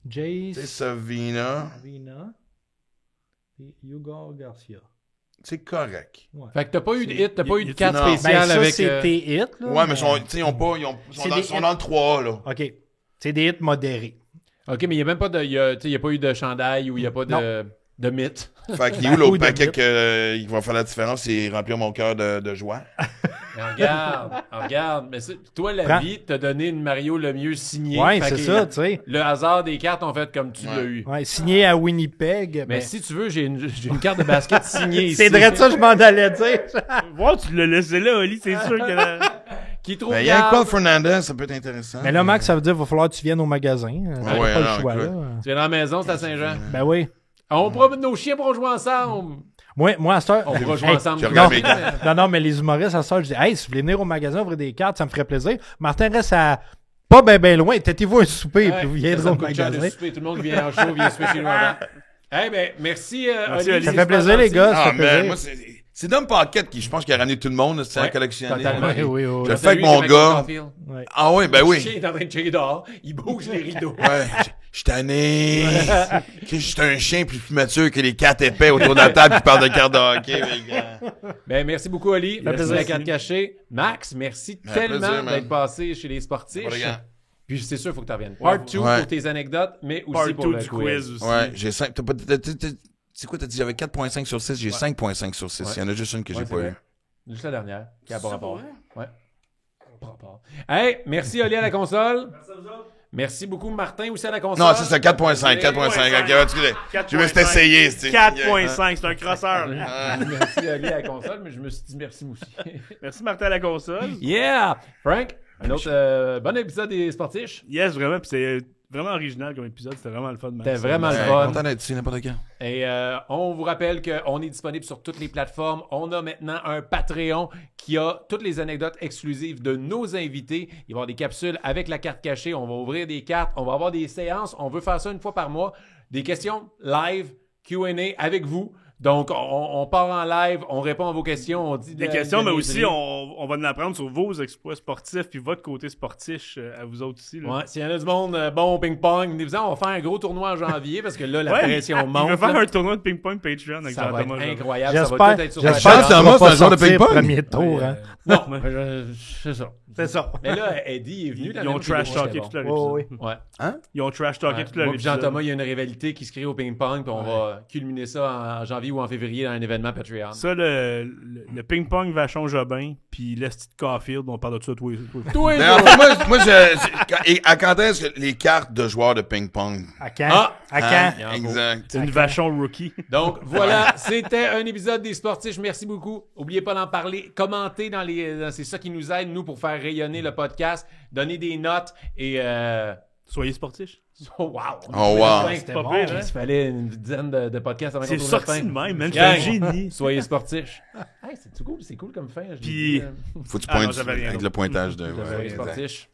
Jace. C'est Savina. Savina. Et Hugo Garcia. C'est correct. Ouais. Fait que t'as pas eu de hit, t'as pas eu de carte non. Ben, spéciale ça, avec... c'est tes hits. Là, Ouais, mais tu sais, ils C'est sont des dans le 3, là. OK. C'est des hits modérés. OK, mais il n'y a même pas de... Il y a pas eu de chandail ou il n'y a pas de mythe. Fait qu'il est où l'autre Ou de paquet mythe. qui va faire la différence, c'est remplir mon cœur de joie. Mais regarde. Mais toi, la Prends. vie t'a donné une Mario Lemieux signée. Ouais, Fait c'est que ça, tu sais. Le hasard des cartes ont fait comme tu l'as eu. Ouais, signé à Winnipeg. Mais si tu veux, j'ai une carte de basket signée ici. C'est vrai de ça, je m'en allais dire. Wow, tu l'as laissé là, Oli, c'est sûr que là... Qui trouve Mais garde. Yanquiel Fernandez, ça peut être intéressant. Mais là, Max, ça veut dire qu'il va falloir que tu viennes au magasin. T'as ouais, pas non, le choix, écoute. là. Tu viens dans la maison, c'est à Saint-Jean. Ben oui. On promène nos chiens pour jouer ensemble. Moi, à cette heure... On pourra jouer Hey, ensemble. tu Non, regardes mes cartes. non, mais les humoristes, à cette heure, je dis, hey, si vous voulez venir au magasin ouvrir des cartes, ça me ferait plaisir. Martin reste à pas ben loin. Têtez-vous un souper, puis vous viendrez ça au me coûte cher de magasin. souper. Tout le monde vient en show, vient souper chez nous avant. Eh ben, merci, Oli. Oli. Ça c'est fait super plaisir, les gentil. gars. Ça Ah, fait mais plaisir. moi, c'est Dom Paquette qui, je pense, qui a ramené tout le monde, c'est à Ouais, collectionner. totalement. Oui, oui, oui. Je le T'as fais avec vu mon Michael gars. Caulfield? Ah oui, ben Le oui. chien est en train de checker dehors. Il bouge les rideaux. Ouais, je suis tanné. Je suis un chien plus mature que les 4 épais autour de la table qui parlent de cartes de hockey, mes gars. Ben, merci beaucoup, Oli. Merci plaisir. de la carte cachée. Max, merci Un tellement plaisir, man. d'être passé chez les sportifs. Pas de gars. Puis c'est sûr, il faut que tu reviennes. Part 2 Ouais. pour tes anecdotes, mais aussi Part pour 2 le du quiz aussi. Ouais, j'ai 5. C'est quoi, t'as dit? J'avais 4.5 sur 6, j'ai 5.5 sur 6. Il y en a juste une que j'ai Ouais, pas c'est vrai. eu. Juste la dernière, qui a pas rapport. Ouais. Pas rapport. Hey, merci Oli à la console. Merci beaucoup Martin aussi à la console. Non, ça c'est 4.5. 4.5. Ok, excusez. Je me suis essayé, c'est 4.5, c'est un crosseur. Merci Oli à la console, mais je me suis dit merci moi aussi. Merci Martin à la console. Yeah! Frank, un autre bon épisode des sportifs. Yes, vraiment, puis c'est vraiment original comme épisode, c'était vraiment le fun. Max. C'était vraiment le Ouais, fun. content d'être ici, n'importe quand. Et on vous rappelle qu'on est disponible sur toutes les plateformes. On a maintenant un Patreon qui a toutes les anecdotes exclusives de nos invités. Il va y avoir des capsules avec la carte cachée. On va ouvrir des cartes. On va avoir des séances. On veut faire ça une fois par mois. Des questions live, Q&A avec vous. Donc, on part en live, on répond à vos questions, on dit Des questions, mais aussi, on va en apprendre sur vos exploits sportifs puis votre côté sportif à vous autres aussi. Là. Ouais, s'il y en a du monde bon au ping-pong, venez-vous-en, on va faire un gros tournoi en janvier parce que là, la Ouais, pression il monte. va faire là. un tournoi de ping-pong Patreon avec Ça va être Jean-Thomas. incroyable, ça va J'espère tout être sur j'espère la que chaîne. Thomas, c'est un genre de sortir ping-pong. premier tour, hein. Non, c'est ça. C'est ça. Mais là, Eddie est venu. Ils ont trash-talké tout leur Oh, épisode. oui. Ouais. Ils ont trash-talké tout leur Moi et épisode. Jean-Thomas, il y a une rivalité qui se crée au ping-pong, puis on va culminer ça en janvier ou en février dans un événement Patreon. Ça, le ping-pong Vachon Jobin, puis l'Esti de Caulfield, on parle de ça tous les Toi, Mais en fait, moi, à quand est-ce que les cartes de joueurs de ping-pong? À quand? Ah! À Hein? quand? Exact. C'est une Vachon rookie. Donc, voilà, c'était un épisode des sportifs. Merci beaucoup. N'oubliez pas d'en parler. Commentez c'est ça qui nous aide, nous, pour faire rayonner le podcast. Donnez des notes et Soyez sportifs. Oh, wow! Oh, wow. C'était pas bon. pire, hein? Il fallait une dizaine de podcasts avant qu'on C'est trouve notre sorti fin. de même, man. Gang. C'est un génie. Soyez sportifs. Hey, c'est cool comme fin. je Puis- l'ai dit, Faut que tu Ah non, pointes j'avais rien avec d'autre. le pointage de. Soyez ouais, exact. sportifs.